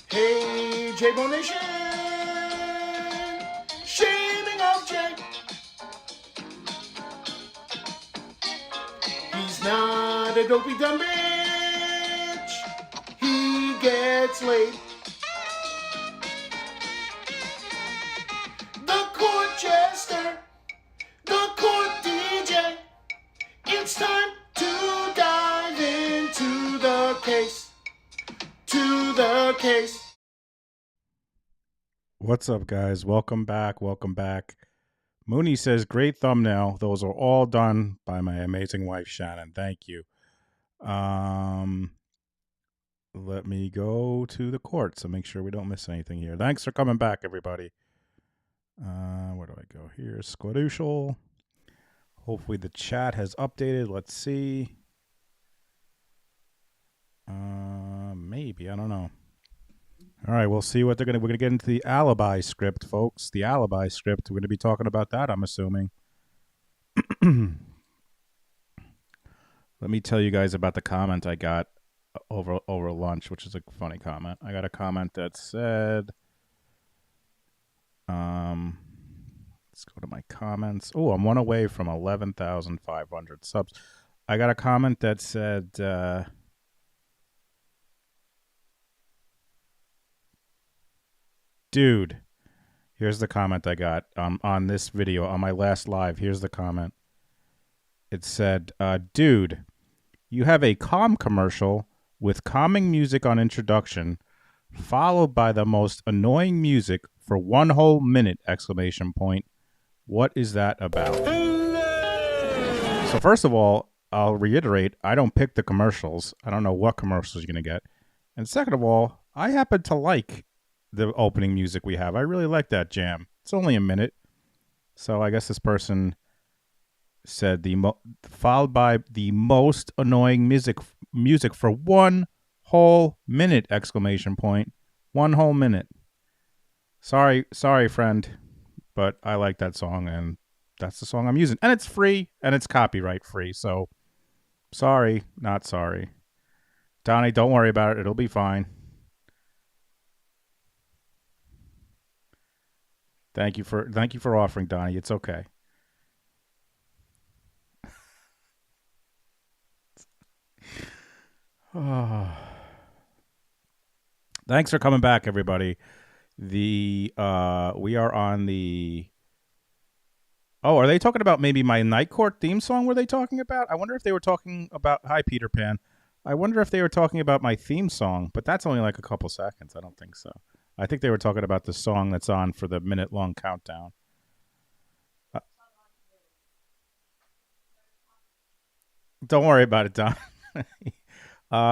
Hey, J-Bone Nation! Shaming of Jay. He's not a dopey dumb bitch. He gets laid. The court jester, the court DJ. It's time to dive into the case. To the case. What's up, guys? Welcome back. Welcome back. Mooney says, great thumbnail. Those are all done by my amazing wife, Shannon. Thank you. Let me go to the court so make sure we don't miss anything here. Thanks for coming back, everybody. Where do I go here? Squaducial. Hopefully the chat has updated. Let's see. Maybe. I don't know. All right, we'll see what we're gonna get into the alibi script, folks. The alibi script. We're gonna be talking about that, I'm assuming. Let me tell you guys about the comment I got over lunch, which is a funny comment. I got a comment that said, let's go to my comments. Oh, I'm one away from 11,500 subs. I got a comment that said, dude, here's the comment I got on this video, on my last live. Here's the comment. It said, dude, you have a calm commercial with calming music on introduction, followed by the most annoying music for 1 whole minute, exclamation point. What is that about? So first of all, I'll reiterate, I don't pick the commercials. I don't know what commercials you're going to get. And second of all, I happen to like the opening music we have. I really like that jam. It's only a minute. So I guess this person said followed by the most annoying music for 1 whole minute, exclamation point. 1 whole minute. Sorry, friend, but I like that song and that's the song I'm using. And it's free and it's copyright free. So sorry, not sorry. Donnie, don't worry about it. It'll be fine. Thank you for offering, Donnie. It's okay. Thanks for coming back, everybody. We are on the. Oh, are they talking about maybe my Night Court theme song? Were they talking about? I wonder if they were talking about. Hi, Peter Pan. I wonder if they were talking about my theme song, but that's only like a couple seconds. I don't think so. I think they were talking about the song that's on for the minute-long countdown. Don't worry about it, Don.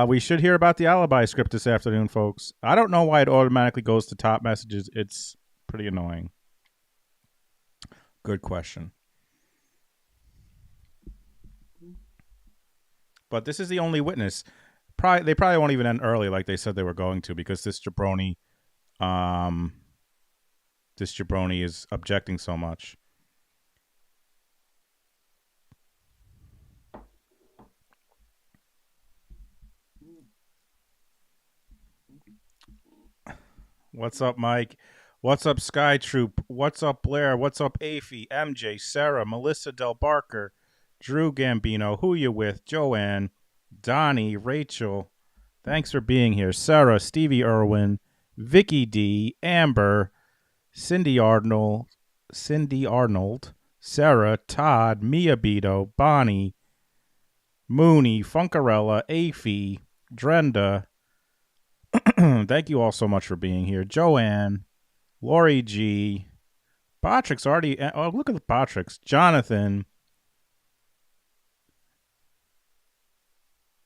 We should hear about the alibi script this afternoon, folks. I don't know why it automatically goes to top messages. It's pretty annoying. Good question. But this is the only witness. They probably won't even end early like they said they were going to, because this jabroni is objecting so much. What's up, Mike? What's up, Sky Troop? What's up, Blair? What's up, Afie, MJ, Sarah, Melissa Del Barker, Drew Gambino? Who you with? Joanne, Donnie, Rachel. Thanks for being here. Sarah, Stevie Irwin, Vicky D, Amber, Cindy Arnold, Sarah, Todd, Mia Beto, Bonnie, Mooney, Funkarella, Afie, Drenda. Thank you all so much for being here. Joanne, Lori G, Botrix already. Oh, look at the Botrix. Jonathan.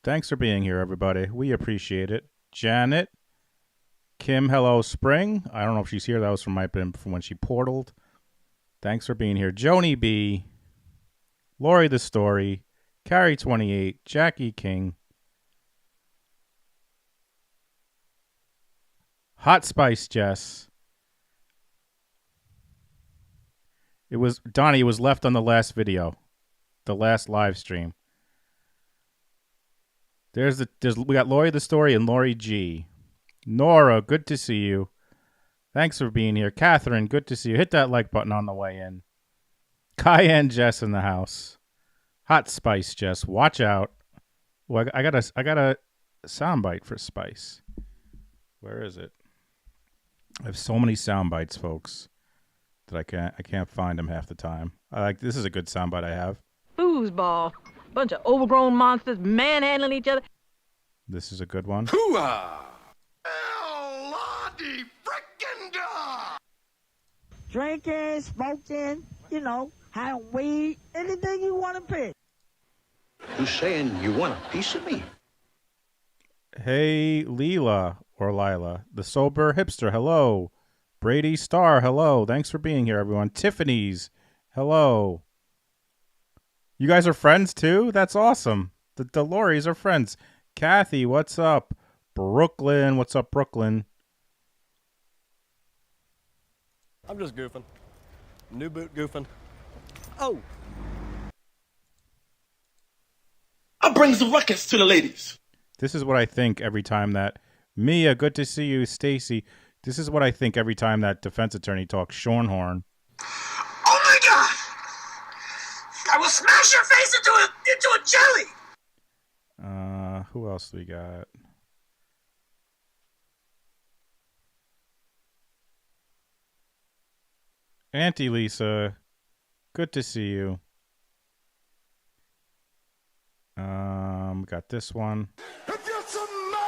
Thanks for being here, everybody. We appreciate it. Janet, Kim, hello, Spring. I don't know if she's here. That was from when she portaled. Thanks for being here. Joni B, Lori the Story, Carrie 28, Jackie King, Hot Spice Jess. It was Donnie. It was left on the last video, the last live stream. We got Lori the Story and Lori G. Nora, good to see you. Thanks for being here. Catherine, good to see you. Hit that like button on the way in. Cayenne Jess in the house. Hot Spice Jess, watch out. Well, I got a soundbite for Spice. Where is it? I have so many sound bites, folks, that I can't find them half the time. This is a good sound bite I have. Foosball. Bunch of overgrown monsters manhandling each other. This is a good one. Hooah! Lordy frickin' da! Drinking, smoking, having weed, anything you want to pick. You saying you want a piece of me? Hey, Leela or Lila, the sober hipster, hello. Brady Star, hello. Thanks for being here, everyone. Tiffany's, hello. You guys are friends too? That's awesome. The Loris are friends. Kathy, what's up? Brooklyn, what's up, Brooklyn? I'm just goofing. New boot goofing. Oh. I'll bring some ruckus to the ladies. This is what I think every time that Mia, good to see you, Stacy. This is what I think every time that defense attorney talks Shornhorn. Oh my god! I will smash your face into a jelly! Who else we got? Auntie Lisa, good to see you. Got this one. If you're some man,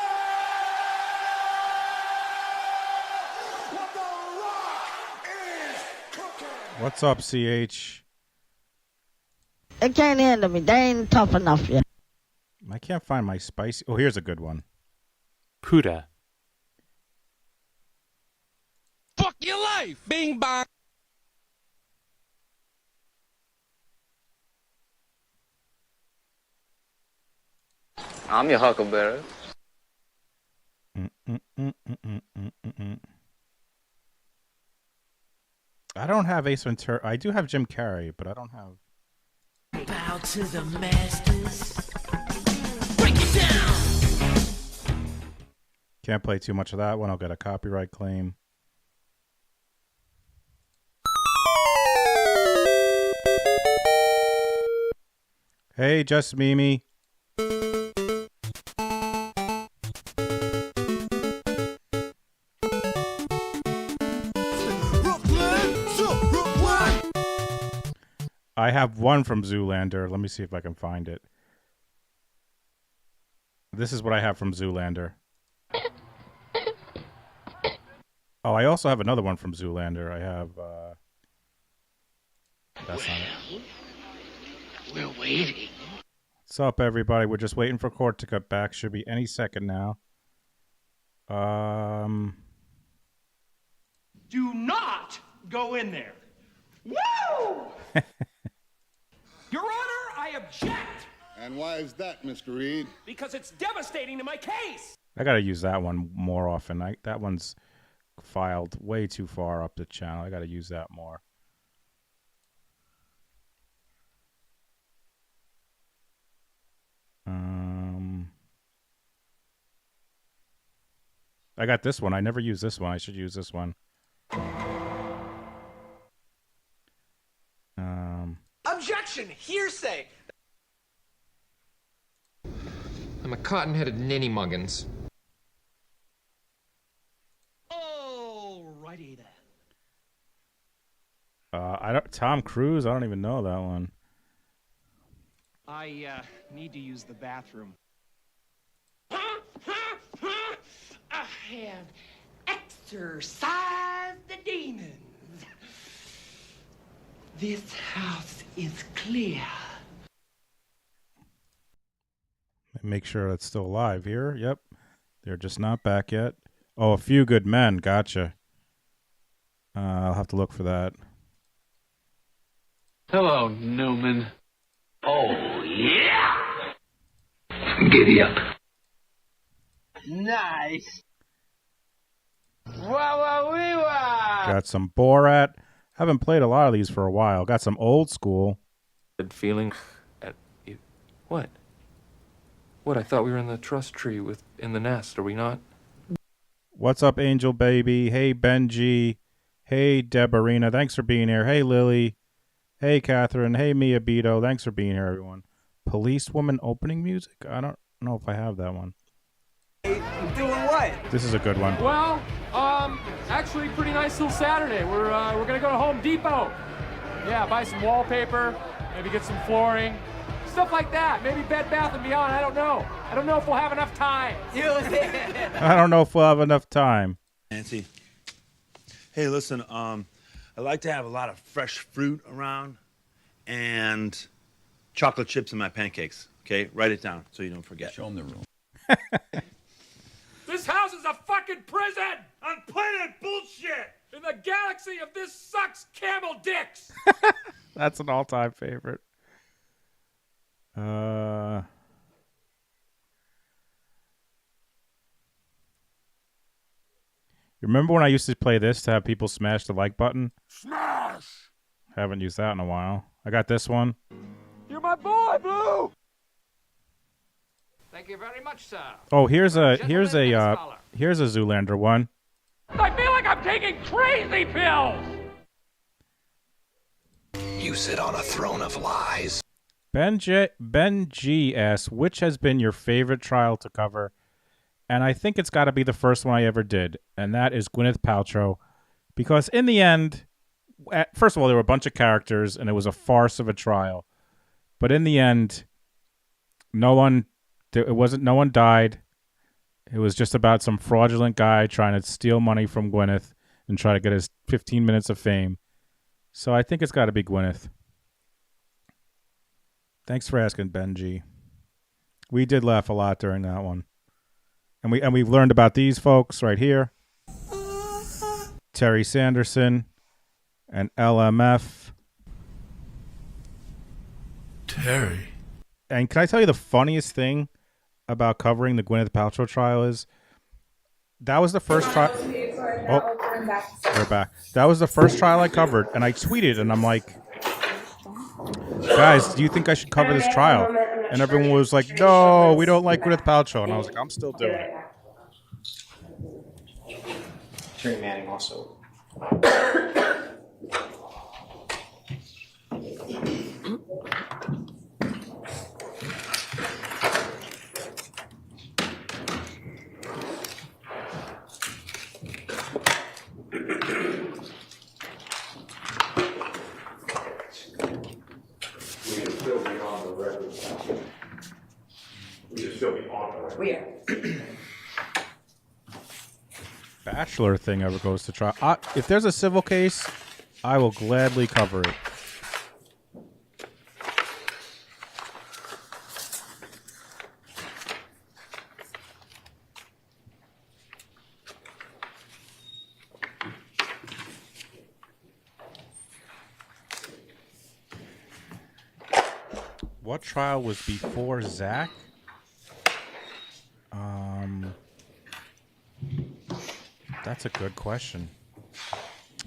what the rock is cooking. What's up, CH? They can't handle me. They ain't tough enough yet. I can't find my spicy. Oh, here's a good one. Puda. Fuck your life! Bing bong! I'm your huckleberry. I don't have Ace Ventura. I do have Jim Carrey, but I don't have. Bow to the masters. Break it down. Can't play too much of that one. I'll get a copyright claim. Hey, just Mimi. I have one from Zoolander. Let me see if I can find it. This is what I have from Zoolander. Oh, I also have another one from Zoolander. I have, that's not it. We're waiting. What's up, everybody? We're just waiting for court to cut back. Should be any second now. Do not go in there. Woo! Your Honor, I object. And why is that, Mr. Reed? Because it's devastating to my case. I gotta use that one more often. That one's filed way too far up the channel. I gotta use that more. I got this one. I never use this one. I should use this one. Objection! Hearsay! I'm a cotton-headed ninny muggins. Alrighty then. I don't. Tom Cruise. I don't even know that one. I need to use the bathroom. I have exorcised the demons. This house is clear. Make sure it's still alive here. Yep. They're just not back yet. Oh, A Few Good Men. Gotcha. I'll have to look for that. Hello, Newman. Oh, yeah! Giddy up. Nice. Wah-wah-wee-wah! Got some Borat. Haven't played a lot of these for a while. Got some old school. Good feeling at you. What? What, I thought we were in the trust tree in the nest, are we not? What's up, Angel Baby? Hey, Benji. Hey, Deborina. Thanks for being here. Hey, Lily. Hey, Catherine. Hey, Mia Bito. Thanks for being here, everyone. Policewoman opening music? I don't know if I have that one. Hey, you doing what? This is a good one. Well, actually, pretty nice little Saturday. We're gonna go to Home Depot. Yeah, buy some wallpaper, maybe get some flooring, stuff like that. Maybe Bed Bath & Beyond. I don't know. I don't know if we'll have enough time. I don't know if we'll have enough time. Nancy. Hey, listen, I like to have a lot of fresh fruit around and chocolate chips in my pancakes. Okay, write it down so you don't forget. Show them the room. This house is a fucking prison on planet bullshit. In the galaxy of this sucks camel dicks. That's an all-time favorite. You remember when I used to play this to have people smash the like button? Smash! Haven't used that in a while. I got this one. You're my boy, Blue. Thank you very much, sir. Oh, here's a Zoolander one. I feel like I'm taking crazy pills. You sit on a throne of lies. Ben G asks, which has been your favorite trial to cover? And I think it's got to be the first one I ever did, and that is Gwyneth Paltrow. Because in the end, first of all, there were a bunch of characters, and it was a farce of a trial. But in the end, no one died. It was just about some fraudulent guy trying to steal money from Gwyneth and try to get his 15 minutes of fame. So I think it's got to be Gwyneth. Thanks for asking, Benji. We did laugh a lot during that one. And we've learned about these folks right here. Terry Sanderson and LMF. Terry. And can I tell you the funniest thing about covering the Gwyneth Paltrow trial is that was the first trial. Oh, we're back. That was the first trial I covered, and I tweeted, and I'm like, guys, do you think I should cover this trial? And everyone was like, no, we don't like Gwyneth Paltrow. And I was like, I'm still doing it. Terry Manning also. Bachelor thing ever goes to trial. If there's a civil case, I will gladly cover it. What trial was before Zach? That's a good question.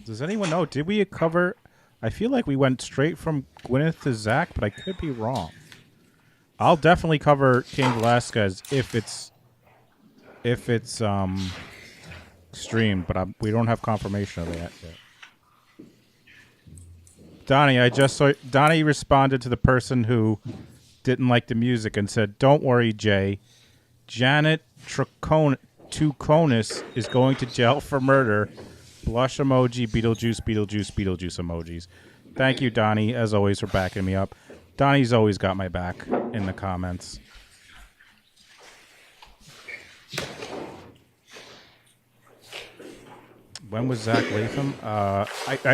Does anyone know? Did we cover? I feel like we went straight from Gwyneth to Zach, but I could be wrong. I'll definitely cover Cain Velasquez if it's streamed, but we don't have confirmation of that yet. Donnie, I just saw Donnie responded to the person who didn't like the music and said, "Don't worry, Jay. Janet Troconis is going to jail for murder." Blush emoji, Beetlejuice, Beetlejuice, Beetlejuice emojis. Thank you, Donnie, as always, for backing me up. Donnie's always got my back in the comments. When was Zach Latham? I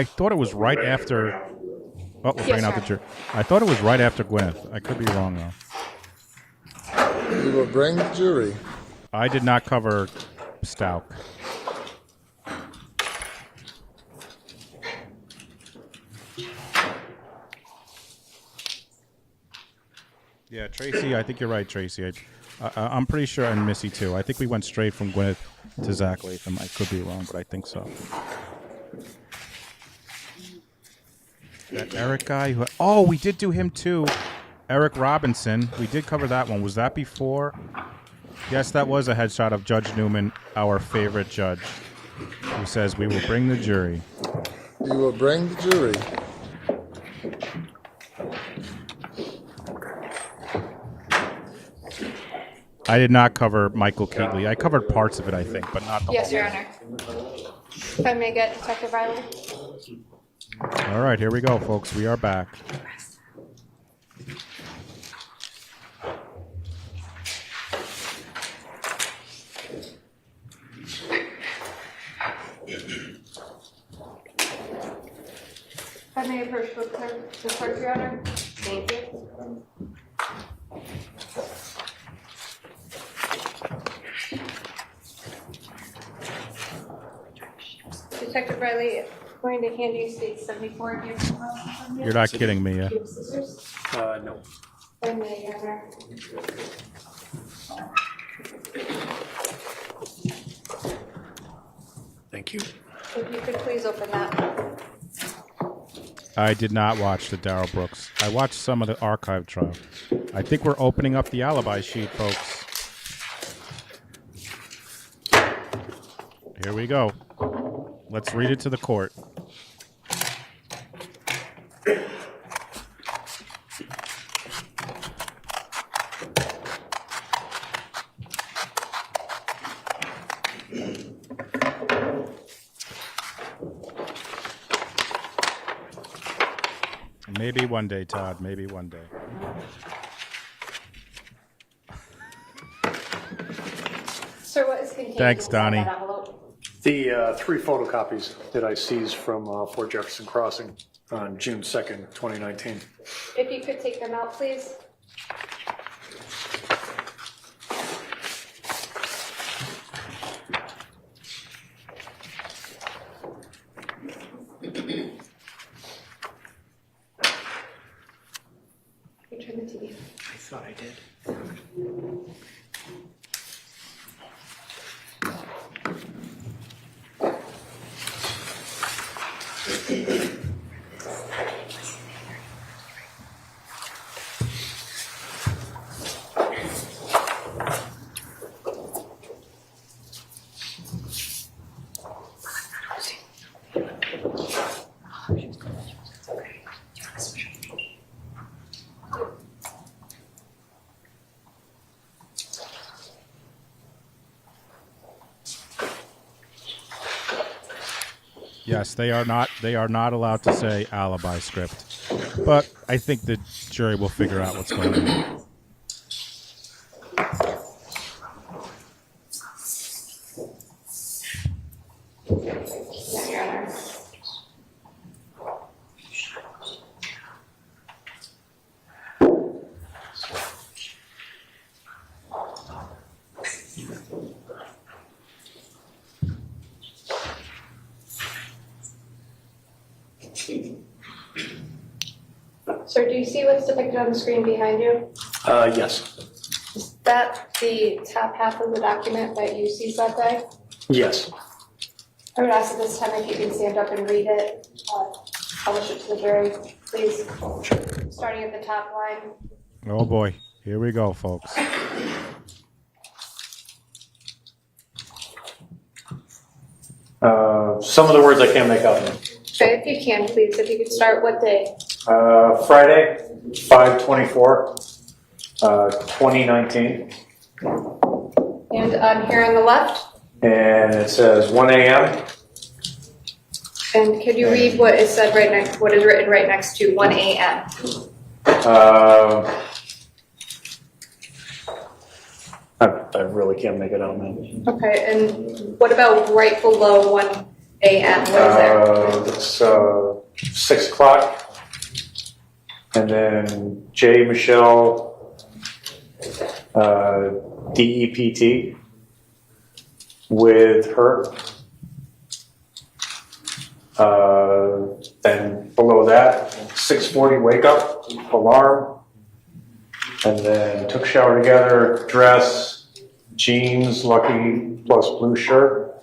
thought it was right after. Oh, we're bringing out the jury. I thought it was right after Gwyneth. I could be wrong, though. We will bring the jury. I did not cover Stauk. Yeah, Tracy, I think you're right, Tracy. I'm pretty sure, and Missy, too. I think we went straight from Gwyneth to Zach Latham. I could be wrong, but I think so. That Eric guy who... Oh, we did do him, too. Eric Robinson. We did cover that one. Was that before? Yes, that was a headshot of Judge Newman, our favorite judge, who says, "We will bring the jury." We will bring the jury. I did not cover Michael Keatley. I covered parts of it, I think, but not the Yes, whole. Your Honor. If I may get Detective Riley. All right, here we go, folks. We are back. If I may approach the clerk, Your Honor. Thank you. Detective Riley, I'm going to hand you state 74 here. You're not kidding me, yeah? No. If I may, Your Honor. Thank you. If you could please open that. I did not watch the Darrell Brooks. I watched some of the archive trial. I think we're opening up the alibi sheet, folks. Here we go. Let's read it to the court. Maybe one day, Todd. Maybe one day. Sir, what is contained Thanks, inside Donnie. that envelope? The 3 photocopies that I seized from Fort Jefferson Crossing on June 2nd, 2019. If you could take them out, please. You turn the TV. I thought I did. Yes, they are not allowed to say alibi script. But I think the jury will figure out what's going on. Yeah, Your Honor. Sir, do you see what's depicted on the screen behind you? Yes. Is that the top half of the document that you seized that day? Yes. I would ask at this time if you can stand up and read it, publish it to the jury, please. Starting at the top line. Oh boy, here we go, folks. Some of the words I can't make out. Okay, if you can, please, if you could start what day? Friday, 5/24, 2019. And here on the left. And it says 1 a.m. And could you read what is said right next, what is written right next to 1 a.m.? I really can't make it out, man. Okay, and what about right below 1 a.m.? What is there? It's 6 o'clock. And then J. Michelle, DEPT, with her. Then below that, 6:40 wake up, alarm. And then took a shower together, dress, jeans, Lucky plus blue shirt,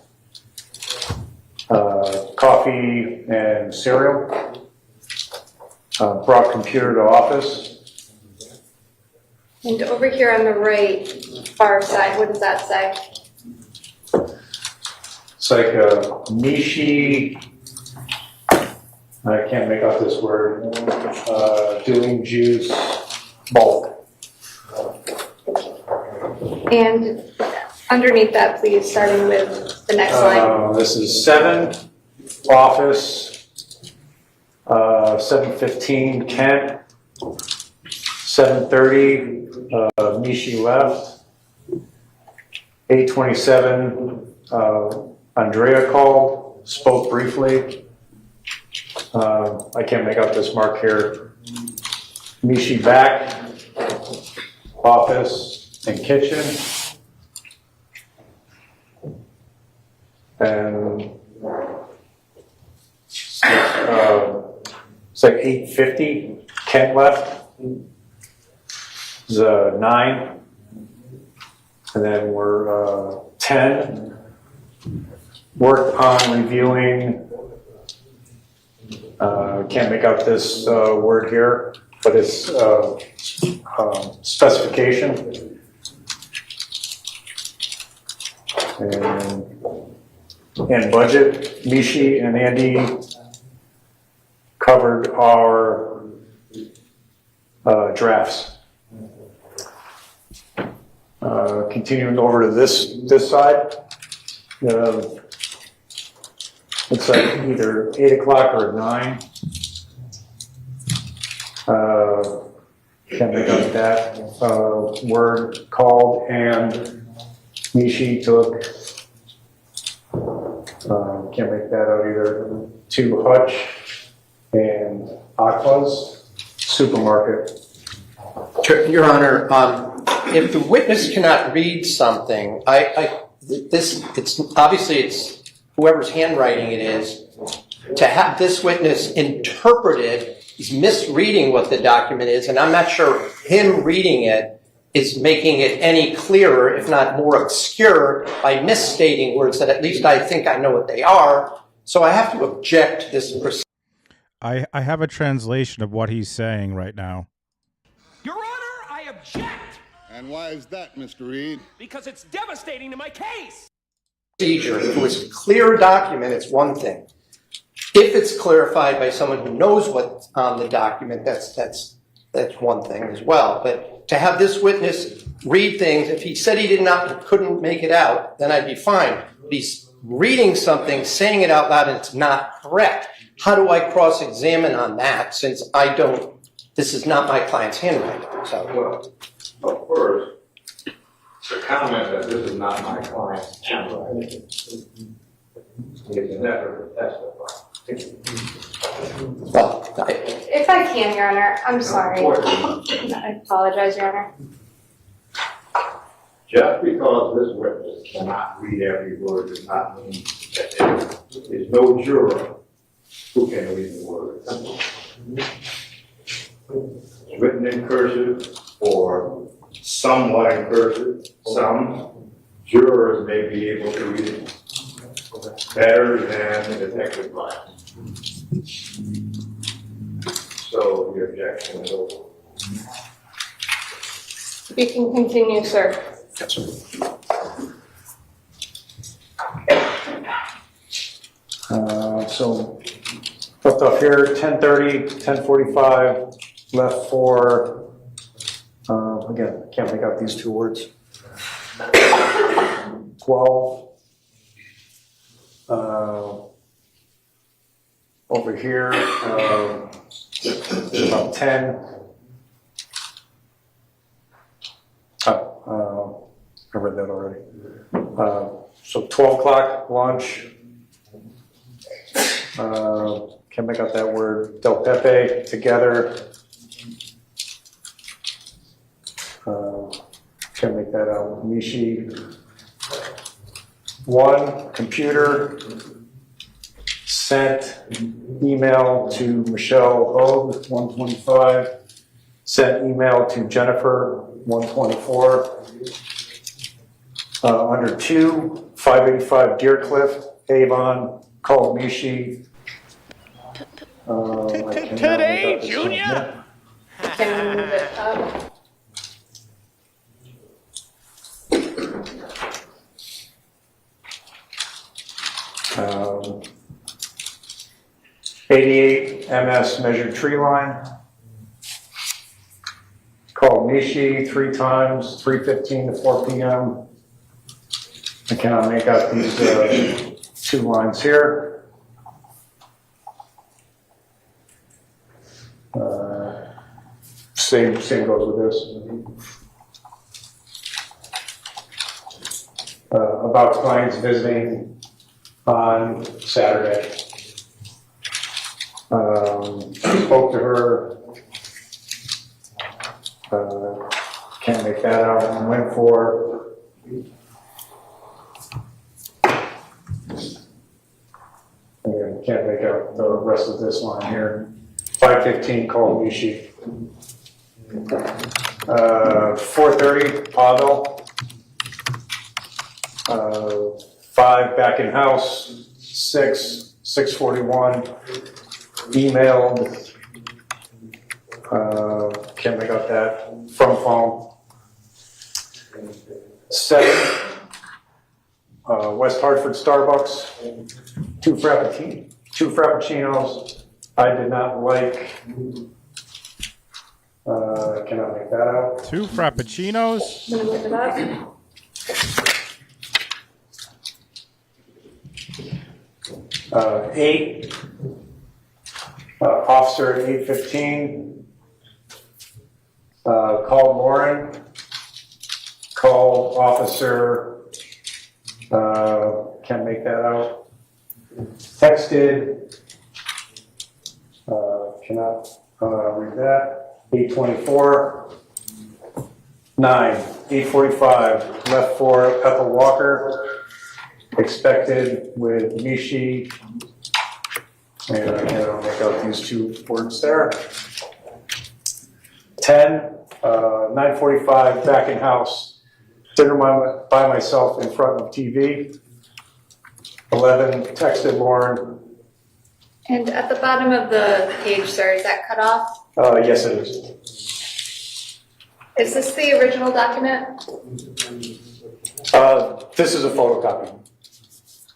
coffee and cereal. Brought computer to office, And over here on the right, far side, what does that say? It's like Nishi, I can't make out this word, doing juice bulk. And underneath that, please, starting with the next line. This is 7, office, 7:15, Kent, 7:30, Nishi left, 8:27, Andrea called, spoke briefly. I can't make out this mark here. Nishi back, office and kitchen. And it's like 8:50, Kent left. It's 9. And then we're 10. Worked on reviewing, can't make out this word here, but it's specification. And budget. Mishi and Andy covered our drafts. Continuing over to this side. It's like either 8 o'clock or 9. Can't make out that word called, and Mishi took, can't make that out either, to Hutch and Aqua's supermarket. Your Honor, if the witness cannot read something, it's obviously it's whoever's handwriting it is, to have this witness interpret it, he's misreading what the document is, and I'm not sure him reading it is making it any clearer, if not more obscure, by misstating words that at least I think I know what they are. So I have to object to this. I have a translation of what he's saying right now. Your Honor, I object! And why is that, Mr. Reed? Because it's devastating to my case! Procedure. If it was a clear document, it's one thing. If it's clarified by someone who knows what's on the document, that's one thing as well. But to have this witness read things, if he said he couldn't make it out, then I'd be fine. But he's reading something, saying it out loud, and it's not correct. How do I cross-examine on that, since this is not my client's handwriting? So, well, first, the comment that this is not my client's handwriting is never testified. Well, If I can, Your Honor, I'm sorry. I apologize, Your Honor. Just because this witness cannot read every word does not mean that there's no juror who can read the words. It's written in cursive or somewhat in cursive. Some jurors may be able to read it better than the detective might. So the objection is over. You can continue, sir. Yes, sir. So left off here, 10:30, 10:45, left for, again, I can't make out these two words. 12. Over here, about 10. I read that already. So 12 o'clock, lunch. Can't make out that word. Del Pepe, together. Can't make that out. Mishi. 1, computer. Sent email to Michelle Hogue, 125. Sent email to Jennifer, 124. Under 2, 585 Deercliff, Avon, called Mishi. Today, Junior? Can we move it up? 88 MS measured tree line. Called Nishi 3 times, 3:15 to 4 p.m. I cannot make out these 2 lines here. Same goes with this. About clients visiting on Saturday. Spoke to her. Can't make that out. And went for again, can't make out the rest of this line here. 5:15 called Nishi. 4:30 Pavel. 5 back in house. 6:41 emailed. Can't make out that from phone. 7 West Hartford Starbucks. 2 frappuccinos. I did not like. Cannot make that out. 2 frappuccinos. 8 officer at 8:15. Called Lauren. Called officer. Can't make that out. Texted. Cannot read that. 8:24. 9. 8:45. Left for Ethel Walker. Expected with Nishi. And I cannot make out these 2 words there. 10. 9:45 back in house. Dinner by myself in front of TV. 11 texted Lauren. And at the bottom of the page, sir, is that cut off? Yes, it is. Is this the original document? This is a photocopy.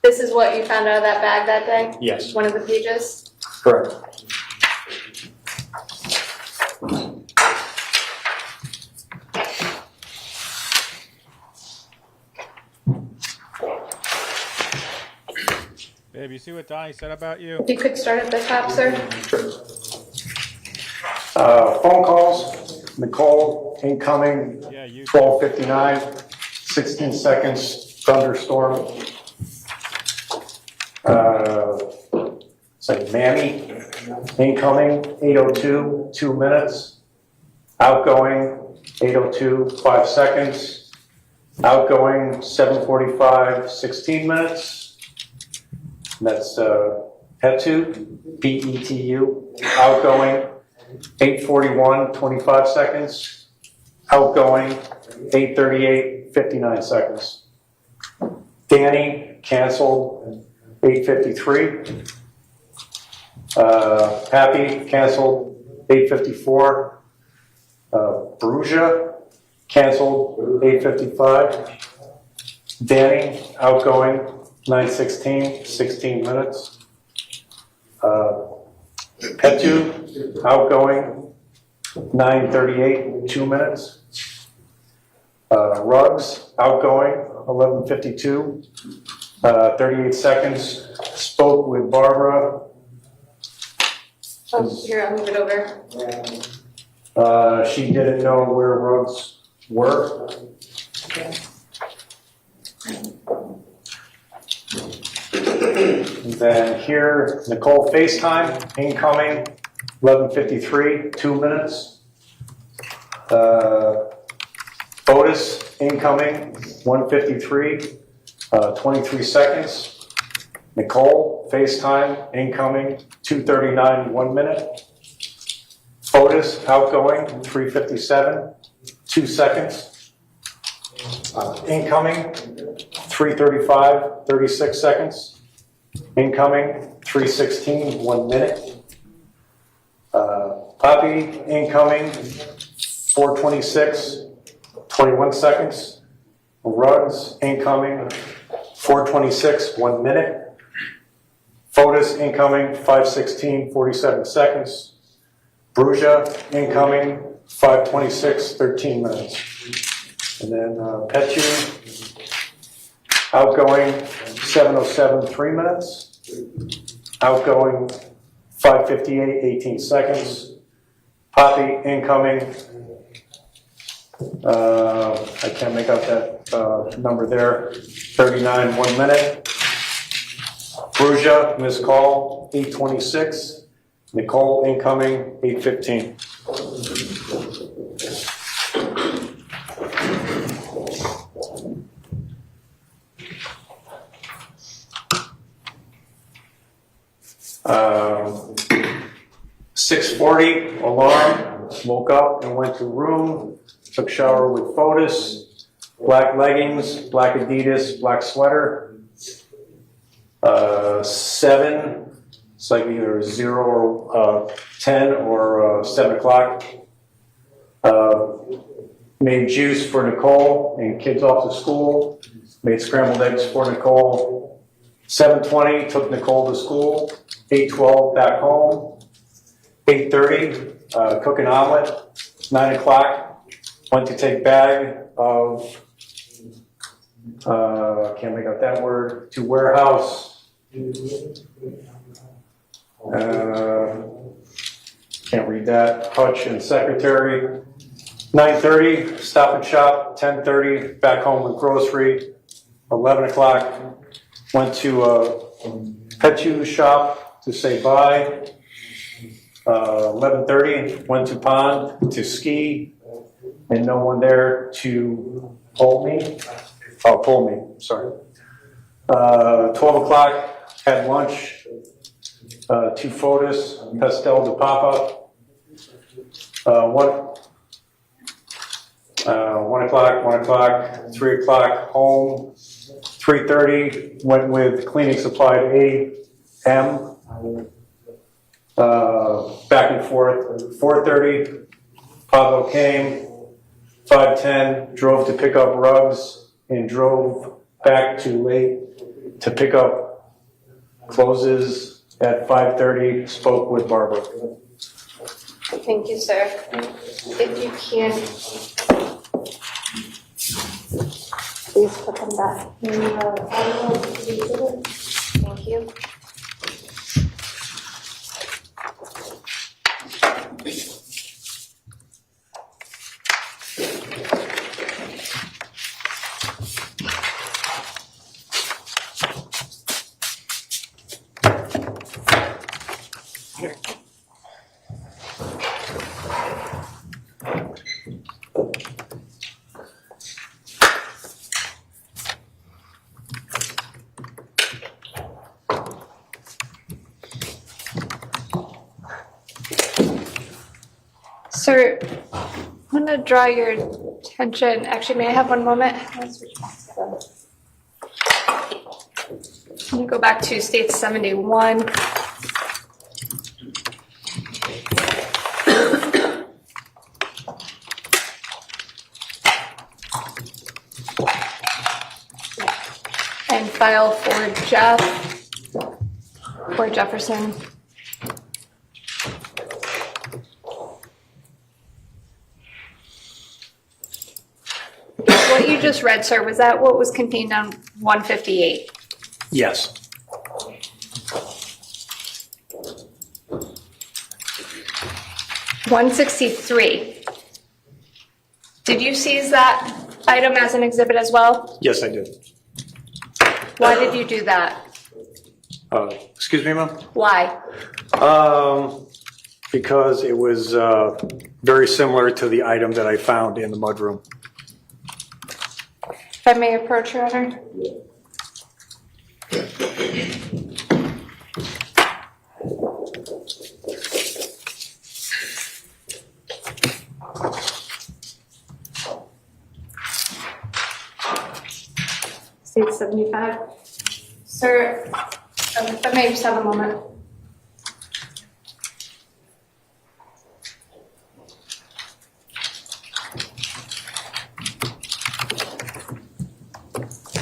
This is what you found out of that bag that day? Yes. One of the pages? Correct. Babe, you see what Donnie said about you? If you could start at the top, sir. Sure. Phone calls. Nicole, incoming, 12:59, 16 seconds, thunderstorm. It's like Mammy, incoming, 8:02, 2 minutes. Outgoing, 8:02, 5 seconds. Outgoing, 7:45, 16 minutes. That's Petu, P-E-T-U. Outgoing, 8:41, 25 seconds. Outgoing, 8:38, 59 seconds. Danny, canceled, 8:53. Happy, canceled, 8:54. Bruja, canceled, 8:55. Danny, outgoing, 9:16, 16 minutes. Petu, outgoing, 9:38, 2 minutes. Ruggs, outgoing, 11:52, 38 seconds. Spoke with Barbara. Oh, here, I'll move it over. She didn't know where Ruggs were. And then here, Nicole FaceTime, incoming, 11:53, 2 minutes. Fotis, incoming, 1:53, 23 seconds. Nicole, FaceTime, incoming, 2:39, 1 minute. Fotis, outgoing, 3:57, 2 seconds. Incoming, 3:35, 36 seconds. Incoming, 3:16, 1 minute. Poppy, incoming, 4:26, 21 seconds. Ruggs, incoming, 4:26, 1 minute. Fotis incoming, 5:16, 47 seconds. Brugia incoming, 5:26, 13 minutes. And then Petu outgoing, 7:07, 3 minutes. Outgoing, 5:58, 18 seconds. Poppy incoming, I can't make out that number there, 39, 1 minute. Brugia, missed call, 8:26. Nicole incoming, 8:15. Um, 6:40, alarm, woke up and went to room, took shower with Fotis, black leggings, black Adidas, black sweater. 7, it's like either 0 or 10 or 7 o'clock. Made juice for Nicole and kids off to school. Made scrambled eggs for Nicole. 7:20, took Nicole to school. 8:12, back home. 8:30, cook an omelet. 9 o'clock, went to take bag of, can't make out that word, to warehouse. Can't read that. Hutch and secretary. 9:30, stop and shop. 10:30, back home with grocery. 11 o'clock, went to a Petu shop to say bye. 11:30, went to pond to ski, and no one there to pull me. Oh, pull me, sorry. 12 o'clock, had lunch, 2 Fotis, pastel de papa. 1 o'clock, 3 o'clock, home. 3:30, went with cleaning supply to AM. Back and forth. 4:30, Pablo came. 5:10, drove to pick up rugs and drove back too late to pick up closes at 5:30, spoke with Barbara. Thank you, sir. If you can, please put them back. Thank you. Sir, I'm going to draw your attention. Actually, may I have one moment? I'm going to go back to State 71. And file for Jeff, or Jefferson. What you just read, sir, was that what was contained on 158? Yes. $163. Did you seize that item as an exhibit as well? Yes, I did. Why did you do that? Excuse me, ma'am? Why? Because it was very similar to the item that I found in the mudroom. If I may approach, Your Honor? State 75. Sir, if I may just have a moment.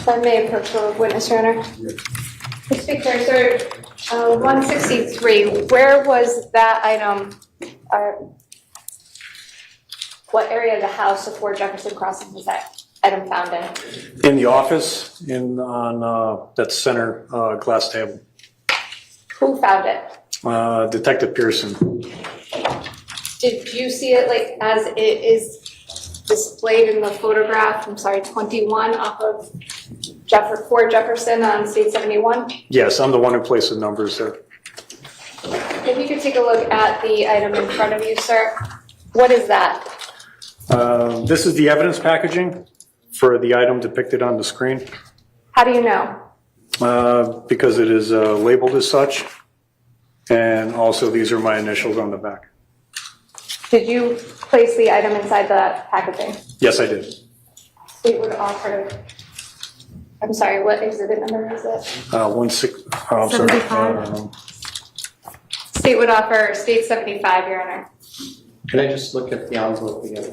If I may approach the witness, Your Honor. The speaker, sir, 163, where was that item, what area of the house of 4 Jefferson Crossing was that item found in? In the office, on that center glass table. Who found it? Detective Pearson. Did you see it like as it is displayed in the photograph? I'm sorry, 21 off of 4 Jefferson on State 71? Yes, I'm the one who placed the numbers there. If you could take a look at the item in front of you, sir. What is that? This is the evidence packaging for the item depicted on the screen. How do you know? Because it is labeled as such, and also these are my initials on the back. Did you place the item inside the packaging? Yes, I did. State would offer, I'm sorry, what exhibit number is it? 16. I'm sorry. 75. State would offer State 75, Your Honor. Can I just look at the envelope again?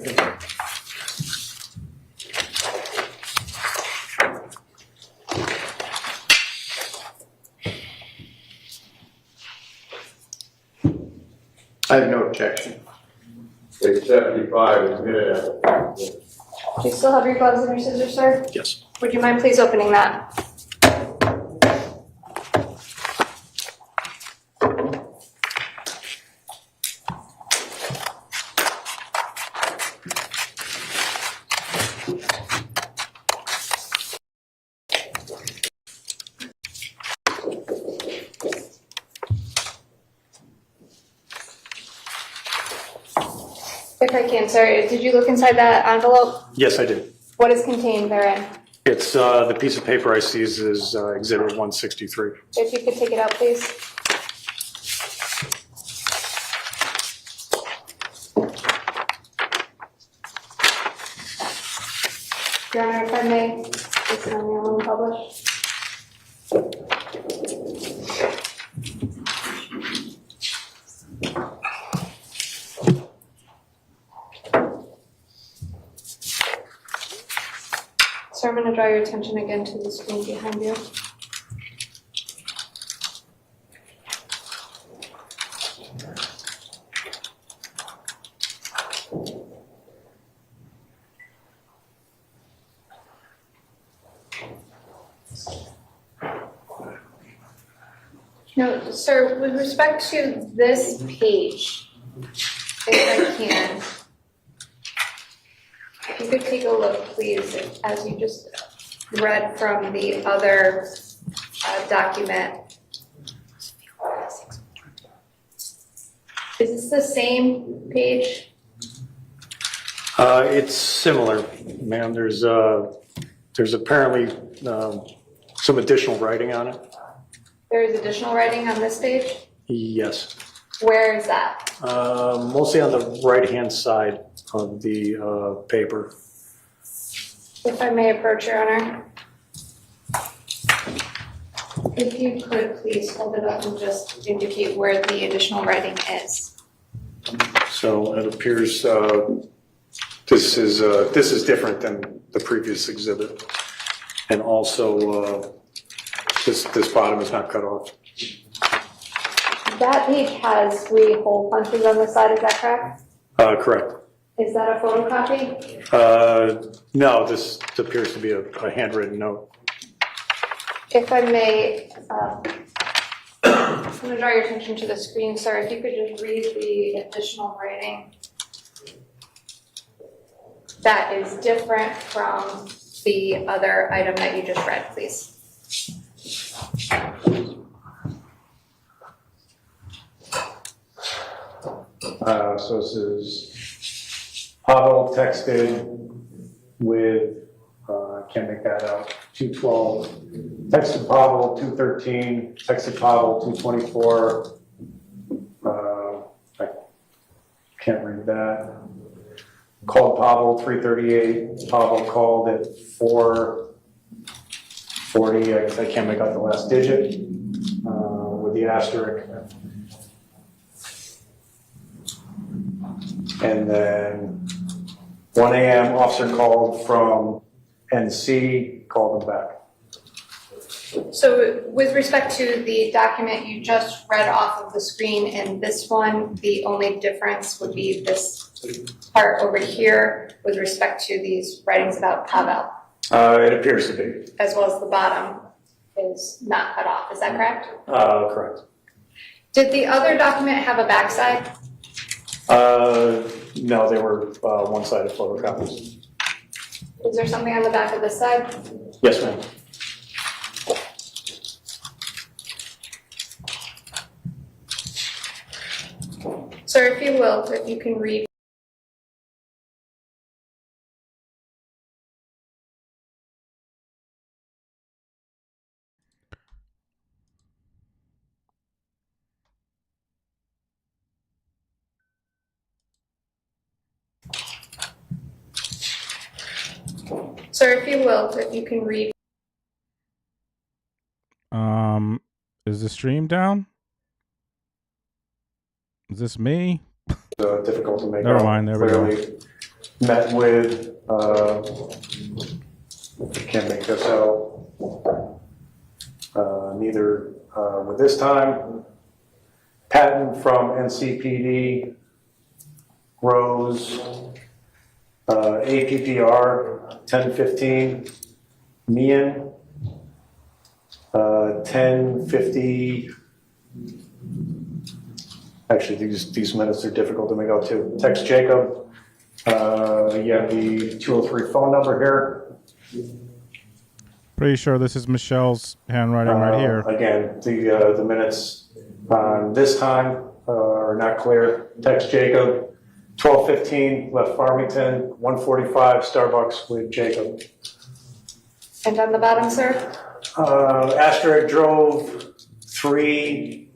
I have no objection. State 75 is admitted. Do you still have your gloves and your scissors, sir? Yes. Would you mind please opening that? If I can, sir, did you look inside that envelope? Yes, I did. What is contained therein? It's the piece of paper I see is exhibit 163. If you could take it out, please. Your Honor, if I may, it's on your own published. So I'm going to draw your attention again to the screen behind you. No, sir, with respect to this page, if I can, if you could take a look, please, as you just read from the other document. Is this the same page? It's similar, ma'am. There's apparently some additional writing on it. There is additional writing on this page? Yes. Where is that? Mostly on the right-hand side of the paper. If I may approach, Your Honor. If you could please hold it up and just indicate where the additional writing is. So it appears this is different than the previous exhibit, and also this bottom is not cut off. That page has 3 hole punches on the side, is that correct? Correct. Is that a photocopy? No, this appears to be a handwritten note. If I may, I'm going to draw your attention to the screen, sir. If you could just read the additional writing that is different from the other item that you just read, please. So this is Pavel texted with, I can't make that out, 212. Texted Pavel 213, texted Pavel 224. I can't read that. Called Pavel 338. Pavel called at 440. I can't make out the last digit with the asterisk. And then 1 a.m. officer called from NC, called them back. So with respect to the document you just read off of the screen and this one, the only difference would be this part over here with respect to these writings about Pavel. It appears to be. As well as the bottom is not cut off. Is that correct? Correct. Did the other document have a backside? No, they were one-sided photocopies. Is there something on the back of this side? Yes, ma'am. Sir, if you will, if you can read. Sir, if you will, if you can read. Is the stream down? Is this me? Difficult to make Never out. mind, there we go. Clearly met with, can't make this out. Neither with this time. Patent from NCPD, Rose, APPR 1015, Mian 1050. Actually, these minutes are difficult to make out too. Text Jacob. You have the 203 phone number here. Pretty sure this is Michelle's handwriting right here. Again, the minutes this time are not clear. Text Jacob. 12:15 left Farmington. 1:45 Starbucks with Jacob. And on the bottom, sir? Asterisk drove 3.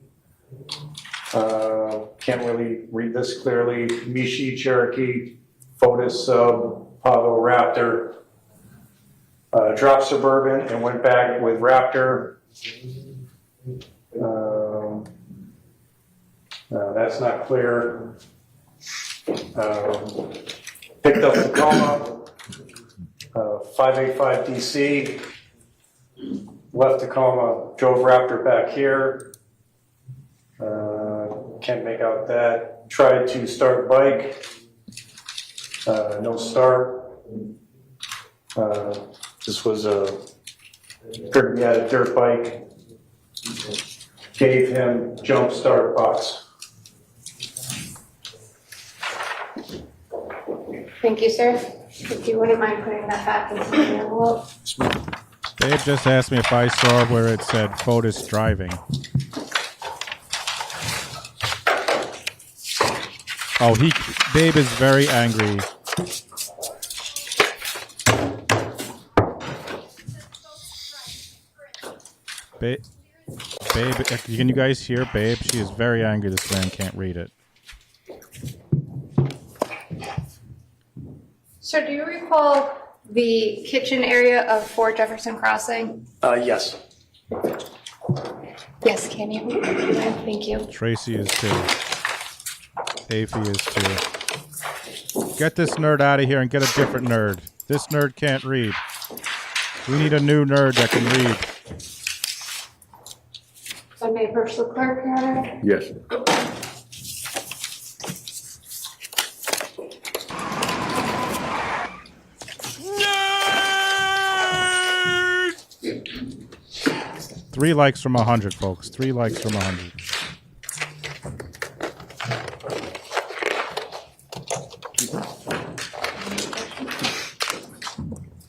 Can't really read this clearly. Mishi, Cherokee, Fotis, Sub, Pavel, Raptor. Dropped Suburban and went back with Raptor. That's not clear. Picked up Tacoma, 585 DC. Left Tacoma, drove Raptor back here. Can't make out that. Tried to start bike. No start. This was a dirt bike. Gave him jump start box. Thank you, sir. If you wouldn't mind putting that back into the envelope. Babe just asked me if I saw where it said Fotis driving. Oh, Babe is very angry. Babe, can you guys hear Babe? She is very angry this man can't read it. Sir, do you recall the kitchen area of 4 Jefferson Crossing? Yes. Yes, can you? Thank you. Tracy is too. Afy is too. Get this nerd out of here and get a different nerd. This nerd can't read. We need a new nerd that can read. If I may approach the clerk, Your Honor? Yes. Three likes from 100, folks. 3 likes from 100.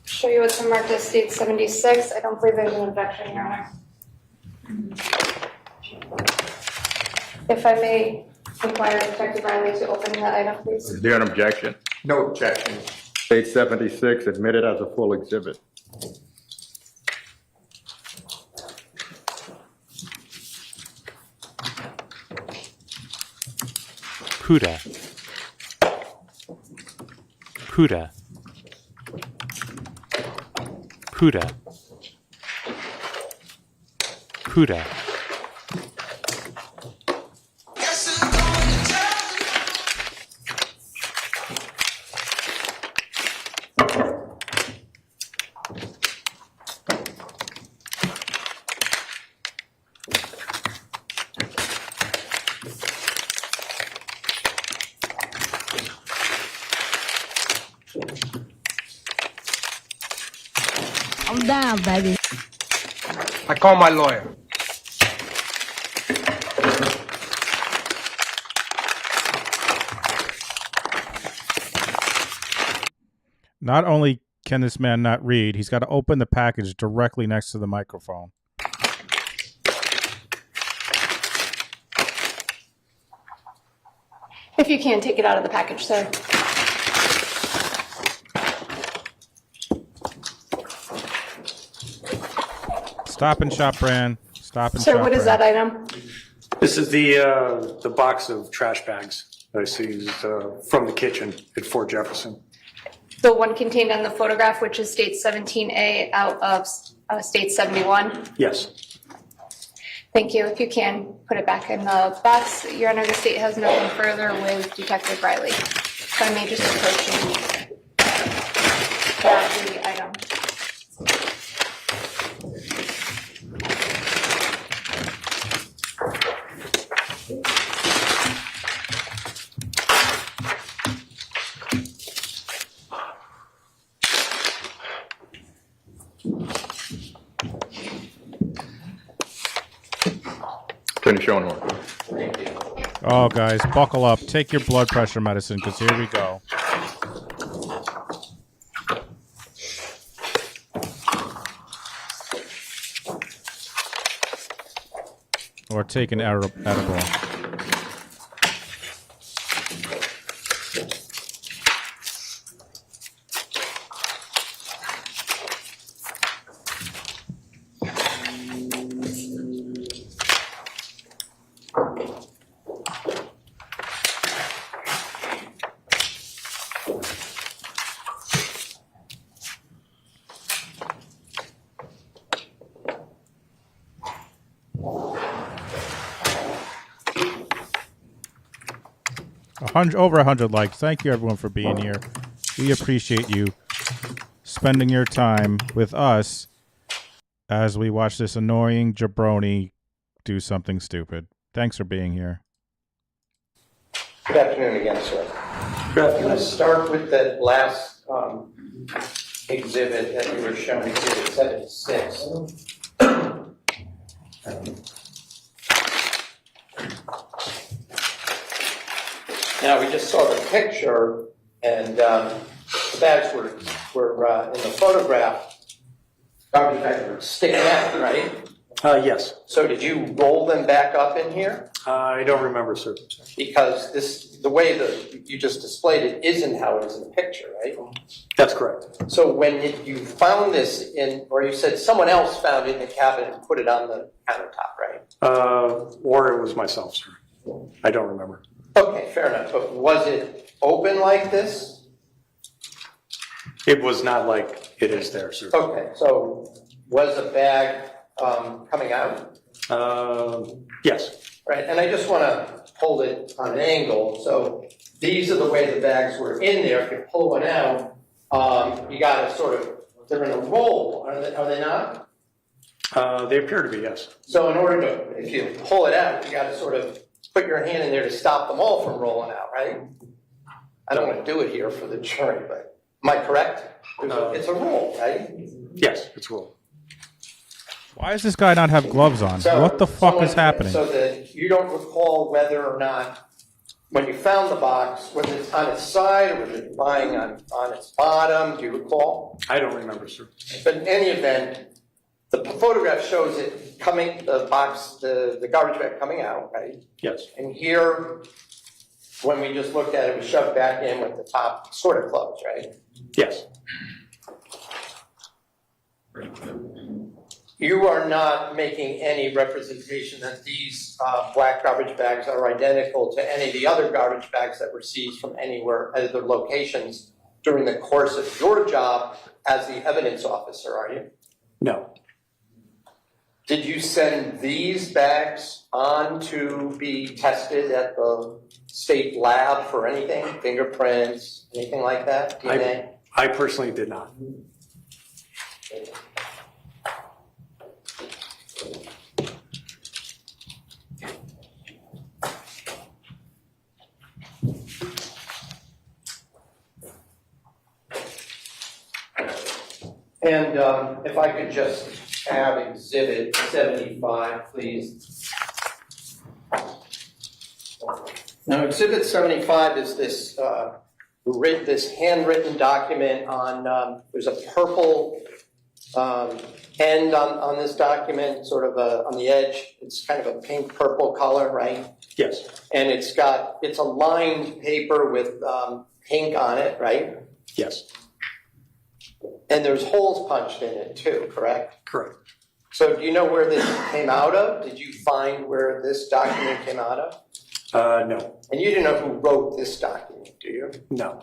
Show you what's marked as state 76. I don't believe there's an objection, Your Honor. If I may inquire Detective Riley to open that item, please. Is there an objection? No objection. Page 76, admitted as a full exhibit. Puda. Puda. Puda. Puda. I'm down, baby. I call my lawyer. Not only can this man not read, he's got to open the package directly next to the microphone. If you can, take it out of the package, sir. Stop and Shop brand. Stop and Sir, Shop what is brand. that item? This is the box of trash bags that I seized from the kitchen at Fort Jefferson. The one contained on the photograph, which is state 17A out of state 71. Yes. Thank you. If you can, put it back in the box. Your Honor, the state has nothing further with Detective Riley. So I may just approach you. Grab the item. Finish your own one. Oh, guys, buckle up. Take your blood pressure medicine, because here we go. Or take an edible. Over 100 likes. Thank you, everyone, for being here. We appreciate you spending your time with us as we watch this annoying jabroni do something stupid. Thanks for being here. Good afternoon again, sir. Good I'm afternoon. going to start with that last exhibit that you were showing, exhibit 76. Now, we just saw the picture, and the bags were in the photograph, garbage bags were sticking out, right? Yes. So did you roll them back up in here? I don't remember, sir. Because the way that you just displayed it isn't how it is in the picture, right? That's correct. So when you found this or you said someone else found it in the cabinet and put it on the countertop, right? Or it was myself, sir. I don't remember. Okay, fair enough. But was it open like this? It was not like it is there, sir. Okay, so was the bag coming out? Yes. Right, and I just want to hold it on an angle. So these are the way the bags were in there. If you pull one out, you got to sort of, they're in a roll, are they not? They appear to be, yes. So in order to, if you pull it out, you got to sort of put your hand in there to stop them all from rolling out, right? I don't want to do it here for the jury, but am I correct? It's a roll, right? Yes, it's a roll. Why does this guy not have gloves on? What the fuck is happening? So that you don't recall whether or not, when you found the box, was it on its side or was it lying on its bottom? Do you recall? I don't remember, sir. But in any event, the photograph shows it coming, the box, the garbage bag coming out, right? Yes. And here, when we just looked at it, it was shoved back in with the top sort of closed, right? Yes. You are not making any representation that these black garbage bags are identical to any of the other garbage bags that were seized from anywhere, other locations during the course of your job as the evidence officer, are you? No. Did you send these bags on to be tested at the state lab for anything? Fingerprints, anything like that? DNA? I personally did not. And if I could just have Exhibit 75, please. Now, Exhibit 75 is this this handwritten document on. There's a purple end on this document, sort of on the edge. It's kind of a pink purple color, right? Yes. And it's a lined paper with pink on it, right? Yes. And there's holes punched in it too, correct? Correct. So do you know where this came out of? Did you find where this document came out of? No. And you didn't know who wrote this document, do you? No.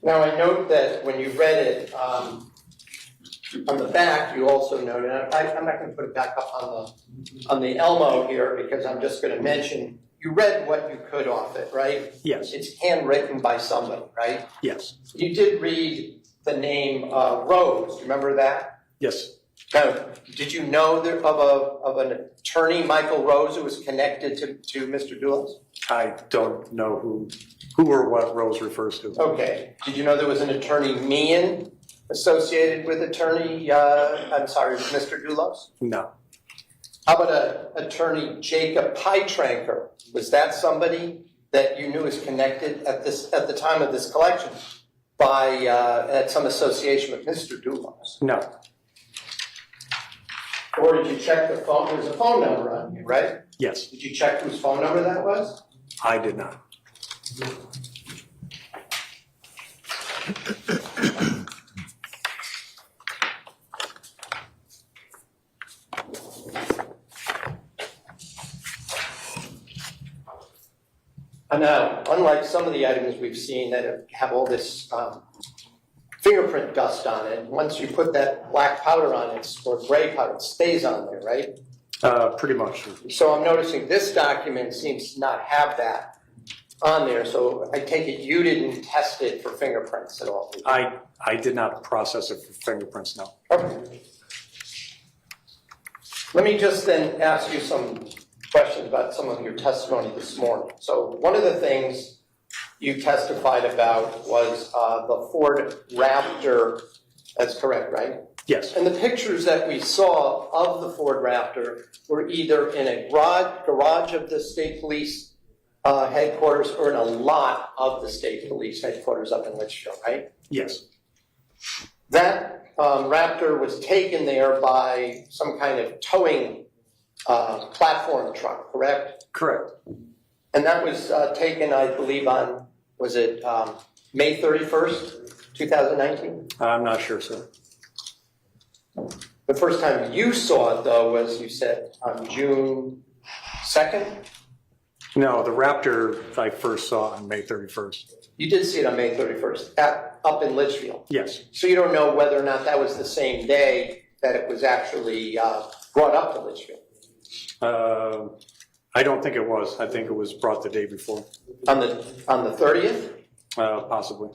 Now I note that when you read it, on the back you also noted, I'm not going to put it back up on the Elmo here because I'm just going to mention, you read what you could off it, right? Yes. It's handwritten by somebody, right? Yes. You did read the name Rose, remember that? Yes. Now, did you know of an attorney, Michael Rose, who was connected to Mr. Dulos? I don't know who or what Rose refers to. Okay. Did you know there was an attorney, Meehan, associated with Mr. Dulos? No. How about attorney Jacob Pytranker? Was that somebody that you knew was connected at the time of this collection had some association with Mr. Dulos? No. Or did you check the phone? There's a phone number on here, right? Yes. Did you check whose phone number that was? I did not. Now, unlike some of the items we've seen that have all this fingerprint dust on it, once you put that black powder on it, or gray powder, it stays on there, right? Pretty much. So I'm noticing this document seems to not have that on there, so I take it you didn't test it for fingerprints at all? I did not process it for fingerprints, no. Okay. Let me just then ask you some questions about some of your testimony this morning. So one of the things you testified about was the Ford Raptor. That's correct, right? Yes. And the pictures that we saw of the Ford Raptor were either in a garage of the state police headquarters or in a lot of the state police headquarters up in Litchfield, right? Yes. That Raptor was taken there by some kind of towing platform truck, correct? Correct. And that was taken, I believe, on, was it May 31st, 2019? I'm not sure, sir. The first time you saw it, though, was, you said, on June 2nd? No, the Raptor I first saw on May 31st. You did see it on May 31st, up in Litchfield? Yes. So you don't know whether or not that was the same day that it was actually brought up to Litchfield? I don't think it was. I think it was brought the day before. On the 30th? Possibly.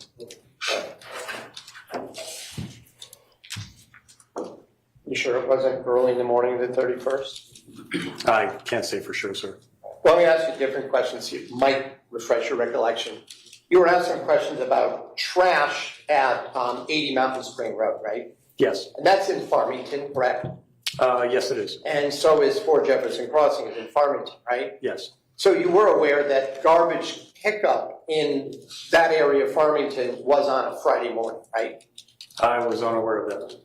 You sure it wasn't early in the morning of the 31st? I can't say for sure, sir. Well, let me ask you a different question, so it might refresh your recollection. You were asking questions about trash at 80 Mountain Spring Road, right? Yes. And that's in Farmington, correct? Yes, it is. And so is Fort Jefferson Crossing is in Farmington, right? Yes. So you were aware that garbage pickup in that area of Farmington was on a Friday morning, right? I was unaware of that.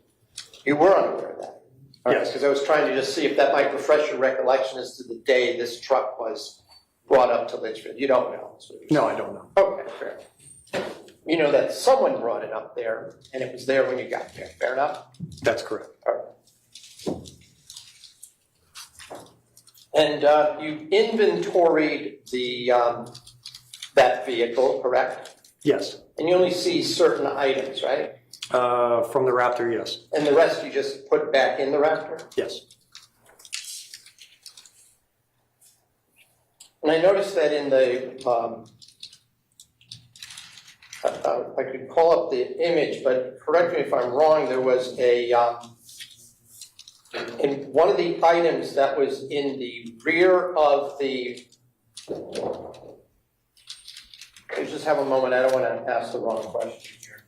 You were unaware of that? Yes. Because I was trying to just see if that might refresh your recollection as to the day this truck was brought up to Litchfield. You don't know? No, I don't know. Okay, fair. You know that someone brought it up there, and it was there when you got there. Fair enough? That's correct. All right. And you inventoried that vehicle, correct? Yes. And you only see certain items, right? From the Raptor, yes. And the rest you just put back in the Raptor? Yes. And I noticed that in the, I could call up the image, but correct me if I'm wrong, there was a, in one of the items that was in the rear of the Please just have a moment. I don't want to ask the wrong question here.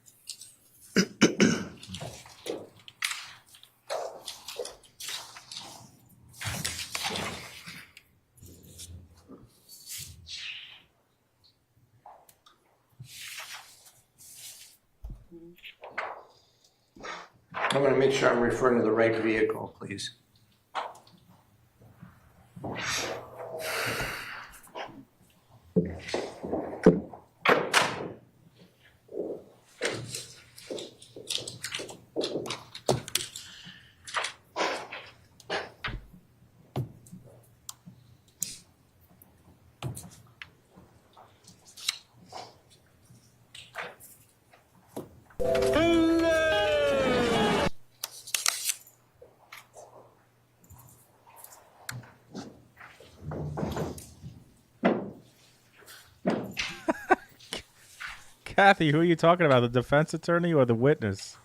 I'm going to make sure I'm referring to the right vehicle, please. Kathy, who are you talking about? The defense attorney or the witness?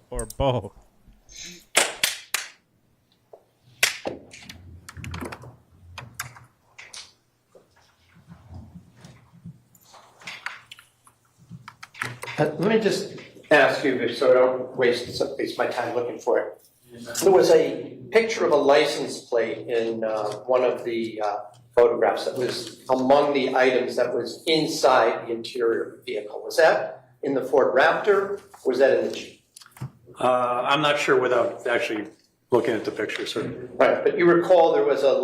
Or both? Let me just ask you, so I don't waste my time looking for it. There was a picture of a license plate in one of the photographs that was among the items that was inside the interior of the vehicle. Was that in the Ford Raptor, or was that in the Jeep? I'm not sure without actually looking at the picture, sir. Right, but you recall there was a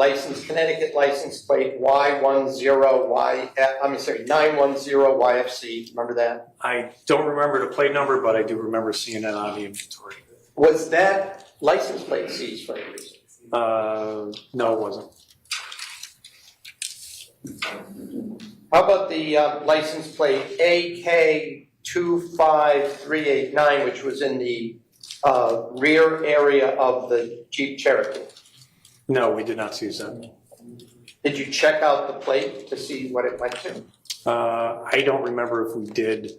Connecticut license plate Y10YFC. Remember that? I don't remember the plate number, but I do remember seeing it on the inventory. Was that license plate seized for any reason? No, it wasn't. How about the license plate AK25389, which was in the rear area of the Jeep Cherokee? No, we did not seize that. Did you check out the plate to see what it went to? I don't remember if we did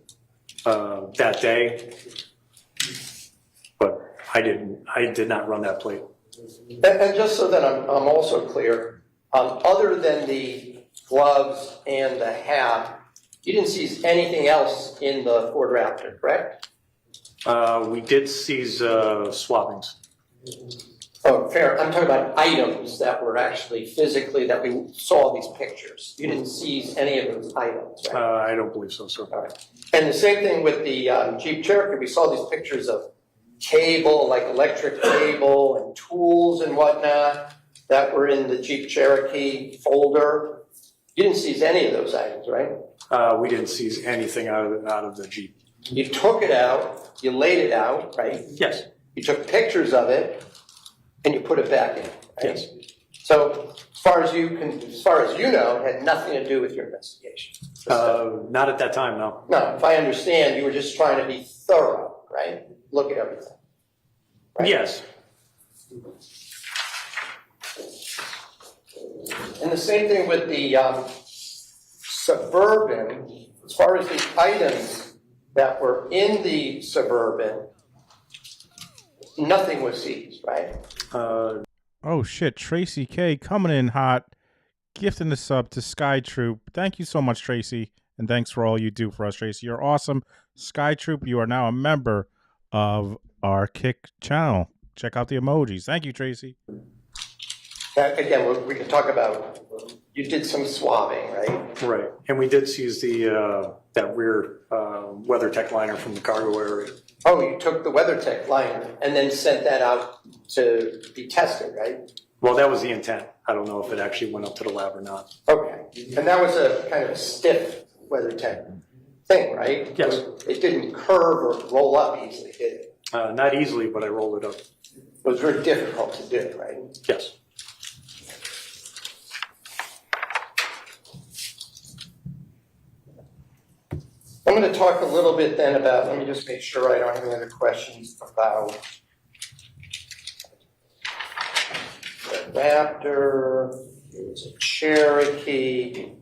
that day, but I did not run that plate. And just so that I'm also clear, other than the gloves and the hat, you didn't seize anything else in the Ford Raptor, correct? We did seize swabbings. Oh, fair. I'm talking about items that were actually physically, that we saw these pictures. You didn't seize any of those items, right? I don't believe so, sir. All right. And the same thing with the Jeep Cherokee. We saw these pictures of cable, like electric cable and tools and whatnot that were in the Jeep Cherokee folder. You didn't seize any of those items, right? We didn't seize anything out of the Jeep. You took it out, you laid it out, right? Yes. You took pictures of it, and you put it back in, right? Yes. So, as far as you know, it had nothing to do with your investigation. Not at that time, no. No, if I understand, you were just trying to be thorough, right? Look at everything. Right? Yes. And the same thing with the Suburban, as far as the items that were in the Suburban, nothing was seized, right? Oh shit, Tracy K coming in hot, gifting the sub to Sky Troop. Thank you so much, Tracy, and thanks for all you do for us, Tracy. You're awesome. Sky Troop, you are now a member of our Kick channel. Check out the emojis. Thank you, Tracy. Again, we can talk about, you did some swabbing, right? Right. And we did seize the that rear WeatherTech liner from the cargo area. Oh, you took the WeatherTech liner and then sent that out to be tested, right? Well, that was the intent. I don't know if it actually went up to the lab or not. Okay. And that was a kind of a stiff WeatherTech thing, right? Yes. It didn't curve or roll up easily, did it? Not easily, but I rolled it up. It was very difficult to do, right? Yes. I'm going to talk a little bit then about, let me just make sure I don't have any other questions about the Raptor, it was a Cherokee,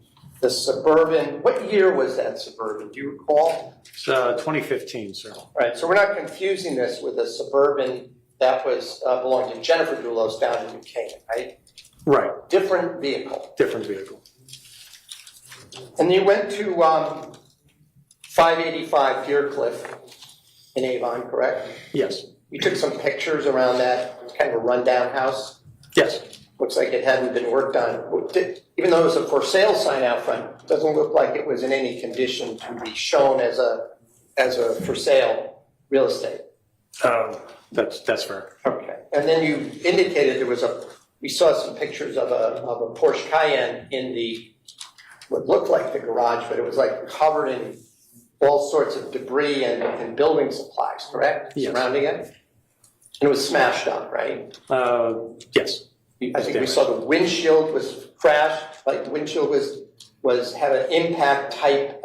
the Suburban. What year was that Suburban? Do you recall? It's 2015, sir. All right, so we're not confusing this with a Suburban that was belonged to Jennifer Dulos down in New Canaan, right? Right. Different vehicle. Different vehicle. And you went to 585 Deercliff in Avon, correct? Yes. You took some pictures around that. It's kind of a rundown house. Yes. Looks like it hadn't been worked on. Even though it was a for sale sign out front, it doesn't look like it was in any condition to be shown as a for sale real estate. That's fair. Okay. And then you indicated we saw some pictures of a Porsche Cayenne in what looked like the garage, but it was like covered in all sorts of debris and building supplies, correct? Yes. Surrounding it? And it was smashed up, right? Yes. I think we saw the windshield was crashed, like the windshield had an impact type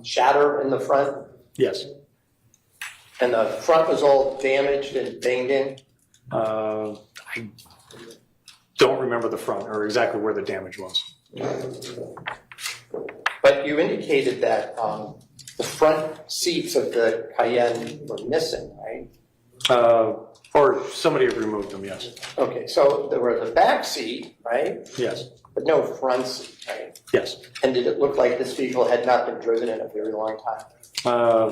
shatter in the front. Yes. And the front was all damaged and banged in. I don't remember the front or exactly where the damage was. But you indicated that the front seats of the Cayenne were missing, right? Or somebody had removed them, yes. Okay, so there was a back seat, right? Yes. But no front seat, right? Yes. And did it look like this vehicle had not been driven in a very long time?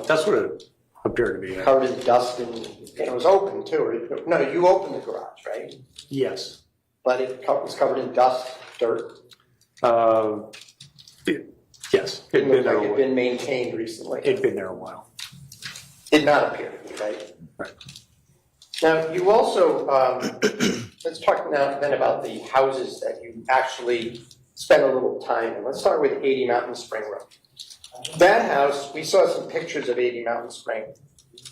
That's what it appeared to be. Covered in dust and it was open too. No, you opened the garage, right? Yes. But it was covered in dust, dirt. Yes. It looked like it had been maintained recently. It'd been there a while. Did not appear to be, right? Right. Now, you also, let's talk now then about the houses that you actually spent a little time in. Let's start with 80 Mountain Spring Road. That house, we saw some pictures of 80 Mountain Spring,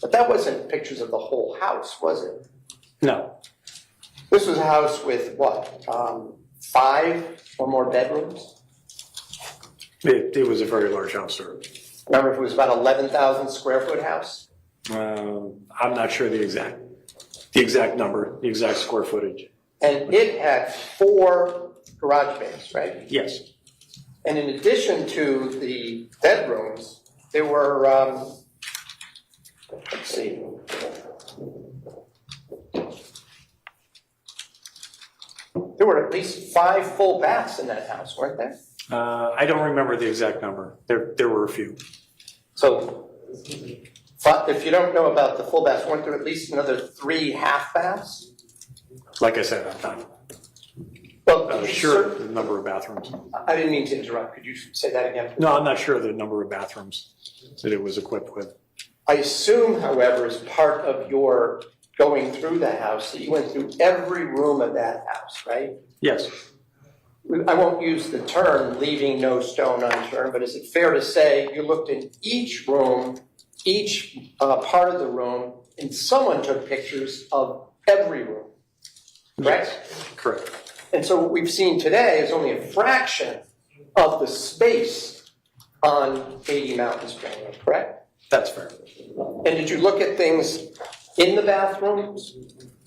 but that wasn't pictures of the whole house, was it? No. This was a house with what, 5 or more bedrooms? It was a very large house, sir. Remember if it was about 11,000 square foot house? I'm not sure the exact number, the exact square footage. And it had 4 garage bays, right? Yes. And in addition to the bedrooms, there were, let's see. There were at least 5 full baths in that house, weren't there? I don't remember the exact number. There were a few. So, if you don't know about the full baths, weren't there at least another 3 half baths? Like I said, I'm not sure the number of bathrooms. I didn't mean to interrupt. Could you say that again? No, I'm not sure the number of bathrooms that it was equipped with. I assume, however, as part of your going through the house, that you went through every room of that house, right? Yes. I won't use the term leaving no stone unturned, but is it fair to say you looked in each room, each part of the room, and someone took pictures of every room, correct? Yes. Correct. And so what we've seen today is only a fraction of the space on 80 Mountain Spring Road, correct? That's fair. And did you look at things in the bathrooms,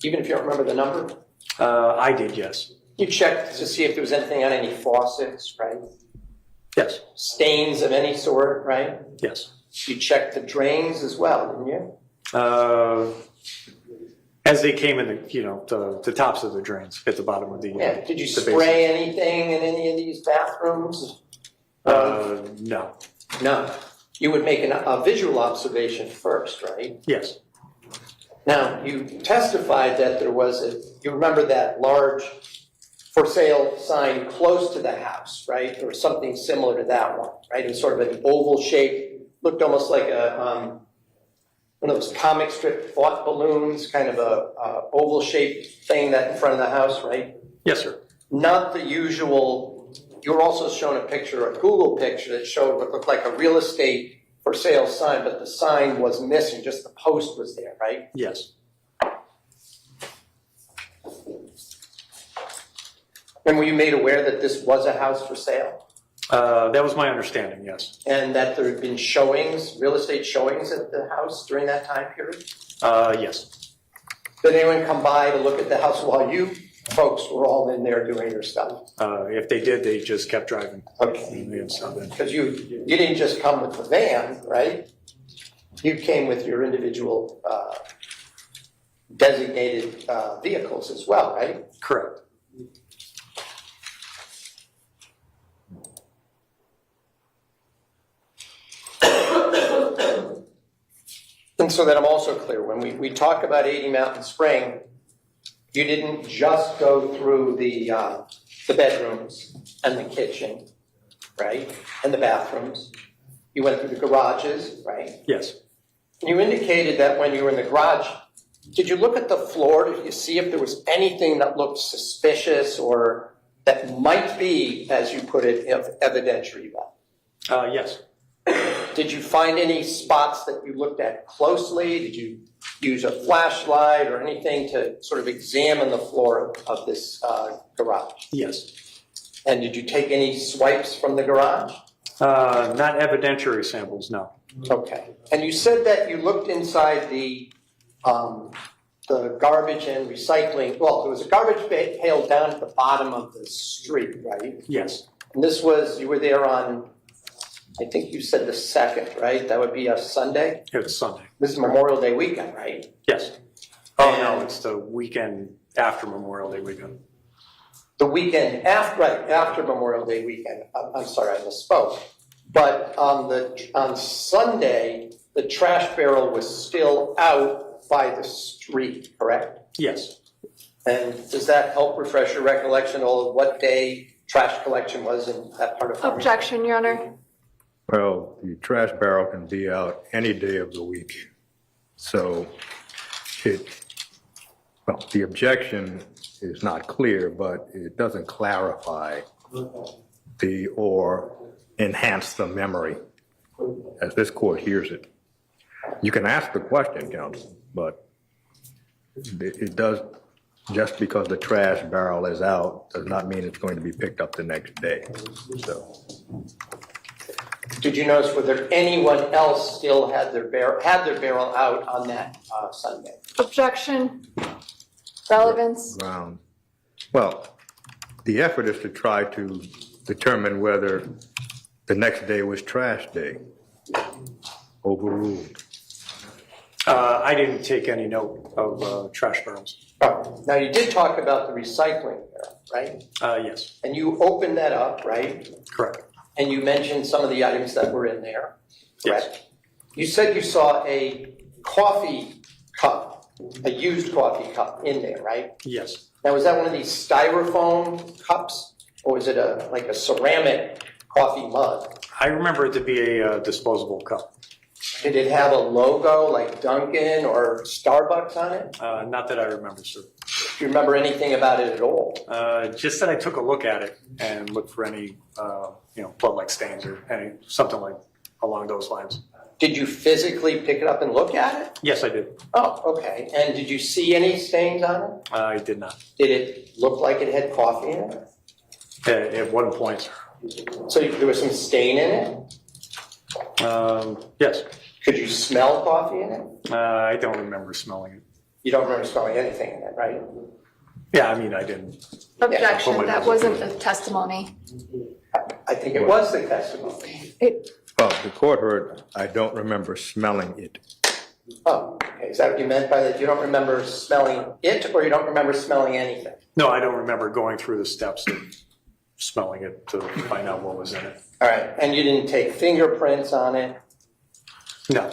even if you don't remember the number? I did, yes. You checked to see if there was anything on any faucets, right? Yes. Stains of any sort, right? Yes. You checked the drains as well, didn't you? As they came in, the tops of the drains at the bottom of the. Yeah. Did you the spray anything in any of these bathrooms? No. No. You would make a visual observation first, right? Yes. Now, you testified that there was you remember that large for sale sign close to the house, right? Or something similar to that one, right? It was sort of an oval shape, looked almost like one of those comic strip thought balloons, kind of a oval shaped thing that in front of the house, right? Yes, sir. Not the usual. You were also shown a picture, a Google picture that showed what looked like a real estate for sale sign, but the sign was missing, just the post was there, right? Yes. And were you made aware that this was a house for sale? That was my understanding, yes. And that there had been showings, real estate showings at the house during that time period? Yes. Did anyone come by to look at the house while you folks were all in there doing your stuff? If they did, they just kept driving. Okay. Because you didn't just come with the van, right? You came with your individual designated vehicles as well, right? Correct. And so that I'm also clear, when we talk about 80 Mountain Spring, you didn't just go through the bedrooms and the kitchen, right? And the bathrooms. You went through the garages, right? Yes. You indicated that when you were in the garage, did you look at the floor? Did you see if there was anything that looked suspicious or that might be, as you put it, evidentiary value? Yes. Did you find any spots that you looked at closely? Did you use a flashlight or anything to sort of examine the floor of this garage? Yes. And did you take any swipes from the garage? Not evidentiary samples, no. Okay. And you said that you looked inside the garbage and recycling. Well, there was a garbage pail down at the bottom of the street, right? Yes. And this was, you were there on, I think you said the 2nd, right? That would be a Sunday? It was Sunday. This is Memorial Day weekend, right? Yes. Oh, no, it's the weekend after Memorial Day weekend. The weekend after, right, after Memorial Day weekend. I'm sorry, I misspoke. But on Sunday, the trash barrel was still out by the street, correct? Yes. And does that help refresh your recollection of what day trash collection was in that part of Farmington? Objection, Your Honor. Well, the trash barrel can be out any day of the week. So the objection is not clear, but it doesn't clarify or enhance the memory as this court hears it. You can ask the question, counsel, but it does, just because the trash barrel is out does not mean it's going to be picked up the next day. So. Did you notice whether anyone else still had their barrel out on that Sunday? Objection. Relevance. Well, the effort is to try to determine whether the next day was trash day. Overruled. I didn't take any note of trash barrels. Oh. Now, you did talk about the recycling barrel, right? Yes. And you opened that up, right? Correct. And you mentioned some of the items that were in there, correct? Yes. You said you saw a coffee cup, a used coffee cup in there, right? Yes. Now, was that one of these styrofoam cups, or was it like a ceramic coffee mug? I remember it to be a disposable cup. Did it have a logo like Dunkin' or Starbucks on it? Not that I remember, sir. Do you remember anything about it at all? Just that I took a look at it and looked for any, blood-like stains or something like along those lines. Did you physically pick it up and look at it? Yes, I did. Oh, okay. And did you see any stains on it? I did not. Did it look like it had coffee in it? At one point, sir. So there was some stain in it? Yes. Could you smell coffee in it? I don't remember smelling it. You don't remember smelling anything in it, right? Yeah, I mean, I didn't. Objection. That wasn't the testimony. I think it was the testimony. Well, the court heard, I don't remember smelling it. Oh, okay. Is that what you meant by that? You don't remember smelling it, or you don't remember smelling anything? No, I don't remember going through the steps of smelling it to find out what was in it. All right. And you didn't take fingerprints on it? No.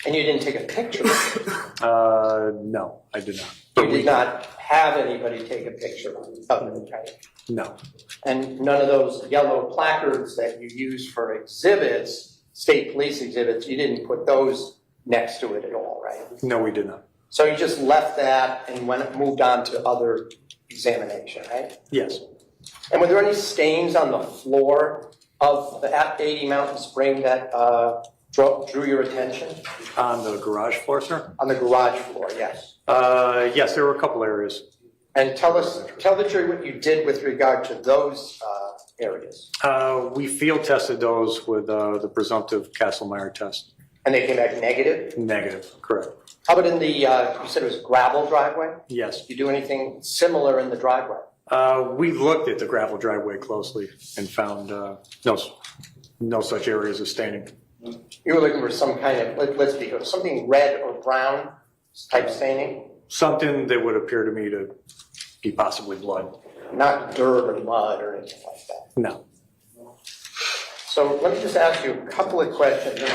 And you didn't take a picture of it? No, I did not. You did not have anybody take a picture of it, right? No. And none of those yellow placards that you use for exhibits, state police exhibits, you didn't put those next to it at all, right? No, we did not. So you just left that and moved on to other examination, right? Yes. And were there any stains on the floor of the 80 Mountain Spring that drew your attention? On the garage floor, sir? On the garage floor, yes. Yes, there were a couple areas. And tell the jury what you did with regard to those areas. We field tested those with the presumptive Castlemeyer test. And they came back negative? Negative, correct. How about in the, you said it was gravel driveway? Yes. Did you do anything similar in the driveway? We looked at the gravel driveway closely and found no such areas of staining. You were looking for some kind of, let's be clear, something red or brown type staining? Something that would appear to me to be possibly blood. Not dirt or mud or anything like that? No. So let me just ask you a couple of questions.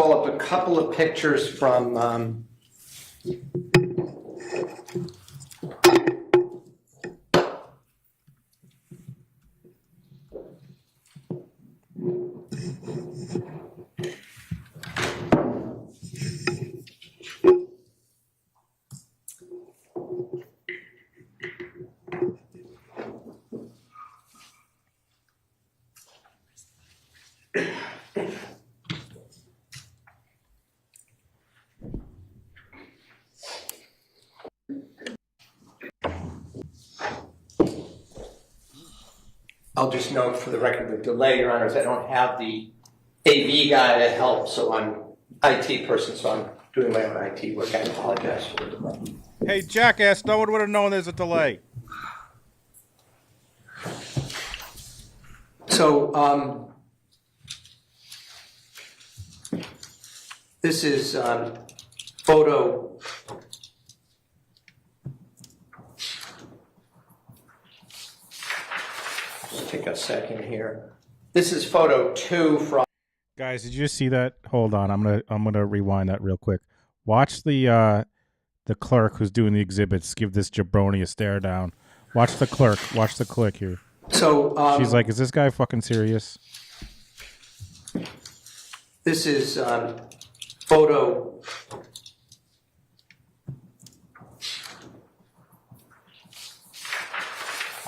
call up a couple of pictures from I'll just note for the record the delay, Your Honors, I don't have the AV guy to help, so I'm IT person, so I'm doing my own IT work. I apologize for the delay. Hey, jackass, no one would have known there's a delay. So, this is photo. Just take a second here. This is photo 2 from. Guys, did you see that? Hold on, I'm gonna rewind that real quick. Watch the clerk who's doing the exhibits give this jabroni a stare down. Watch the clerk. Watch the click here. So she's like, "Is this guy fucking serious?" This is photo.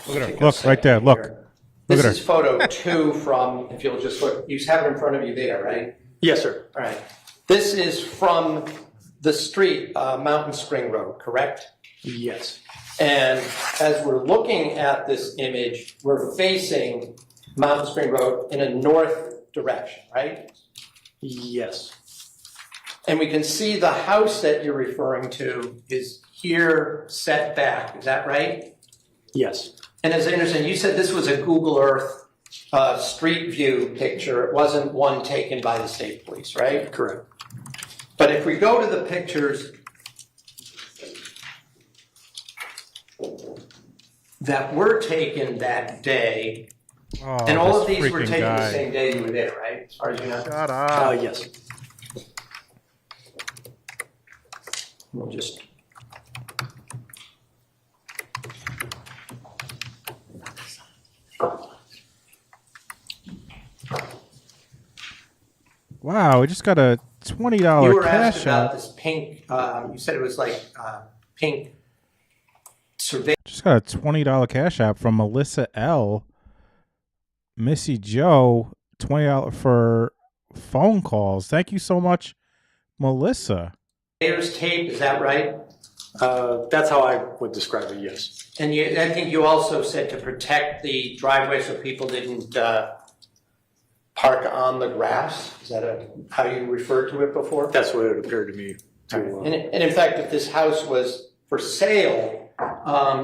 Look at her. Look right there. Look. Look This at is her. photo 2 from. If you'll just look, you have it in front of you there, right? Yes, sir. All right. This is from the street, Mountain Spring Road, correct? Yes. And as we're looking at this image, we're facing Mountain Spring Road in a north direction, right? Yes. And we can see the house that you're referring to is here set back. Is that right? Yes. And as I understand, you said this was a Google Earth street view picture. It wasn't one taken by the state police, right? Correct. But if we go to the pictures that were taken that day, and all of these were taken the same day you were there, right? As far as you know? Shut up. Yes. We'll just. Wow, we just got a $20 You were asked cash about app. this pink. You said it was like pink survey. Just got a $20 cash app from Melissa L. Missy Joe, $20 for phone calls. Thank you so much, Melissa. Surveyor's tape, is that right? That's how I would describe it, yes. And I think you also said to protect the driveway so people didn't park on the grass. Is that how you referred to it before? That's what it appeared to me. And in fact, if this house was for sale,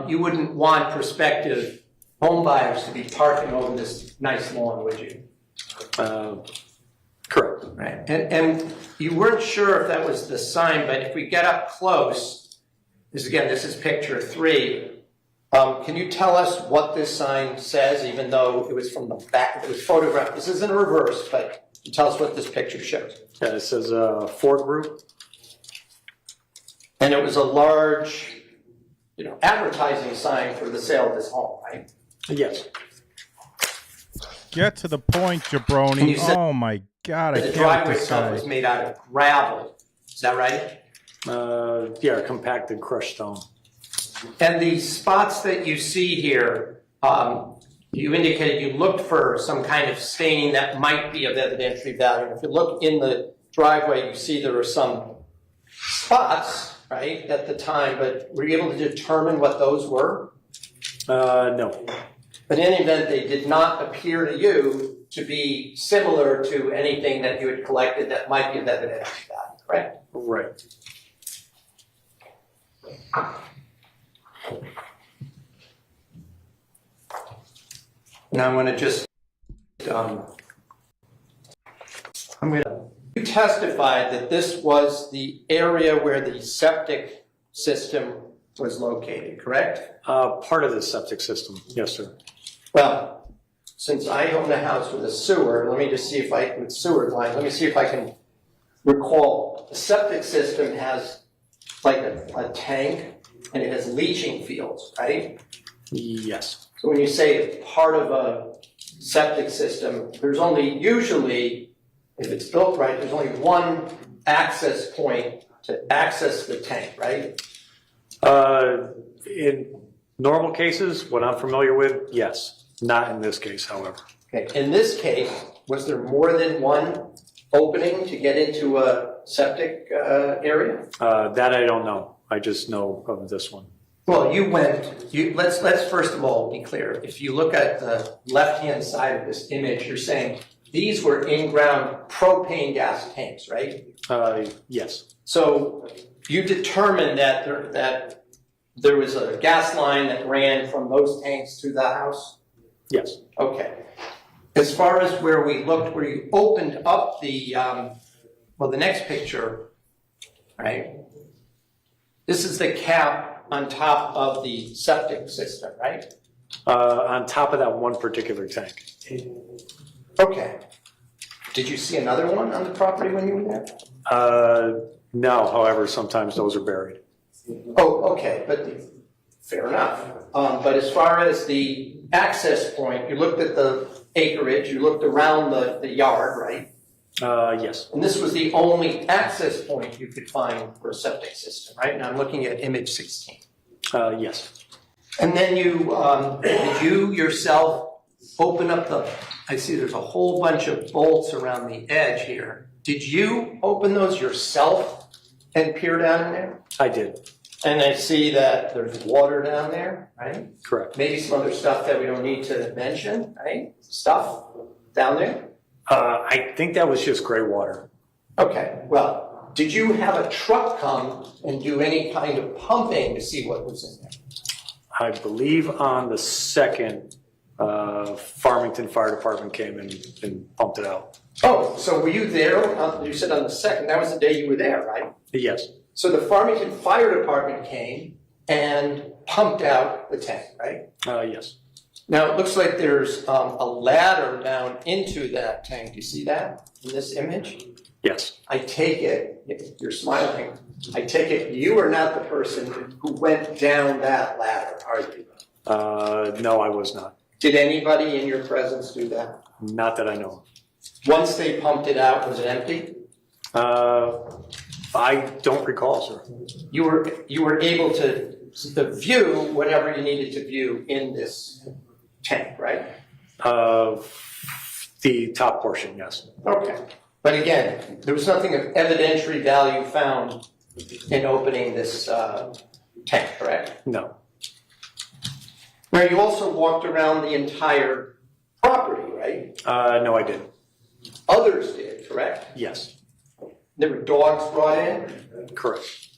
you wouldn't want prospective home buyers to be parking over this nice lawn, would you? Correct. Right. And you weren't sure if that was the sign, but if we get up close, this is picture 3. Can you tell us what this sign says, even though it was from the back, it was photographed? This isn't reverse, but can you tell us what this picture shows? Yeah, it says Ford Group. And it was a large, advertising sign for the sale of this home, right? Yes. Get to the point, jabroni. Oh my God, I The can't driveway with this itself guy. was made out of gravel. Is that right? Yeah, compacted crushed stone. And the spots that you see here, you indicated you looked for some kind of staining that might be of evidentiary value. If you look in the driveway, you see there are some spots, right, at the time, but were you able to determine what those were? No. But in any event, they did not appear to you to be similar to anything that you had collected that might be of evidentiary value, correct? Right. Now I'm going to just, you testified that this was the area where the septic system was located, correct? Part of the septic system, yes, sir. Well, since I own a house with a sewer, let me just see if with sewer lines, let me see if I can recall, the septic system has like a tank and it has leaching fields, right? Yes. So when you say it's part of a septic system, there's only usually, if it's built right, there's only one access point to access the tank, right? In normal cases, what I'm familiar with, yes. Not in this case, however. Okay. In this case, was there more than one opening to get into a septic area? That I don't know. I just know of this one. Well, let's first of all be clear. If you look at the left-hand side of this image, you're saying these were in-ground propane gas tanks, right? Yes. So you determined that there was a gas line that ran from those tanks to the house? Yes. Okay. As far as where we looked, where you opened up the, the next picture, right? This is the cap on top of the septic system, right? On top of that one particular tank. Okay. Did you see another one on the property when you were there? No, however, sometimes those are buried. Oh, okay, but fair enough. But as far as the access point, you looked at the acreage, you looked around the yard, right? Yes. And this was the only access point you could find for a septic system, right? And I'm looking at image 16. Yes. And then did you yourself open up I see there's a whole bunch of bolts around the edge here. Did you open those yourself and peer down in there? I did. And I see that there's water down there, right? Correct. Maybe some other stuff that we don't need to mention, right? Stuff down there? I think that was just gray water. Okay, well, did you have a truck come and do any kind of pumping to see what was in there? I believe on the second, Farmington Fire Department came and pumped it out. Oh, so were you there? You said on the second, that was the day you were there, right? Yes. So the Farmington Fire Department came and pumped out the tank, right? Yes. Now, it looks like there's a ladder down into that tank. Do you see that in this image? Yes. I take it, you're smiling, I take it you are not the person who went down that ladder, are you? No, I was not. Did anybody in your presence do that? Not that I know of. Once they pumped it out, was it empty? I don't recall, sir. You were able to view whatever you needed to view in this tank, right? The top portion, yes. Okay. But again, there was nothing of evidentiary value found in opening this tank, correct? No. Now, you also walked around the entire property, right? No, I didn't. Others did, correct? Yes. There were dogs brought in? Correct.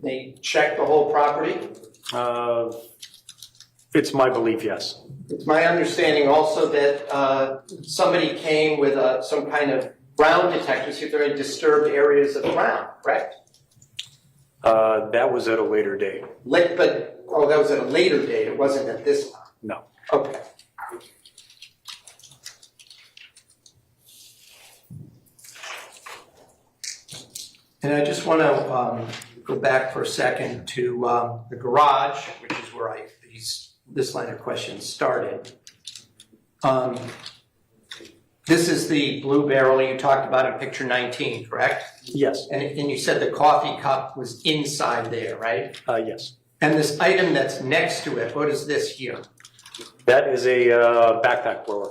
They checked the whole property? It's my belief, yes. It's my understanding also that somebody came with some kind of ground detector to see if there are any disturbed areas of the ground, correct? That was at a later date. That was at a later date. It wasn't at this time. No. Okay. And I just want to go back for a second to the garage, which is where this line of questions started. This is the blue barrel you talked about in picture 19, correct? Yes. And you said the coffee cup was inside there, right? Yes. And this item that's next to it, what is this here? That is a backpack blower.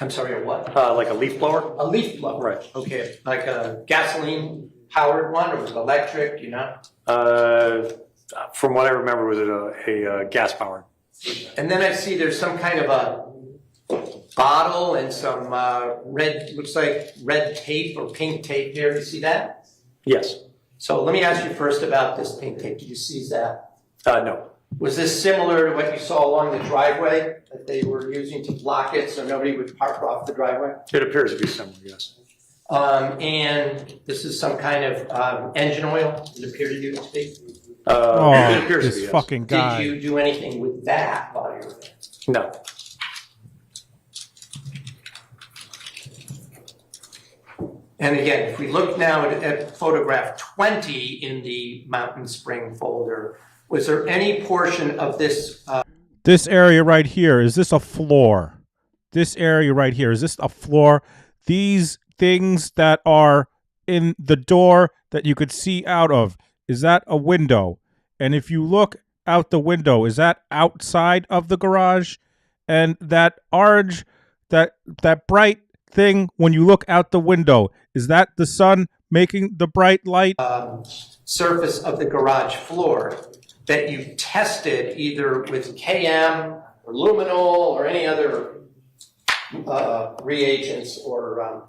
I'm sorry, a what? Like a leaf blower? A leaf blower. Right. Okay, like a gasoline-powered one, or was it electric, you know? From what I remember, was it a gas-powered? And then I see there's some kind of a bottle and some looks like red tape or pink tape here. Do you see that? Yes. So let me ask you first about this pink tape. Did you see that? No. Was this similar to what you saw along the driveway that they were using to block it so nobody would park off the driveway? It appears to be similar, yes. And this is some kind of engine oil, does it appear to you to be? It appears this to be, yes. fucking guy. Did you do anything with that while you were there? No. And again, if we look now at photograph 20 in the Mountain Spring folder, was there any portion of this? This area right here, is this a floor? This area right here, is this a floor? These things that are in the door that you could see out of, is that a window? And if you look out the window, is that outside of the garage? And that orange, that bright thing when you look out the window, is that the sun making the bright light? Surface of the garage floor that you tested either with KM or luminol or any other reagents or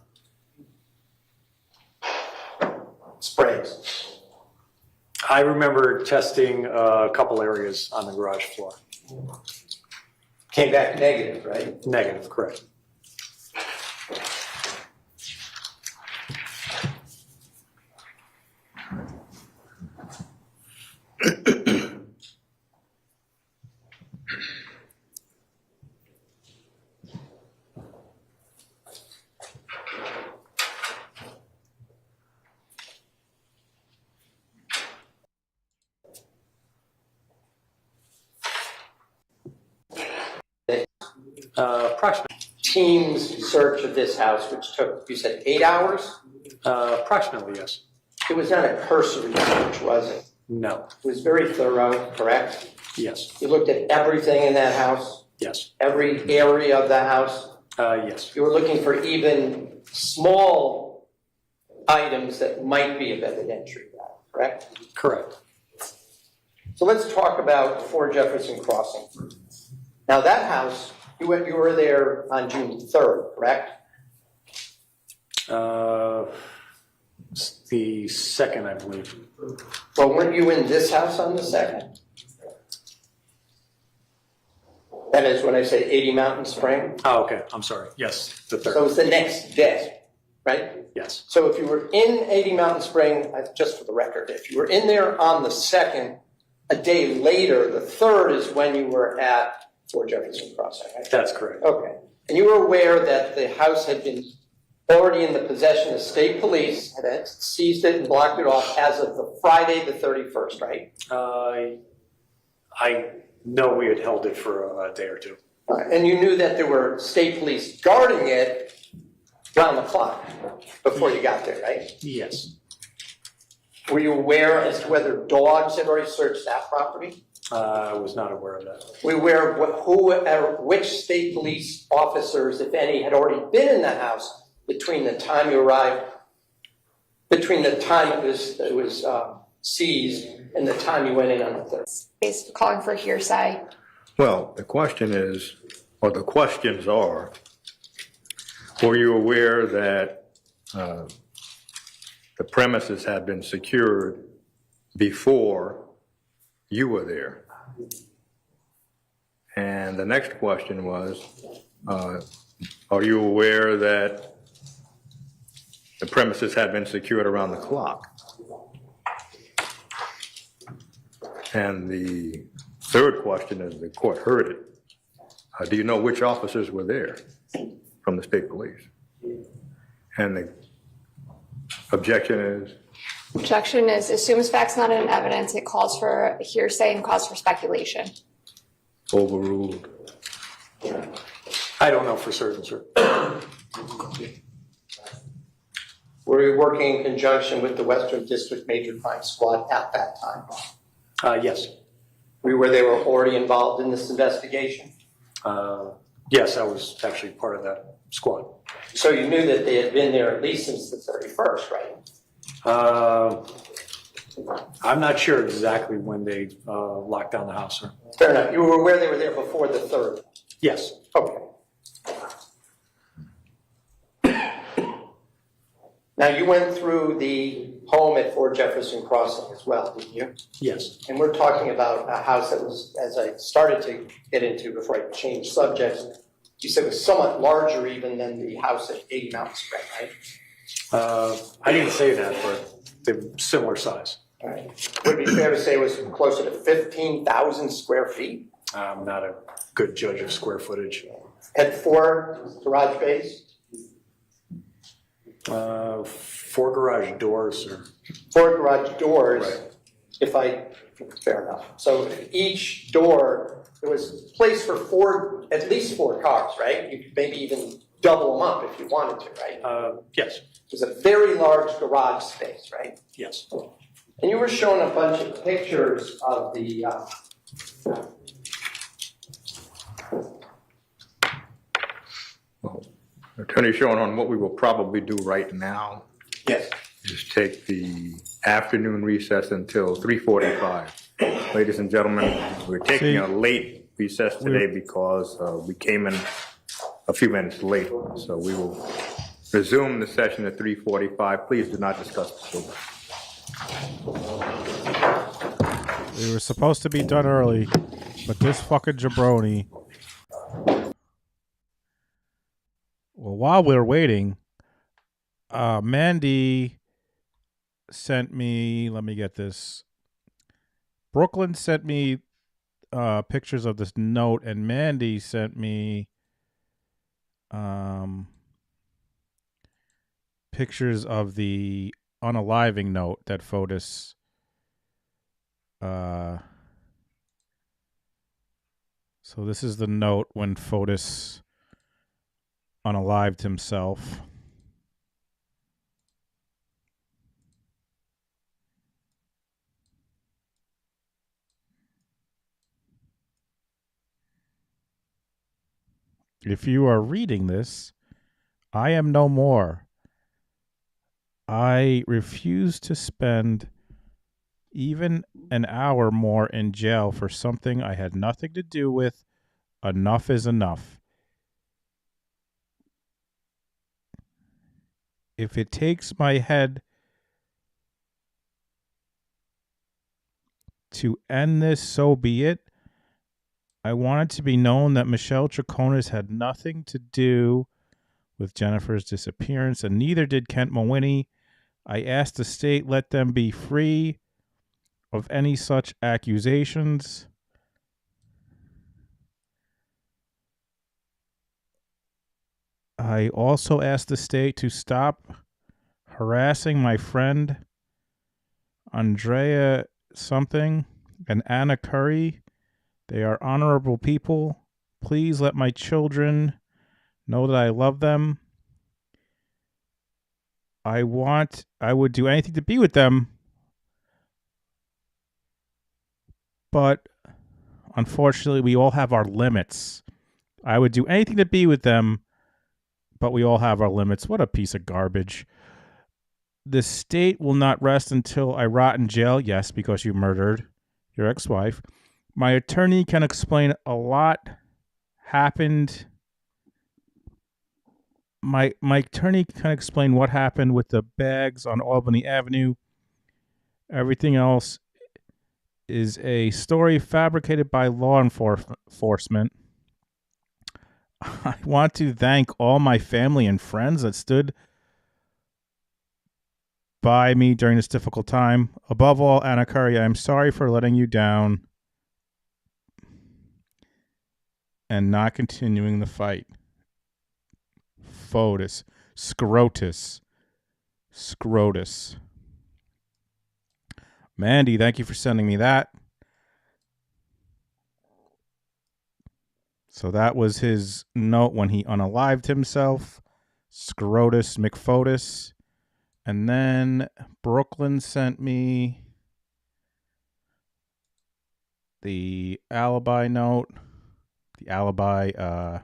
sprays? I remember testing a couple areas on the garage floor. Came back negative, right? Negative, correct. Approximately. Team's search of this house, which took, you said, 8 hours? Approximately, yes. It was not a cursory search, was it? No. It was very thorough, correct? Yes. You looked at everything in that house? Yes. Every area of the house? Yes. You were looking for even small items that might be of evidentiary value, correct? Correct. So let's talk about 4 Jefferson Crossing. Now that house, you were there on June 3rd, correct? The 2nd, I believe. Well, weren't you in this house on the 2nd? That is when I say 80 Mountain Spring. Oh, okay. I'm sorry. Yes, the 3rd. So it's the next day, right? Yes. So if you were in 80 Mountain Spring, just for the record, if you were in there on the 2nd, a day later, the 3rd is when you were at 4 Jefferson Crossing, right? That's correct. Okay. And you were aware that the house had been already in the possession of state police, had seized it and blocked it off as of the Friday the 31st, right? I know we had held it for a day or two. All right. And you knew that there were state police guarding it round the clock before you got there, right? Yes. Were you aware as to whether dogs had already searched that property? I was not aware of that. Were you aware of which state police officers, if any, had already been in the house between the time you arrived, between the time it was seized and the time you went in on the 3rd? Based calling for hearsay. Well, the question is, or the questions are, were you aware that the premises had been secured before you were there? And the next question was, are you aware that the premises had been secured around the clock? And the third question is, the court heard it. Do you know which officers were there from the state police? And the objection is? Objection is assumes facts not in evidence. It calls for hearsay and calls for speculation. Overruled. I don't know for certain, sir. Were you working in conjunction with the Western District Major Crime Squad at that time? Yes. They were already involved in this investigation? Yes, I was actually part of that squad. So you knew that they had been there at least since the 31st, right? I'm not sure exactly when they locked down the house, sir. Fair enough. You were aware they were there before the 3rd? Yes. Okay. Now, you went through the home at 4 Jefferson Crossing as well, didn't you? Yes. And we're talking about a house that was, as I started to get into before I changed subjects, you said it was somewhat larger even than the house at 80 Mountain Spring, right? I didn't say that, but they're similar size. All right. Would it be fair to say it was closer to 15,000 square feet? I'm not a good judge of square footage. Had 4 garage bays? 4 garage doors, sir. 4 garage doors. Right. Fair enough. So each door, there was place for at least 4 cars, right? You could maybe even double them up if you wanted to, right? Yes. It was a very large garage space, right? Yes. And you were showing a bunch of pictures of the. Attorney Shannon, what we will probably do right now Yes. is take the afternoon recess until 3:45. Ladies and gentlemen, we're taking a late recess today because we came in a few minutes late. So we will resume the session at 3:45. Please do not discuss the children. We were supposed to be done early, but this fucking jabroni. Well, while we're waiting, Mandy sent me, let me get this. Brooklyn sent me pictures of this note, and Mandy sent me pictures of the unaliving note that Fotis so this is the note when Fotis unalived himself. If you are reading this, I am no more. I refuse to spend even an hour more in jail for something I had nothing to do with. Enough is enough. If it takes my head to end this, so be it. I want it to be known that Michelle Troconis had nothing to do with Jennifer's disappearance, and neither did Kent Mawhinney. I asked the state let them be free of any such accusations. I also asked the state to stop harassing my friend Andrea something and Anna Curry. They are honorable people. Please let my children know that I love them. I would do anything to be with them. But unfortunately, we all have our limits. I would do anything to be with them, but we all have our limits. What a piece of garbage. The state will not rest until I rot in jail. Yes, because you murdered your ex-wife. My attorney can explain a lot happened. My attorney can explain what happened with the bags on Albany Avenue. Everything else is a story fabricated by law enforcement. I want to thank all my family and friends that stood by me during this difficult time. Above all, Anna Curry, I'm sorry for letting you down and not continuing the fight. Fotis. Scrotus. Mandy, thank you for sending me that. So that was his note when he unalived himself. Scrotus McFotis. And then Brooklyn sent me the alibi note. The alibi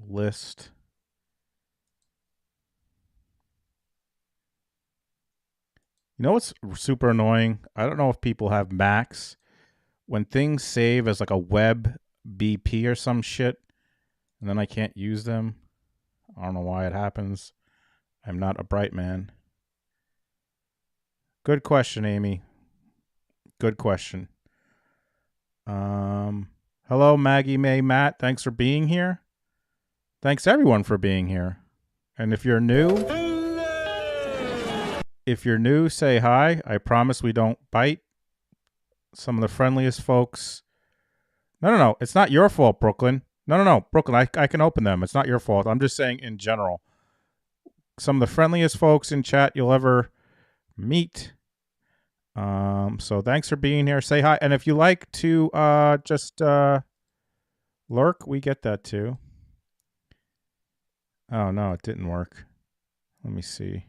list. You know what's super annoying? I don't know if people have Macs. When things save as like a web BP or some shit, and then I can't use them. I don't know why it happens. I'm not a bright man. Good question, Amy. Good question. Hello, Maggie, May, Matt. Thanks for being here. Thanks everyone for being here. And if you're new, say hi. I promise we don't bite. Some of the friendliest folks. No. It's not your fault, Brooklyn. No, Brooklyn, I can open them. It's not your fault. I'm just saying in general. Some of the friendliest folks in chat you'll ever meet. So thanks for being here. Say hi. And if you like to just lurk, we get that too. Oh, no, it didn't work. Let me see.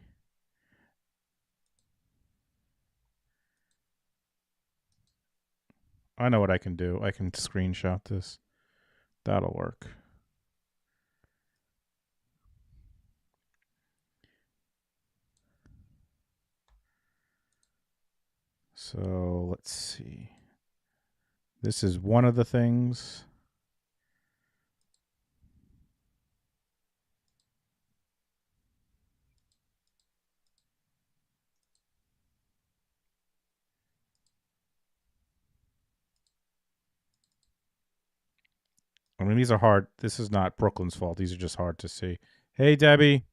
I know what I can do. I can screenshot this. That'll work. So let's see. This is one of the things. I mean, these are hard. This is not Brooklyn's fault. These are just hard to see. Hey, Debbie.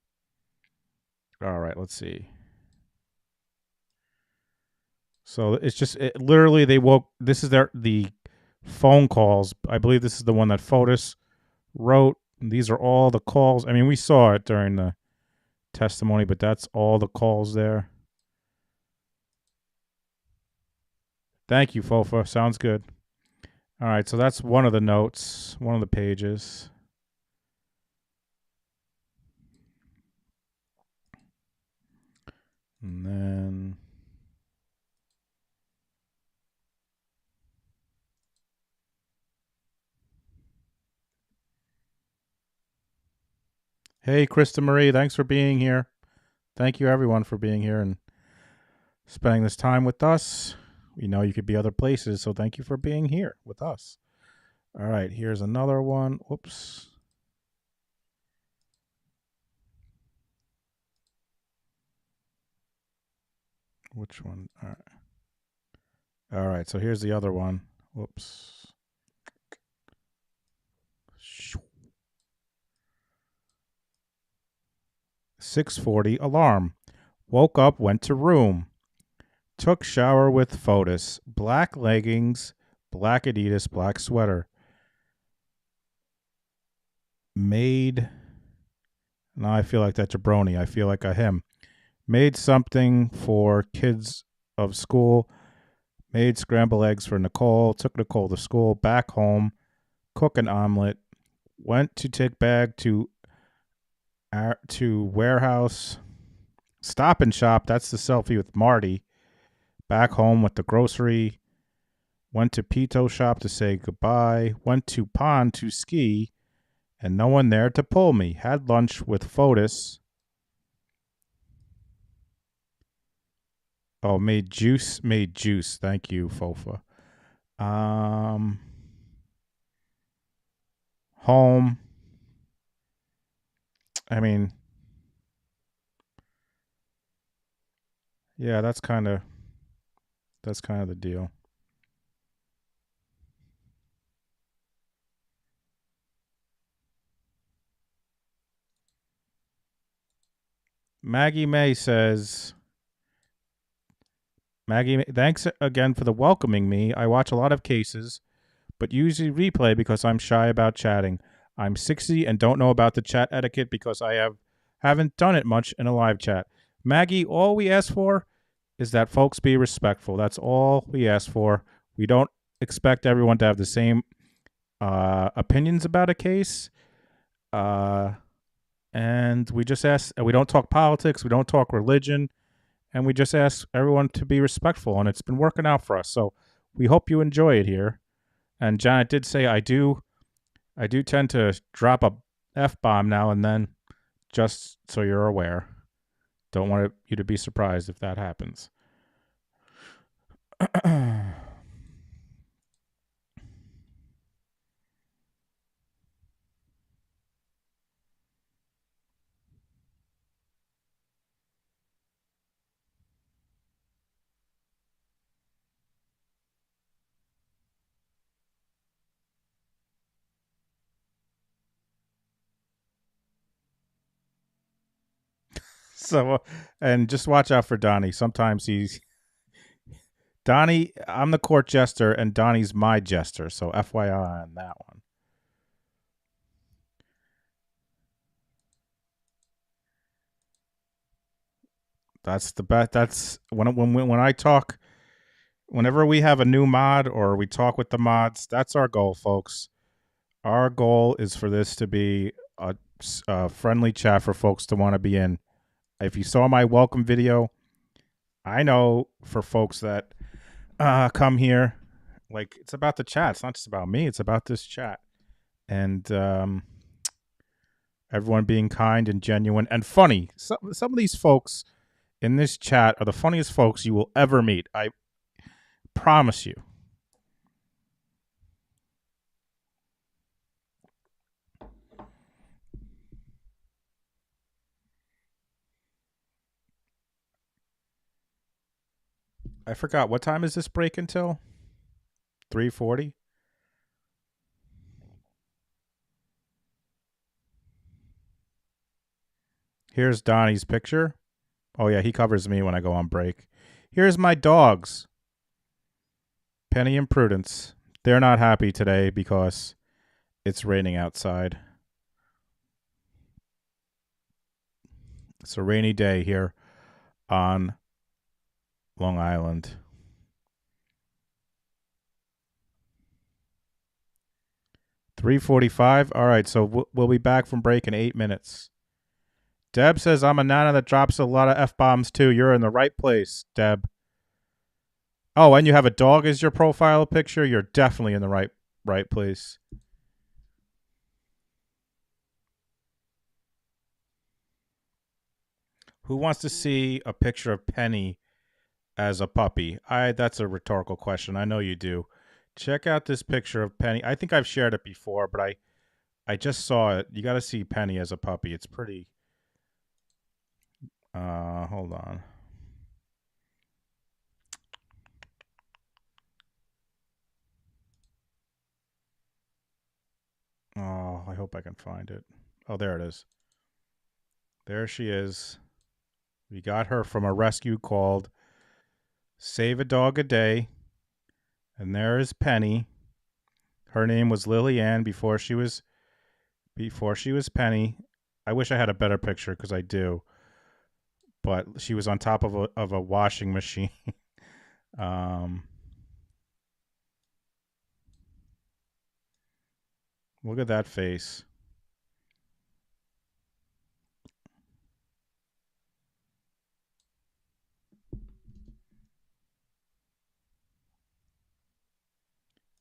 All right, let's see. So it's just literally they woke. This is the phone calls. I believe this is the one that Fotis wrote. These are all the calls. I mean, we saw it during the testimony, but that's all the calls there. Thank you, Fofa. Sounds good. All right, so that's one of the notes, one of the pages. And then hey, Krista Marie, thanks for being here. Thank you, everyone, for being here and spending this time with us. We know you could be other places, so thank you for being here with us. All right, here's another one. Whoops. Which one? All right. All right, so here's the other one. Whoops. 6:40 alarm. Woke up, went to room. Took shower with Fotis. Black leggings, black Adidas, black sweater. Made. Now I feel like that jabroni. I feel like a him. Made something for kids of school. Made scrambled eggs for Nicole. Took Nicole to school. Back home. Cook an omelet. Went to take bag to warehouse. Stop and shop. That's the selfie with Marty. Back home with the grocery. Went to Pito shop to say goodbye. Went to pond to ski. And no one there to pull me. Had lunch with Fotis. Oh, made juice. Thank you, Fofa. Home. I mean, yeah, that's kind of the deal. Maggie May says, thanks again for the welcoming me. I watch a lot of cases, but usually replay because I'm shy about chatting. I'm 60 and don't know about the chat etiquette because I haven't done it much in a live chat. Maggie, all we ask for is that folks be respectful. That's all we ask for. We don't expect everyone to have the same opinions about a case. And we just ask, we don't talk politics, we don't talk religion, and we just ask everyone to be respectful, and it's been working out for us. So we hope you enjoy it here. And Janet did say I do tend to drop a F-bomb now and then, just so you're aware. Don't want you to be surprised if that happens. So, and just watch out for Donnie. Sometimes Donnie, I'm the court jester, and Donnie's my jester. So FYI on that one. That's the best. That's when I talk. Whenever we have a new mod or we talk with the mods, that's our goal, folks. Our goal is for this to be a friendly chat for folks to want to be in. If you saw my welcome video, I know for folks that come here, like, it's about the chat. It's not just about me. It's about this chat. And everyone being kind and genuine and funny. Some of these folks in this chat are the funniest folks you will ever meet. I promise you. I forgot, what time is this break until? 3:40? Here's Donnie's picture. Oh yeah, he covers me when I go on break. Here's my dogs. Penny and Prudence. They're not happy today because it's raining outside. It's a rainy day here on Long Island. $3:45. All right, so we'll be back from break in 8 minutes. Deb says, I'm a nana that drops a lot of F-bombs too. You're in the right place, Deb. Oh, and you have a dog as your profile picture? You're definitely in the right place. Who wants to see a picture of Penny as a puppy? That's a rhetorical question. I know you do. Check out this picture of Penny. I think I've shared it before, but I just saw it. You got to see Penny as a puppy. It's pretty. Hold on. Oh, I hope I can find it. Oh, there it is. There she is. We got her from a rescue called Save a Dog a Day. And there is Penny. Her name was Lily Ann before she was Penny. I wish I had a better picture because I do. But she was on top of a washing machine. Look at that face.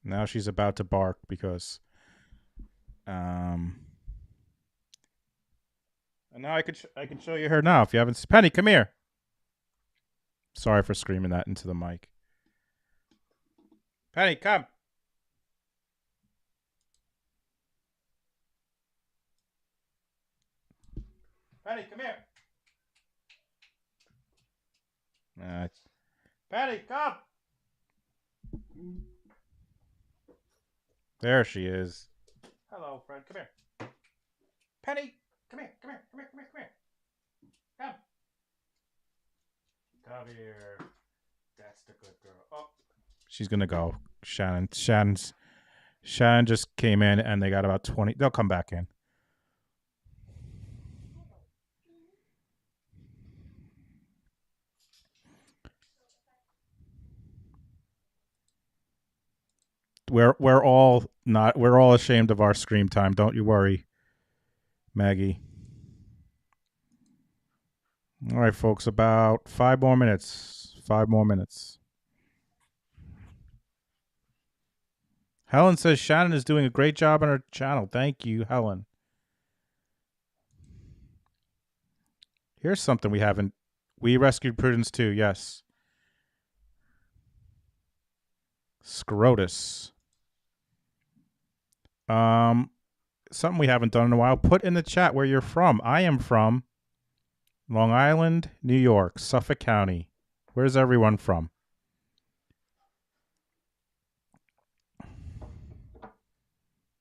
Now she's about to bark because and now I can show you her now if you haven't seen. Penny, come here. Sorry for screaming that into the mic. Penny, come. Penny, come here. Penny, come. There she is. Hello, friend. Come here. Penny, come here. Come here. Come here. Come here. Come here. Come. Come here. That's the good girl. Oh, she's gonna go. Shannon just came in, and they got about 20. They'll come back in. We're all ashamed of our screen time. Don't you worry, Maggie. All right, folks, about 5 more minutes. 5 more minutes. Helen says Shannon is doing a great job on her channel. Thank you, Helen. Here's something we haven't. We rescued Prudence too, yes. Scrotus. Something we haven't done in a while. Put in the chat where you're from. I am from Long Island, New York, Suffolk County. Where's everyone from?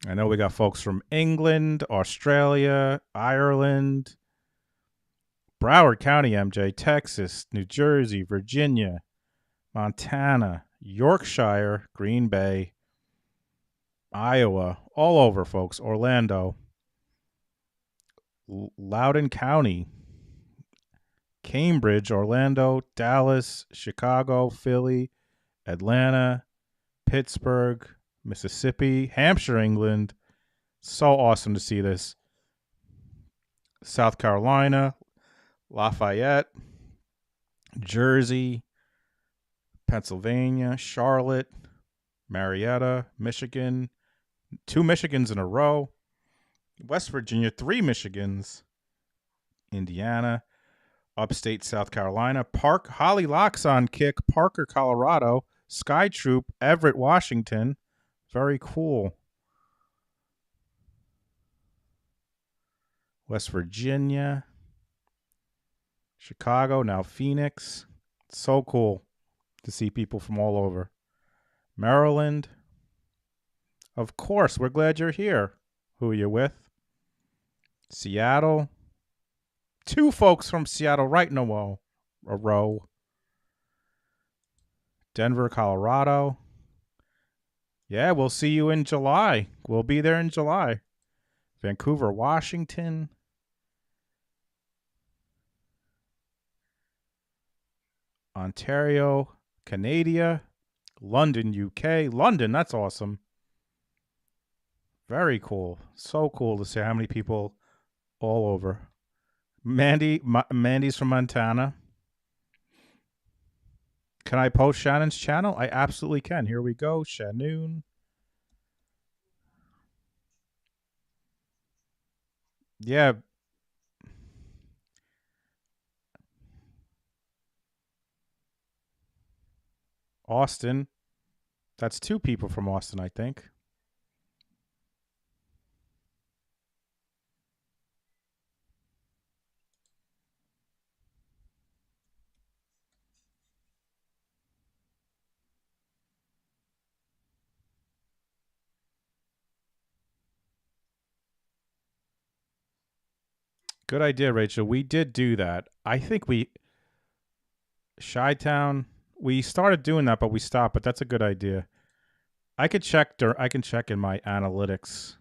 I know we got folks from England, Australia, Ireland, Broward County, MJ, Texas, New Jersey, Virginia, Montana, Yorkshire, Green Bay, Iowa, all over, folks. Orlando, Loudoun County, Cambridge, Orlando, Dallas, Chicago, Philly, Atlanta, Pittsburgh, Mississippi, Hampshire, England. So awesome to see this. South Carolina, Lafayette, Jersey, Pennsylvania, Charlotte, Marietta, Michigan, 2 Michigans in a row, West Virginia, 3 Michigans, Indiana, upstate South Carolina, Holly Locks on kick, Parker, Colorado, Sky Troop, Everett, Washington. Very cool. West Virginia, Chicago, now Phoenix. So cool to see people from all over. Maryland. Of course, we're glad you're here. Who are you with? Seattle. 2 folks from Seattle right in a row. Denver, Colorado. Yeah, we'll see you in July. We'll be there in July. Vancouver, Washington. Ontario, Canada. London, UK. London, that's awesome. Very cool. So cool to see how many people all over. Mandy's from Montana. Can I post Shannon's channel? I absolutely can. Here we go. Shannon. Yeah. Austin. That's 2 people from Austin, I think. Good idea, Rachel. We did do that. I think Chi-Town, we started doing that, but we stopped. But that's a good idea. I can check in my analytics.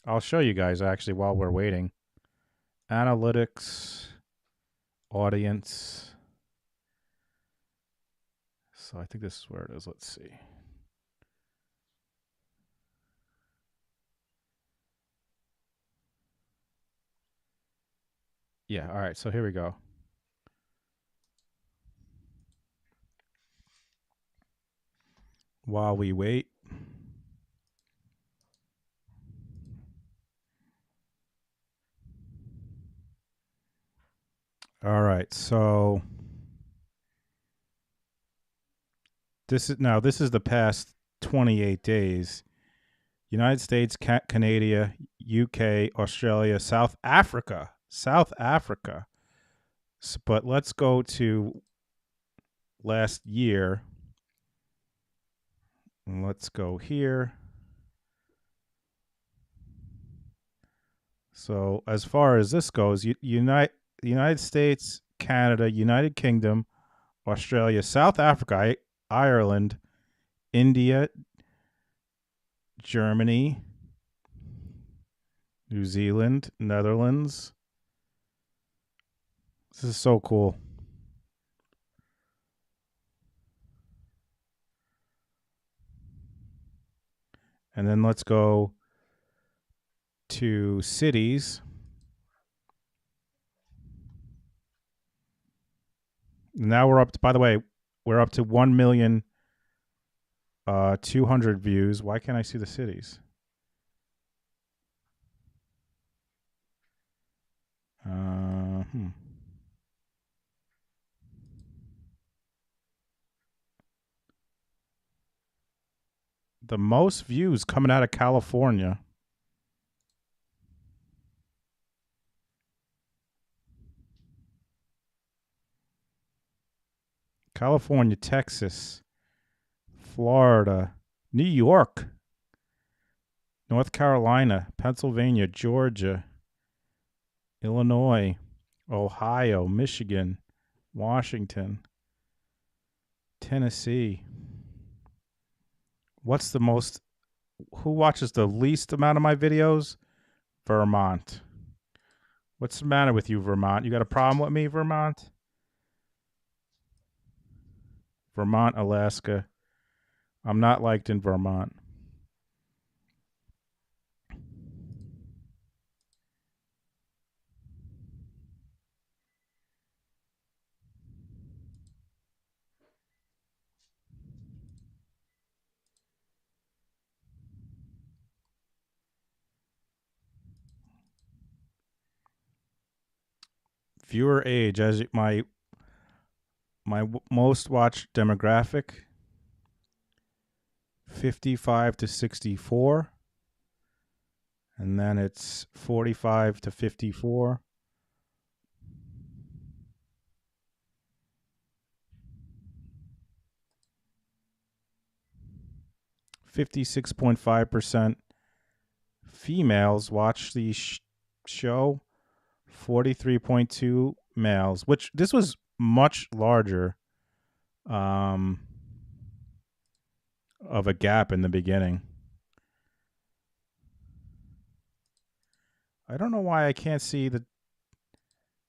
I'll show you guys actually while we're waiting. Analytics, audience. So I think this is where it is. Let's see. Yeah, all right, so here we go. While we wait. All right, so this is the past 28 days. United States, Canada, UK, Australia, South Africa. But let's go to last year. Let's go here. So as far as this goes, United States, Canada, United Kingdom, Australia, South Africa, Ireland, India, Germany, New Zealand, Netherlands. This is so cool. And then let's go to cities. Now we're up to, by the way, we're up to 1,200,000 views. Why can't I see the cities? The most views coming out of California. California, Texas, Florida, New York, North Carolina, Pennsylvania, Georgia, Illinois, Ohio, Michigan, Washington, Tennessee. What's the most? Who watches the least amount of my videos? Vermont. What's the matter with you, Vermont? You got a problem with me, Vermont? Vermont, Alaska. I'm not liked in Vermont. Viewer age, as my most watched demographic, 55 to 64, and then it's 45 to 54. .5% females watch the show. 43.2 males, which this was much larger of a gap in the beginning. I don't know why I can't see the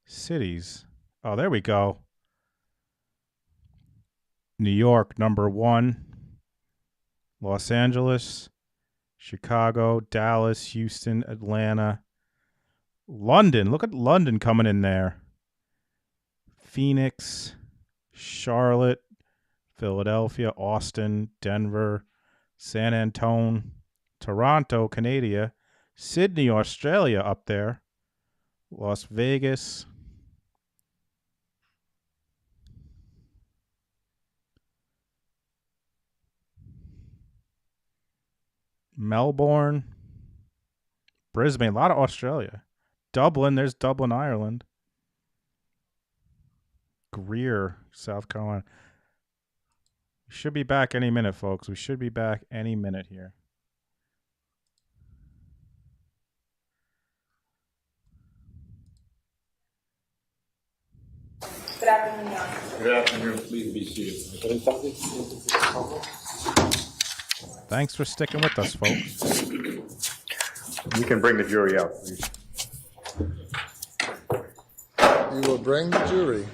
cities. Oh, there we go. New York, number 1. Los Angeles, Chicago, Dallas, Houston, Atlanta. London, look at London coming in there. Phoenix, Charlotte, Philadelphia, Austin, Denver, San Antonio, Toronto, Canada, Sydney, Australia up there, Las Vegas, Melbourne, Brisbane, a lot of Australia. Dublin, there's Dublin, Ireland. Greer, South Carolina. We should be back any minute, folks. We should be back any minute here. Good afternoon, Your Honor. Good afternoon. Please be seated. Thanks for sticking with us, folks. You can bring the jury out, please. You will bring the jury.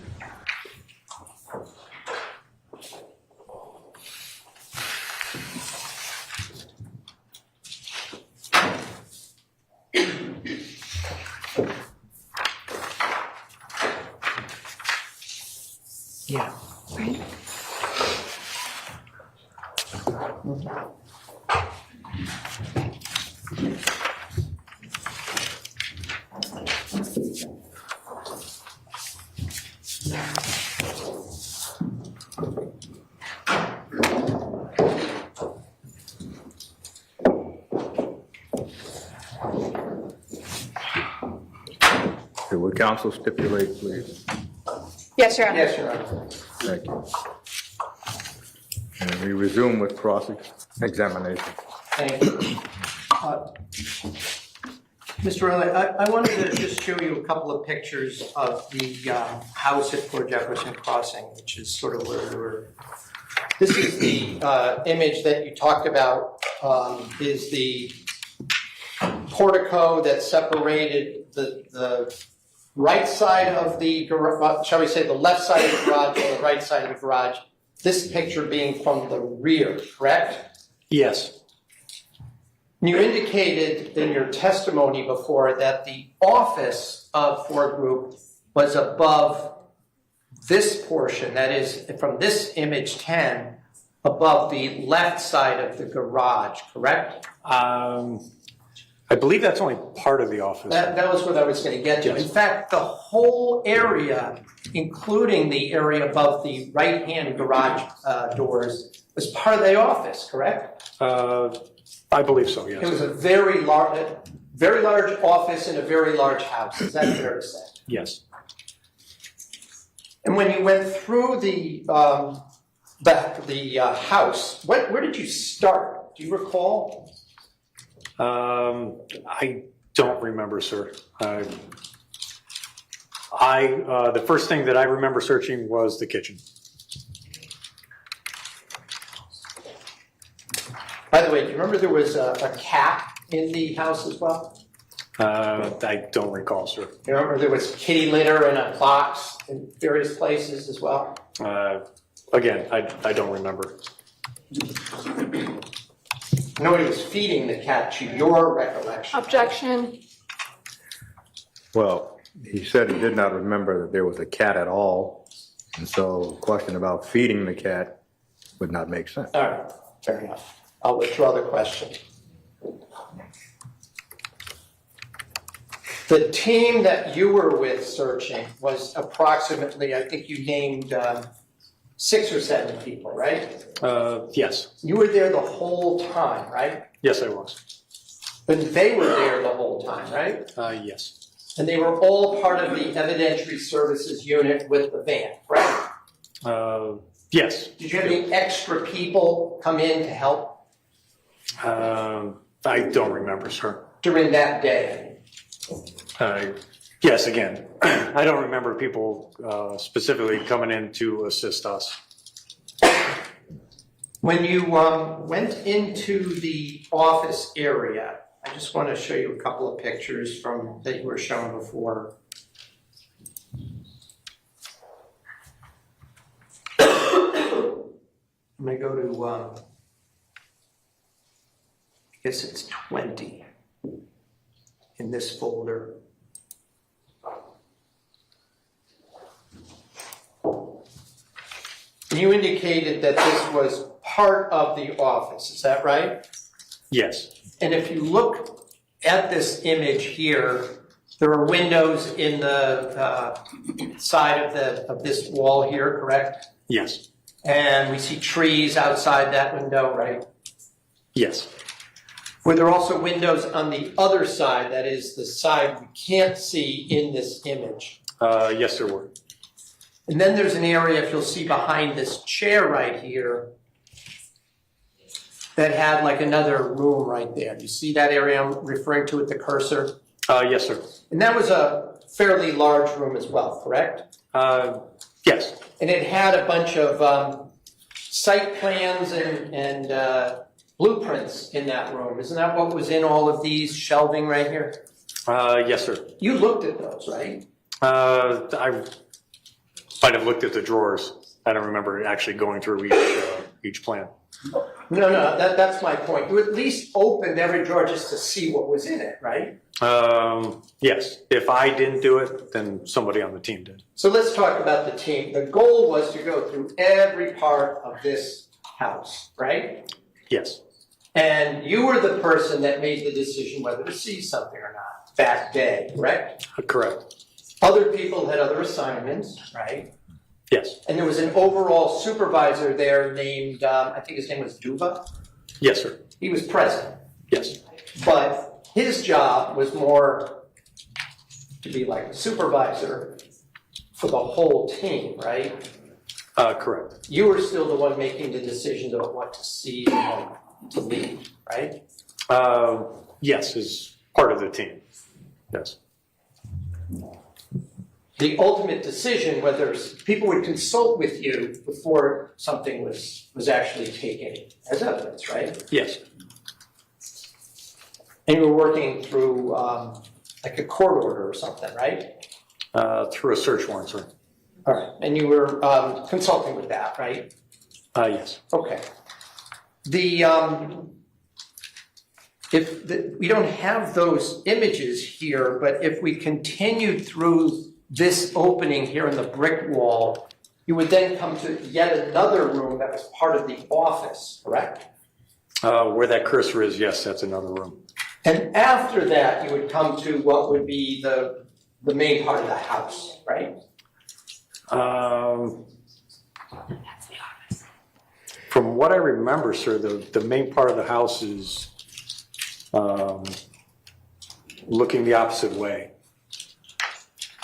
Yeah. Right. Okay, will counsel stipulate, please? Yes, Your Honor. Yes, Your Honor. Thank you. And we resume with cross-examination. Thank you. Mr. Riley, I wanted to just show you a couple of pictures of the house at Port Jefferson Crossing, which is sort of where we were. This is the image that you talked about, is the portico that separated the right side of the garage, shall we say the left side of the garage and the right side of the garage. This picture being from the rear, correct? Yes. You indicated in your testimony before that the office of Ford Group was above this portion, that is, from this image 10, above the left side of the garage, correct? I believe that's only part of the office. That was what I was going to get to. Yes. In fact, the whole area, including the area above the right-hand garage doors, was part of the office, correct? I believe so, yes. It was a very large office in a very large house. Is that fair to say? Yes. And when you went through the house, where did you start? Do you recall? I don't remember, sir. The first thing that I remember searching was the kitchen. By the way, do you remember there was a cat in the house as well? I don't recall, sir. You remember there was kitty litter in a box in various places as well? Again, I don't remember. Nobody was feeding the cat to your recollection. Objection. Well, he said he did not remember that there was a cat at all. And so the question about feeding the cat would not make sense. All right, fair enough. I'll withdraw the question. The team that you were with searching was approximately, I think you named 6 or 7 people, right? Yes. You were there the whole time, right? Yes, I was. But they were there the whole time, right? Yes. And they were all part of the evidentiary services unit with the van, right? Yes. Did you have any extra people come in to help? I don't remember, sir. During that day? Yes, again, I don't remember people specifically coming in to assist us. When you went into the office area, I just want to show you a couple of pictures from that you were shown before. I'm going to go to, I guess it's 20 in this folder. You indicated that this was part of the office, is that right? Yes. And if you look at this image here, there are windows in the side of this wall here, correct? Yes. And we see trees outside that window, right? Yes. Were there also windows on the other side, that is the side we can't see in this image? Yes, there were. And then there's an area, if you'll see behind this chair right here, that had like another room right there. Do you see that area I'm referring to with the cursor? Yes, sir. And that was a fairly large room as well, correct? Yes. And it had a bunch of site plans and blueprints in that room. Isn't that what was in all of these shelving right here? Yes, sir. You looked at those, right? I might have looked at the drawers. I don't remember actually going through each plan. No, that's my point. You at least opened every drawer just to see what was in it, right? Yes. If I didn't do it, then somebody on the team did. So let's talk about the team. The goal was to go through every part of this house, right? Yes. And you were the person that made the decision whether to see something or not that day, correct? Correct. Other people had other assignments, right? Yes. And there was an overall supervisor there named, I think his name was Duva? Yes, sir. He was present. Yes. But his job was more to be like a supervisor for the whole team, right? Correct. You were still the one making the decisions about what to see and what to leave, right? Yes, as part of the team. Yes. The ultimate decision, whether people would consult with you before something was actually taken as evidence, right? Yes. And you were working through like a court order or something, right? Through a search warrant, sir. All right. And you were consulting with that, right? Yes. Okay. We don't have those images here, but if we continued through this opening here in the brick wall, you would then come to yet another room that was part of the office, correct? Where that cursor is, yes, that's another room. And after that, you would come to what would be the main part of the house, right? From what I remember, sir, the main part of the house is looking the opposite way.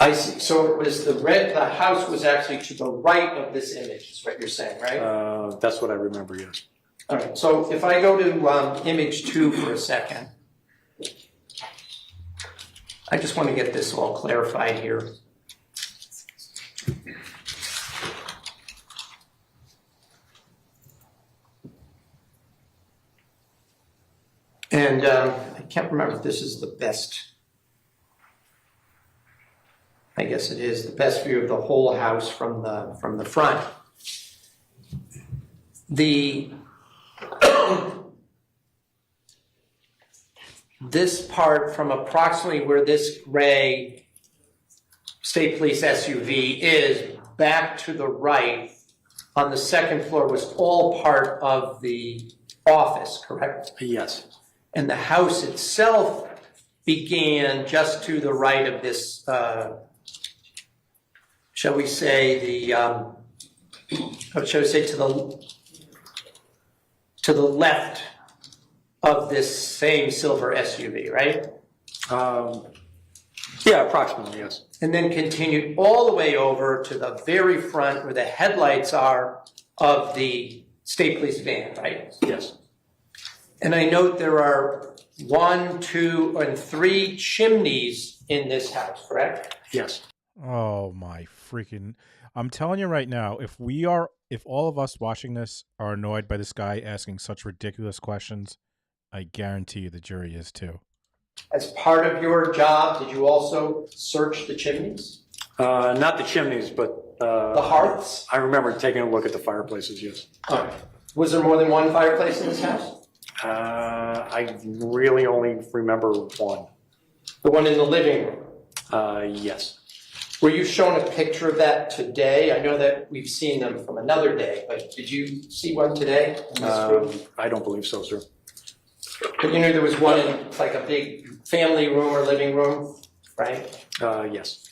I see. So it was the house was actually to the right of this image, is what you're saying, right? That's what I remember, yes. All right. So if I go to image 2 for a second, I just want to get this all clarified here. And I can't remember if this is the best I guess it is the best view of the whole house from the front. This part from approximately where this gray state police SUV is back to the right on the second floor was all part of the office, correct? Yes. And the house itself began just to the right of this, shall we say, to the left of this same silver SUV, right? Yeah, approximately, yes. And then continued all the way over to the very front where the headlights are of the state police van, right? Yes. And I note there are 1, 2, and 3 chimneys in this house, correct? Yes. Oh my freaking! I'm telling you right now, if all of us watching this are annoyed by this guy asking such ridiculous questions, I guarantee you the jury is too. As part of your job, did you also search the chimneys? Not the chimneys, but the hearths? I remember taking a look at the fireplaces, yes. Was there more than one fireplace in this house? I really only remember one. The one in the living room? Yes. Were you shown a picture of that today? I know that we've seen them from another day, but did you see one today in this room? I don't believe so, sir. But you knew there was one in like a big family room or living room, right? Yes.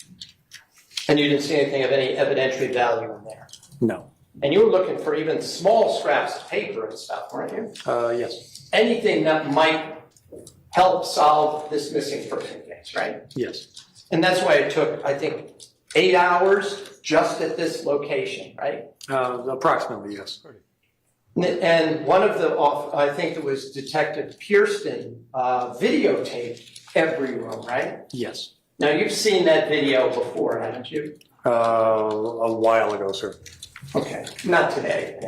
And you didn't see anything of any evidentiary value in there? No. And you were looking for even small scraps of paper and stuff, weren't you? Yes. Anything that might help solve this missing person case, right? Yes. And that's why it took, I think, 8 hours just at this location, right? Approximately, yes. And one of the, I think it was Detective Pearston, videotaped every room, right? Yes. Now, you've seen that video before, haven't you? A while ago, sir. Okay, not today,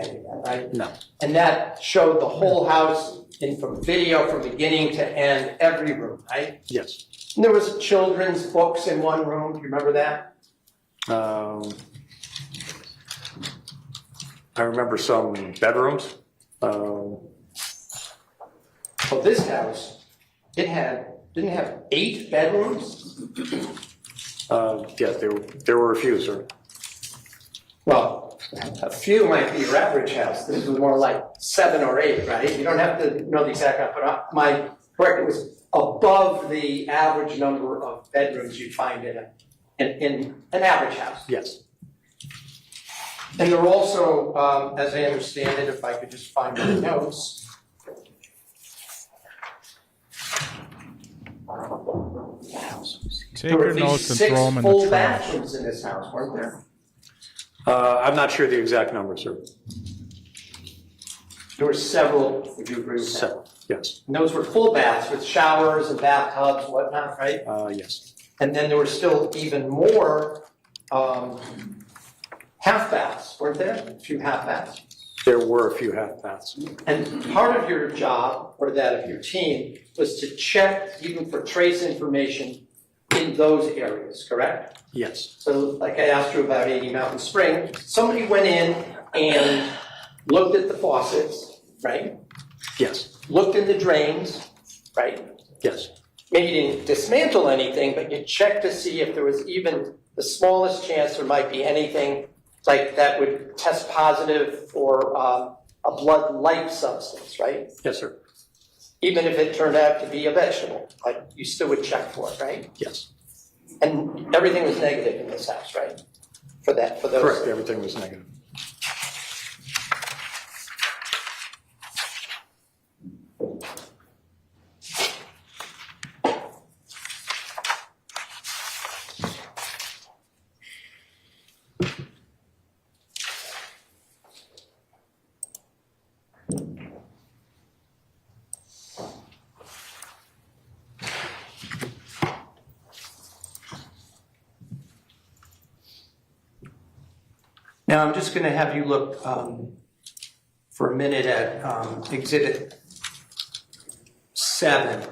right? No. And that showed the whole house from video from beginning to end, every room, right? Yes. And there was children's books in one room. Do you remember that? I remember some bedrooms. Well, this house, didn't have 8 bedrooms? Yes, there were a few, sir. Well, a few might be your average house. This was more like 7 or 8, right? You don't have to know the exact number, but my correct, it was above the average number of bedrooms you'd find in an average house. Yes. And there were also, as I understand it, if I could just find my notes. Take your notes and throw them in the full trash. bathrooms in this house, weren't there? I'm not sure the exact number, sir. There were several, would you agree with that? Several, yes. And those were full baths with showers and bathtubs, whatnot, right? Yes. And then there were still even more half baths, weren't there? A few half baths. There were a few half baths. And part of your job, or that of your team, was to check even for trace information in those areas, correct? Yes. So like I asked you about 80 Mountain Spring, somebody went in and looked at the faucets, right? Yes. Looked in the drains, right? Yes. Maybe you didn't dismantle anything, but you checked to see if there was even the smallest chance there might be anything like that would test positive for a blood-like substance, right? Yes, sir. Even if it turned out to be a vegetable, like you still would check for it, right? Yes. And everything was negative in this house, right? For those. Correct. Everything was negative. Now I'm just going to have you look for a minute at Exhibit 7.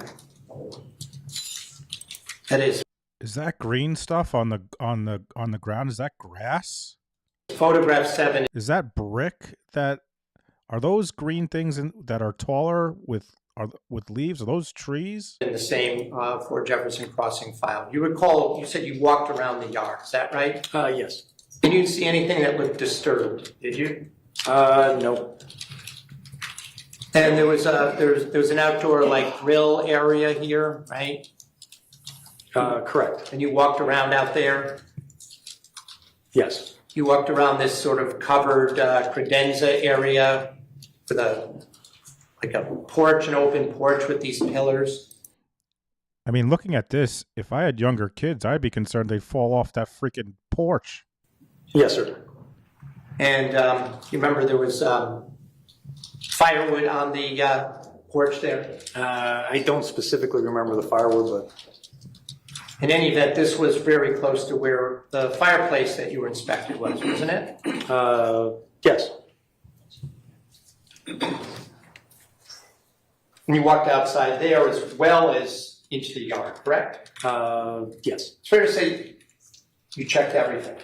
That is Is that green stuff on the ground? Is that grass? Photograph 7. Is that brick? That are those green things that are taller with leaves? Are those trees? In the same for Jefferson Crossing file. You recall you said you walked around the yard. Is that right? Yes. And you didn't see anything that looked disturbed, did you? No. And there was an outdoor like grill area here, right? Correct. And you walked around out there? Yes. You walked around this sort of covered credenza area with like a porch, an open porch with these pillars. I mean, looking at this, if I had younger kids, I'd be concerned they'd fall off that freaking porch. Yes, sir. And you remember there was firewood on the porch there? I don't specifically remember the firewood, but in any event, this was very close to where the fireplace that you were inspected was, wasn't it? yes. And you walked outside there as well as into the yard, correct? Yes. It's fair to say you checked everything.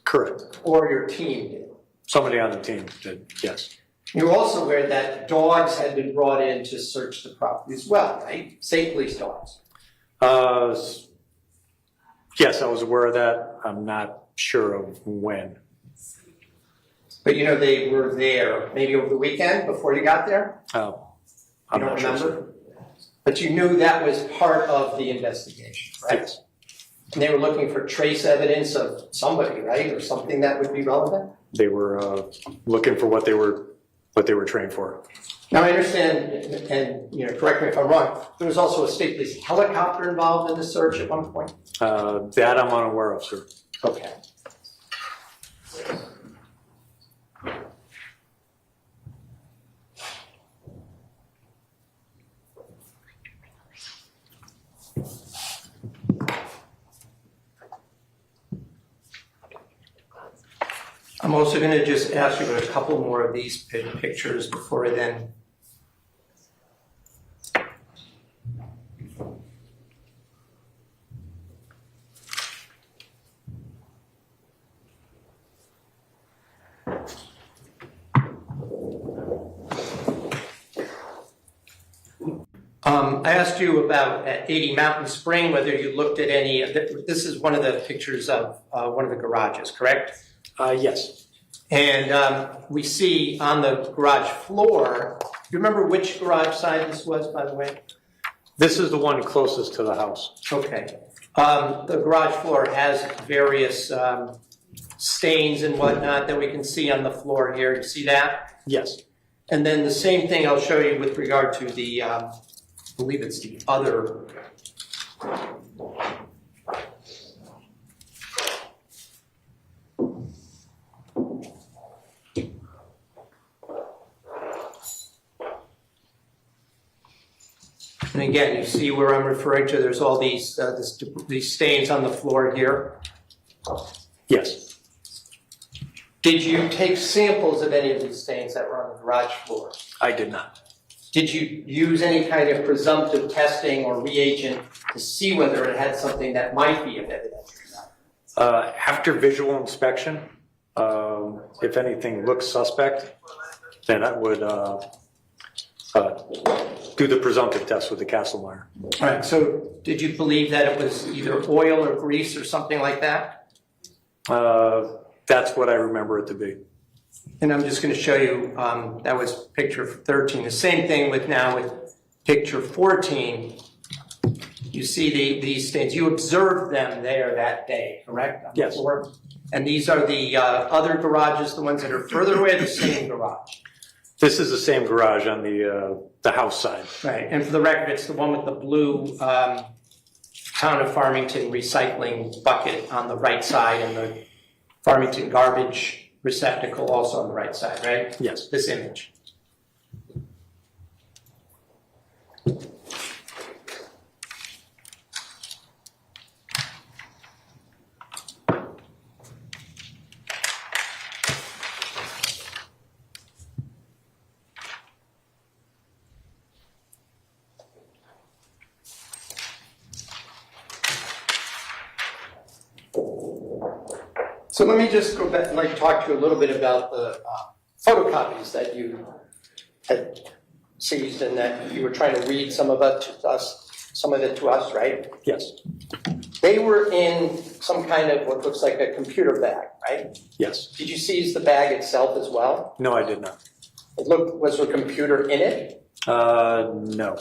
Correct. Or your team did. Somebody on the team did, yes. You're also aware that dogs had been brought in to search the property as well, right? State police dogs. Yes, I was aware of that. I'm not sure of when. But you know they were there maybe over the weekend before you got there? I'm you don't not remember? sure. But you knew that was part of the investigation, right? Yes. And they were looking for trace evidence of somebody, right? Or something that would be relevant? They were looking for what they were trained for. Now I understand, and you know, correct me if I'm wrong, there was also a state police helicopter involved in the search at one point? That I'm unaware of, sir. Okay. I'm also going to just ask you about a couple more of these pictures before I then. I asked you about at 80 Mountain Spring whether you looked at any. This is one of the pictures of one of the garages, correct? Yes. And we see on the garage floor, do you remember which garage side this was, by the way? This is the one closest to the house. Okay. The garage floor has various stains and whatnot that we can see on the floor here. You see that? Yes. And then the same thing I'll show you with regard to the, I believe it's the other. And again, you see where I'm referring to, there's all these stains on the floor here. Yes. Did you take samples of any of these stains that were on the garage floor? I did not. Did you use any kind of presumptive testing or reagent to see whether it had something that might be of evidence? After visual inspection, if anything looks suspect, then I would do the presumptive test with the Castlemeyer. All right, so did you believe that it was either oil or grease or something like that? That's what I remember it to be. And I'm just going to show you, that was picture 13. The same thing with now with picture 14. You see these stains. You observed them there that day, correct? Yes. And these are the other garages, the ones that are further away, the same garage? This is the same garage on the house side. Right, and for the record, it's the one with the blue Town of Farmington recycling bucket on the right side and the Farmington garbage receptacle also on the right side, right? Yes. This image. So let me just go back and talk to you a little bit about the photocopies that you had seized and that you were trying to read some of it to us, right? Yes. They were in some kind of what looks like a computer bag, right? Yes. Did you seize the bag itself as well? No, I did not. Was there a computer in it? No.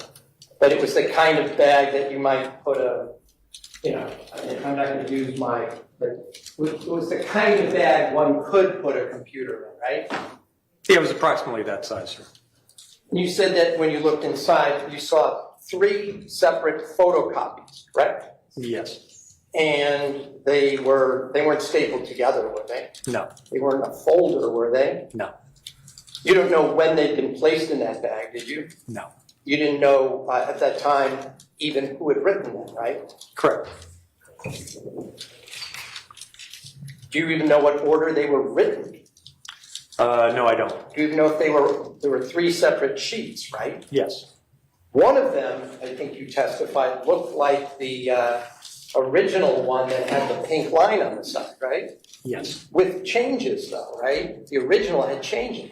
But it was the kind of bag that you might put I'm not going to use but it was the kind of bag one could put a computer in, right? Yeah, it was approximately that size, sir. You said that when you looked inside, you saw 3 separate photocopies, correct? Yes. And they weren't stapled together, were they? No. They weren't in a folder, were they? No. You don't know when they'd been placed in that bag, did you? No. You didn't know at that time even who had written them, right? Correct. Do you even know what order they were written? No, I don't. Do you even know if there were 3 separate sheets, right? Yes. One of them, I think you testified, looked like the original one that had the pink line on the side, right? Yes. With changes, though, right? The original had changes.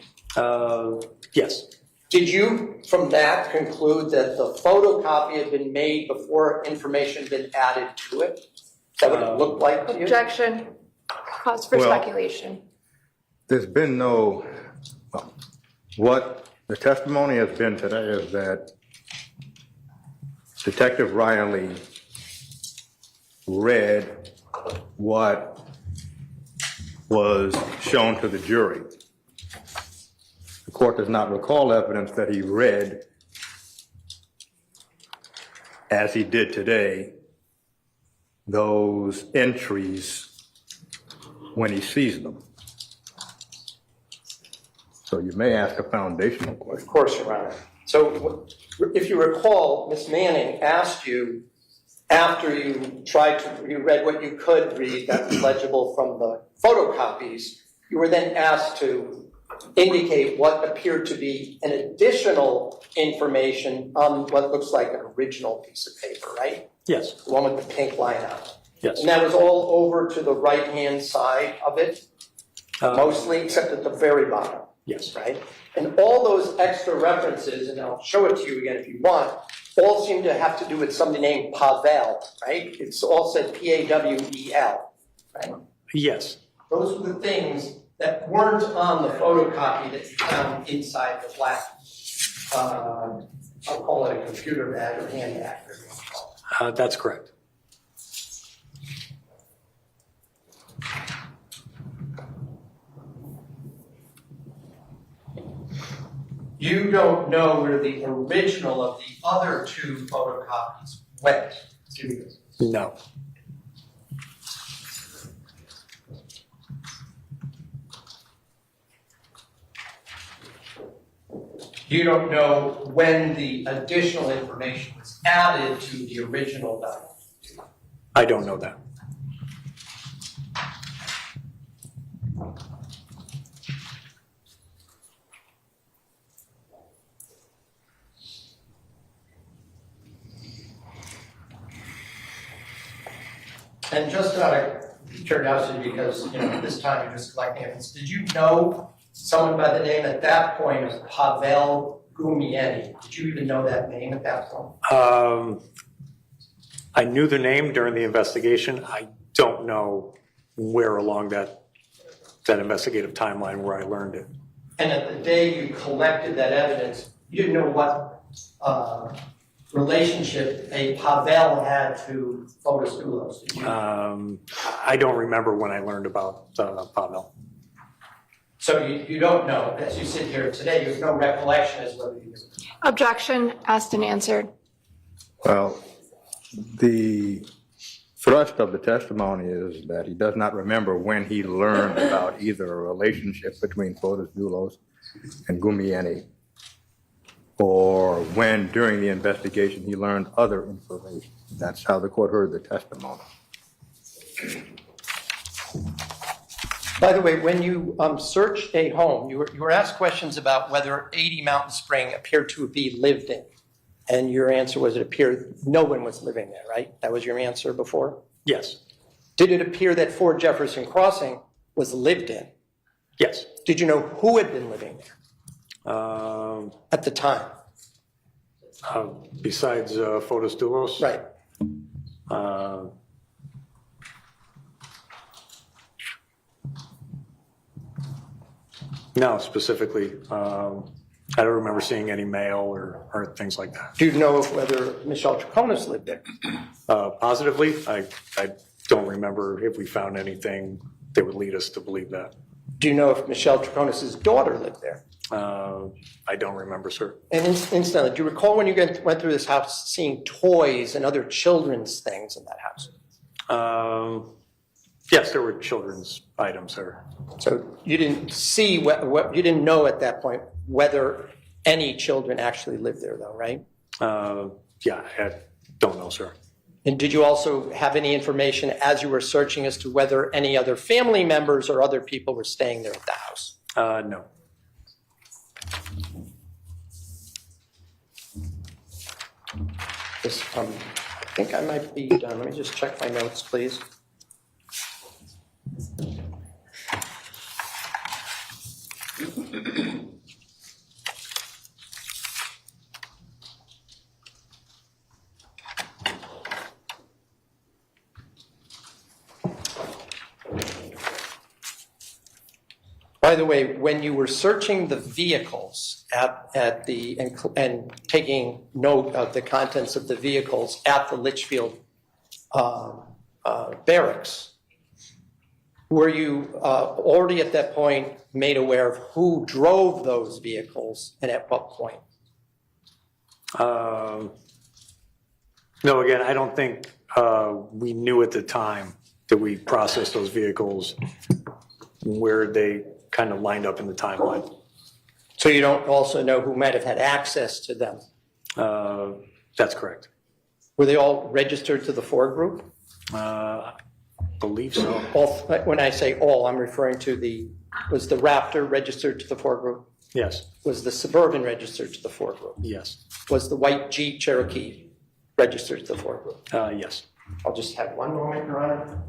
Yes. Did you, from that, conclude that the photocopy had been made before information had been added to it? Is that what it looked like to you? Objection. Cause for speculation. There's been no, what the testimony has been today is that Detective Riley read what was shown to the jury. The court does not recall evidence that he read, as he did today, those entries when he sees them. So you may ask a foundational question. Of course, Your Honor. So if you recall, Ms. Manning asked you, after you read what you could read that was legible from the photocopies, you were then asked to indicate what appeared to be an additional information on what looks like an original piece of paper, right? Yes. The one with the pink line on it. Yes. And that was all over to the right-hand side of it, mostly, except at the very bottom. Yes. Right? And all those extra references, and I'll show it to you again if you want, all seem to have to do with somebody named Pavel, right? It's all said P-A-W-E-L, right? Yes. Those were the things that weren't on the photocopy that you found inside the black, I'll call it a computer bag or hand bag. That's correct. You don't know where the original of the other 2 photocopies went, do you? No. You don't know when the additional information was added to the original document. I don't know that. And just out of curiosity, because this time you're just collecting evidence, did you know someone by the name at that point of Pavel Gumieni? Did you even know that name at that point? I knew the name during the investigation. I don't know where along that investigative timeline where I learned it. And at the day you collected that evidence, you didn't know what relationship a Pavel had to Fotis dulos, did you? I don't remember when I learned about Pavel. So you don't know, as you sit here today, you have no recollection as whether you knew. Objection. Asked and answered. Well, the thrust of the testimony is that he does not remember when he learned about either a relationship between Fotis dulos and Gumieni, or when during the investigation he learned other information. That's how the court heard the testimony. By the way, when you searched a home, you were asked questions about whether 80 Mountain Spring appeared to be lived in. And your answer was it appeared no one was living there, right? That was your answer before? Yes. Did it appear that 4 Jefferson Crossing was lived in? Yes. Did you know who had been living there at the time? Besides Fotis dulos? Right. No, specifically. I don't remember seeing any mail or things like that. Do you know whether Michelle Troconis lived there? Positively, I don't remember if we found anything that would lead us to believe that. Do you know if Michelle Troconis' daughter lived there? I don't remember, sir. And incidentally, do you recall when you went through this house seeing toys and other children's things in that house? Yes, there were children's items there. So you didn't see what you didn't know at that point whether any children actually lived there, though, right? Yeah, I don't know, sir. And did you also have any information as you were searching as to whether any other family members or other people were staying there at the house? No. I think I might be done. Let me just check my notes, please. By the way, when you were searching the vehicles at the and taking note of the contents of the vehicles at the Litchfield barracks, were you already at that point made aware of who drove those vehicles and at what point? No, again, I don't think we knew at the time that we processed those vehicles where they kind of lined up in the timeline. So you don't also know who might have had access to them? That's correct. Were they all registered to the Ford group? I believe so. When I say all, I'm referring to was the Raptor registered to the Ford group? Yes. Was the Suburban registered to the Ford group? Yes. Was the white Jeep Cherokee registered to the Ford group? Yes. I'll just have one moment, Your Honor.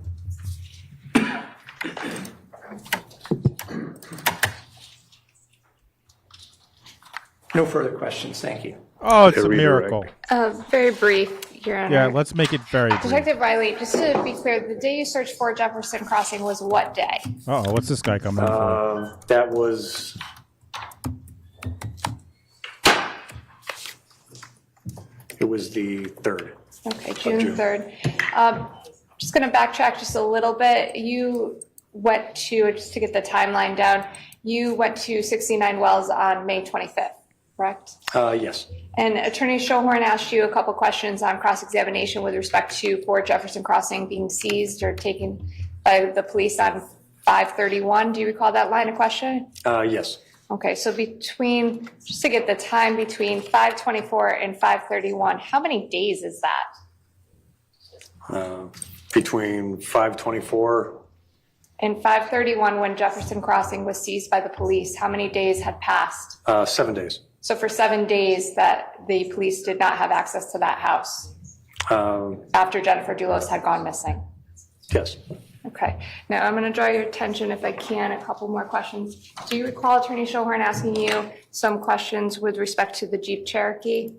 No further questions, thank you. Oh, it's a miracle. Very brief, Your Honor. Yeah, let's make it very brief. Detective Riley, just to be clear, the day you searched for Jefferson Crossing was what day? Uh-oh, what's this guy coming in for? That was... It was the 3rd. Okay, June 3rd. Just going to backtrack just a little bit. You went to, just to get the timeline down, you went to 69 Wells on May 25th, correct? Yes. And Attorney Schohorn asked you a couple questions on cross-examination with respect to Fort Jefferson Crossing being seized or taken by the police on 5/31. Do you recall that line of questioning? Yes. Okay, so between, just to get the time between 5/24 and 5/31, how many days is that? Between 5/24 and 5/31, when Jefferson Crossing was seized by the police, how many days had passed? 7 days. So for 7 days that the police did not have access to that house after Jennifer Dulos had gone missing? Yes. Okay. Now I'm going to draw your attention, if I can, a couple more questions. Do you recall Attorney Schohorn asking you some questions with respect to the Jeep Cherokee?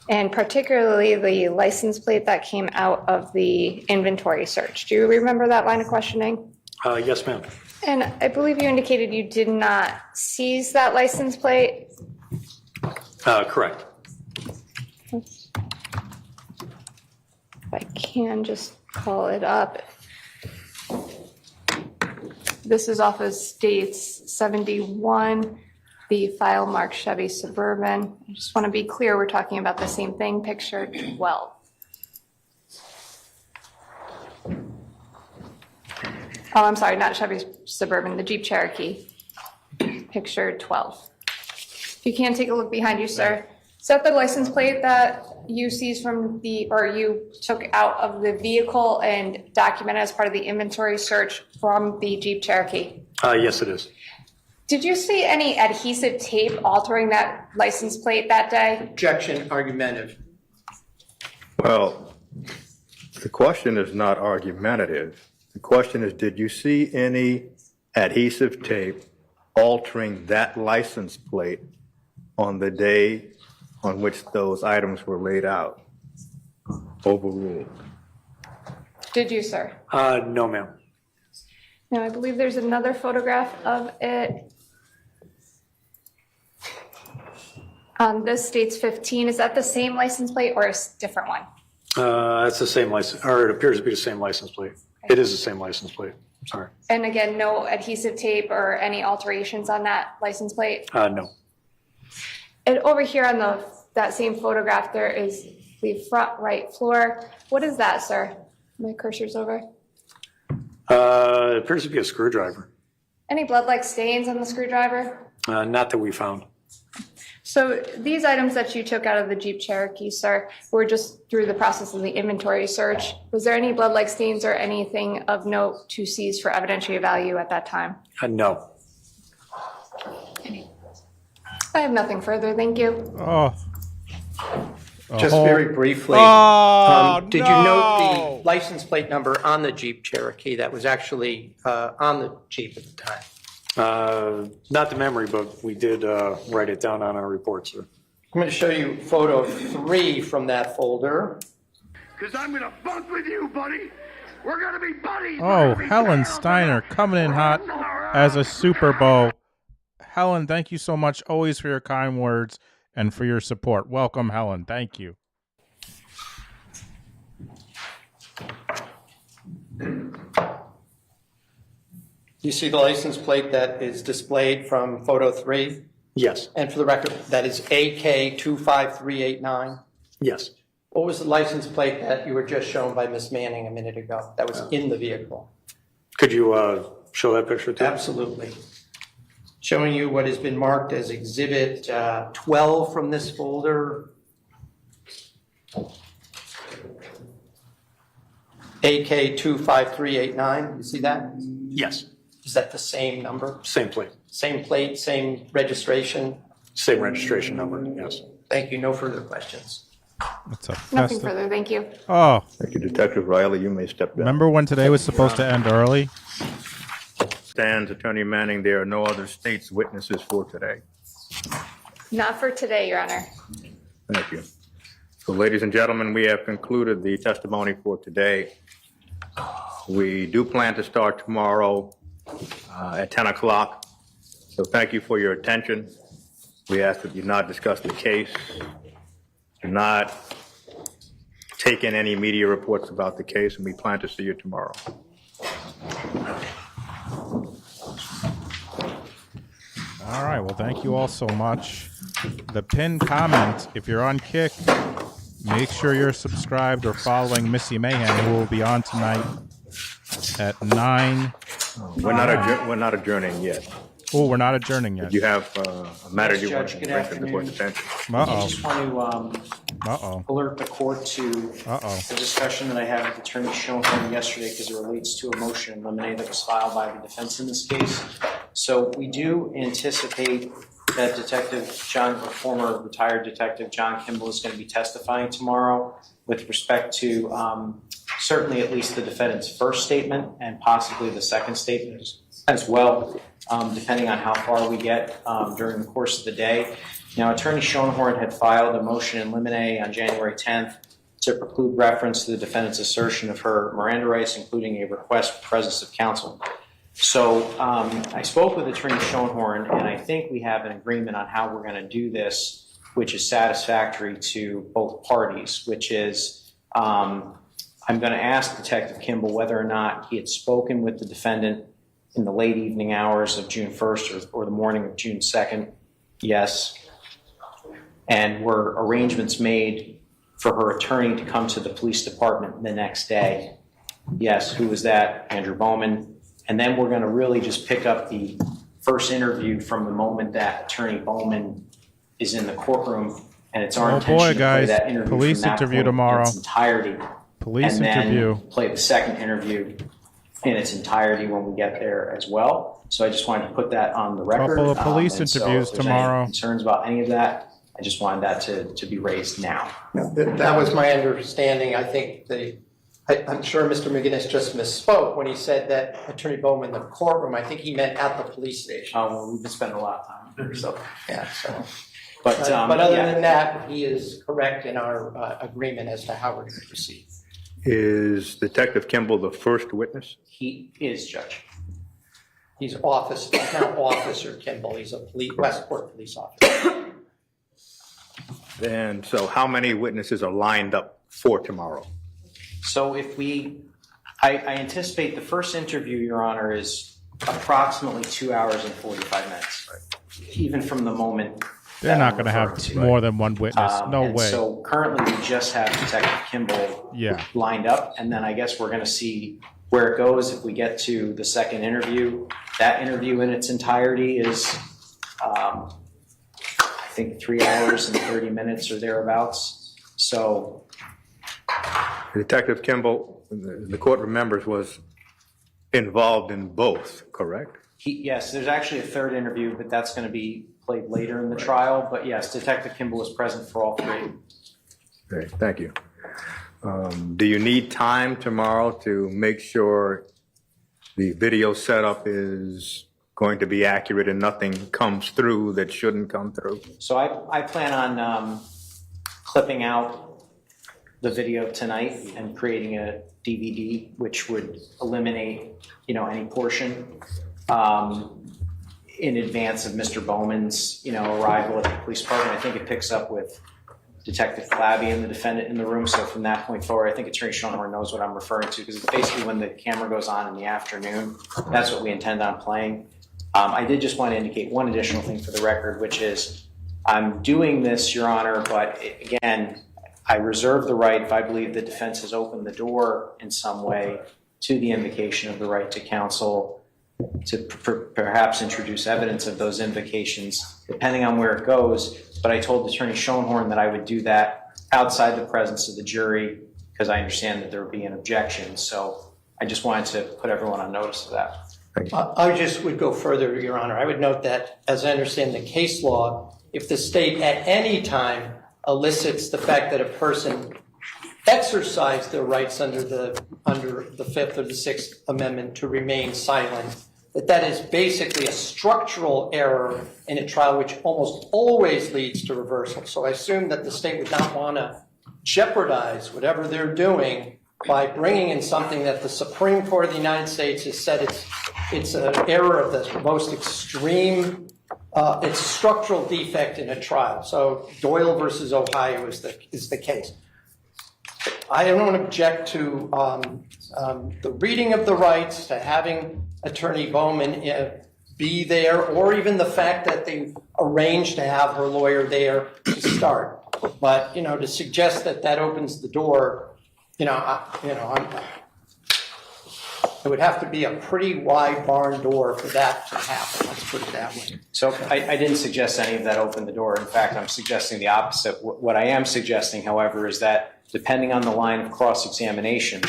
And particularly the license plate that came out of the inventory search. Do you remember that line of questioning? Yes, ma'am. And I believe you indicated you did not seize that license plate? Correct. If I can just call it up. This is off of States 71, the file marked Chevy Suburban. I just want to be clear, we're talking about the same thing, picture 12. Oh, I'm sorry, not Chevy Suburban, the Jeep Cherokee, picture 12. If you can take a look behind you, sir. Is that the license plate that you seized from or you took out of the vehicle and documented as part of the inventory search from the Jeep Cherokee? Yes, it is. Did you see any adhesive tape altering that license plate that day? Objection, argumentative. Well, the question is not argumentative. The question is, did you see any adhesive tape altering that license plate on the day on which those items were laid out? Overruled. Did you, sir? No, ma'am. Now, I believe there's another photograph of it. This states 15. Is that the same license plate or a different one? That's the same license, or it appears to be the same license plate. It is the same license plate. Sorry. And again, no adhesive tape or any alterations on that license plate? No. And over here on that same photograph, there is the front right floor. What is that, sir? My cursor's over. It appears to be a screwdriver. Any blood-like stains on the screwdriver? Not that we found. So these items that you took out of the Jeep Cherokee, sir, were just through the process of the inventory search. Was there any blood-like stains or anything of note to seize for evidentiary value at that time? No. I have nothing further. Thank you. Just very briefly, did you note the license plate number on the Jeep Cherokee that was actually on the Jeep at the time? Not the memory, but we did write it down on our report, sir. I'm going to show you photo 3 from that folder. Because I'm going to fuck with you, buddy. We're going to be buddies. Oh, Helen Steiner coming in hot as a Super Bowl. Helen, thank you so much always for your kind words and for your support. Welcome, Helen. Thank you. You see the license plate that is displayed from photo 3? Yes. And for the record, that is AK25389? Yes. What was the license plate that you were just shown by Ms. Manning a minute ago that was in the vehicle? Could you show that picture too? Absolutely. Showing you what has been marked as Exhibit 12 from this folder. AK25389, you see that? Yes. Is that the same number? Same plate. Same plate, same registration? Same registration number, yes. Thank you. No further questions. It's a Nothing further. Thank you. Oh. Thank you, Detective Riley. You may step down. Remember when today was supposed to end early? Stands Attorney Manning. There are no other state's witnesses for today. Not for today, Your Honor. Thank you. So, ladies and gentlemen, we have concluded the testimony for today. We do plan to start tomorrow at 10 o'clock. So thank you for your attention. We ask that you not discuss the case, do not take in any media reports about the case, and we plan to see you tomorrow. All right. Well, thank you all so much. The pinned comment, if you're on Kick, make sure you're subscribed or following Missy Mayhem, who will be on tonight at 9. We're not adjourning yet. Oh, we're not adjourning yet. You have a matter you want Judge, to good bring to the court's afternoon. attention. I just want to alert the court to the discussion that I had with Attorney Schoenberg yesterday because it relates to a motion in limine that was filed by the defense in this case. So we do anticipate that former retired Detective John Kimball is going to be testifying tomorrow with respect to certainly at least the defendant's first statement and possibly the second statement as well, depending on how far we get during the course of the day. Now, Attorney Schoenhorn had filed a motion in limine on January 10th to preclude reference to the defendant's assertion of her Miranda rights, including a request for presence of counsel. So I spoke with Attorney Schoenhorn, and I think we have an agreement on how we're going to do this, which is satisfactory to both parties, which is I'm going to ask Detective Kimball whether or not he had spoken with the defendant in the late evening hours of June 1st or the morning of June 2nd. Yes. And were arrangements made for her attorney to come to the police department the next day? Yes. Who was that? Andrew Bowman. And then we're going to really just pick up the first interview from the moment that Attorney Bowman is in the courtroom. And it's our intention to play that interview Police from that interview point tomorrow. in its entirety. Police and interview. Then play the second interview in its entirety when we get there as well. So I just wanted to put that on the record. Couple of police and interviews so if there's tomorrow. Any concerns about any of that, I just wanted that to be raised now. That was my understanding. I I'm sure Mr. McGinnis just misspoke when he said that Attorney Bowman in the courtroom. I think he meant at the police station. Oh, well, we've been spending a lot of time there, so. Yeah, so. But other yeah. than that, he is correct in our agreement as to how we're going to proceed. Is Detective Kimball the first witness? He is, Judge. He's now Officer Kimball. He's a Westport police officer. And so how many witnesses are lined up for tomorrow? So if I anticipate the first interview, Your Honor, is approximately 2 hours and 45 minutes. Even from the moment. They're not going to have more than one witness. No way. So currently we just have Detective Kimball lined up, and then I guess we're going to see where it goes if we get to the second interview. That interview in its entirety is, I think, 3 hours and 30 minutes or thereabouts. So. Detective Kimball, the court remembers, was involved in both, correct? Yes, there's actually a third interview, but that's going to be played later in the trial. But yes, Detective Kimball was present for all three. Great, thank you. Do you need time tomorrow to make sure the video setup is going to be accurate and nothing comes through that shouldn't come through? So I plan on clipping out the video tonight and creating a DVD, which would eliminate, any portion in advance of Mr. Bowman's, arrival at the police department. I think it picks up with Detective Flabby and the defendant in the room. So from that point forward, I think Attorney Schoenhorn knows what I'm referring to, because it's basically when the camera goes on in the afternoon. That's what we intend on playing. I did just want to indicate one additional thing for the record, which is I'm doing this, Your Honor, but again, I reserve the right, if I believe the defense has opened the door in some way to the invocation of the right to counsel, to perhaps introduce evidence of those invocations, depending on where it goes. But I told Attorney Schoenhorn that I would do that outside the presence of the jury, because I understand that there would be an objection. So I just wanted to put everyone on notice of that. I just would go further, Your Honor. I would note that, as I understand the case law, if the state at any time elicits the fact that a person exercised their rights under the Fifth or the Sixth Amendment to remain silent, that is basically a structural error in a trial, which almost always leads to reversal. So I assume that the state would not want to jeopardize whatever they're doing by bringing in something that the Supreme Court of the United States has said it's an error of the most extreme. It's a structural defect in a trial. So Doyle versus Ohio is the case. I don't object to the reading of the rights, to having Attorney Bowman be there, or even the fact that they arranged to have her lawyer there to start. But to suggest that opens the door, it would have to be a pretty wide barn door for that to happen. Let's put it that way. So I didn't suggest any of that opened the door. In fact, I'm suggesting the opposite. What I am suggesting, however, is that depending on the line of cross-examination,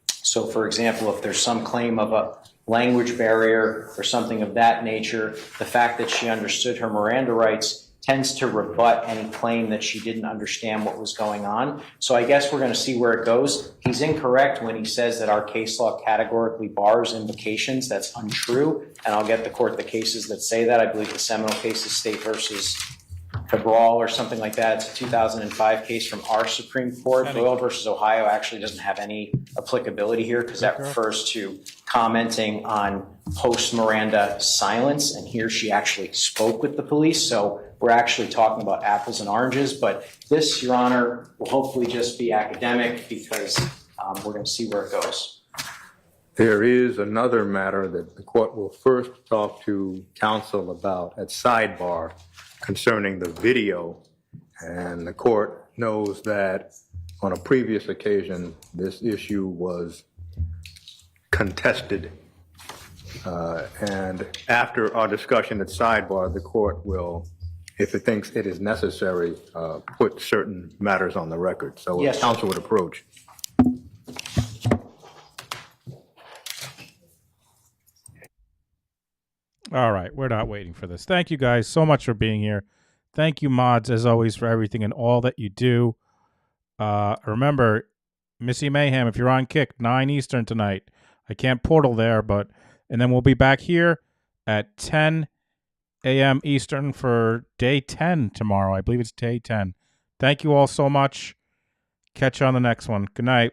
so for example, if there's some claim of a language barrier or something of that nature, the fact that she understood her Miranda rights tends to rebut any claim that she didn't understand what was going on. So I guess we're going to see where it goes. He's incorrect when he says that our case law categorically bars invocations. That's untrue, and I'll get the court the cases that say that. I believe the seminal case is State versus Cabral or something like that. It's a 2005 case from our Supreme Court. Doyle versus Ohio actually doesn't have any applicability here, because that refers to commenting on post-Miranda silence, and here she actually spoke with the police. So we're actually talking about apples and oranges, but this, Your Honor, will hopefully just be academic, because we're going to see where it goes. There is another matter that the court will first talk to counsel about at sidebar concerning the video, and the court knows that on a previous occasion this issue was contested, and after our discussion at sidebar, the court will, if it thinks it is necessary, put certain matters on the record. So yes, counsel would approach. All right, we're not waiting for this. Thank you guys so much for being here. Thank you, mods, as always, for everything and all that you do. Remember, Missy Mayhem, if you're on Kick, 9 Eastern tonight. I can't portal there, and then we'll be back here at 10 a.m. Eastern for day 10 tomorrow. I believe it's day 10. Thank you all so much. Catch you on the next one. Good night.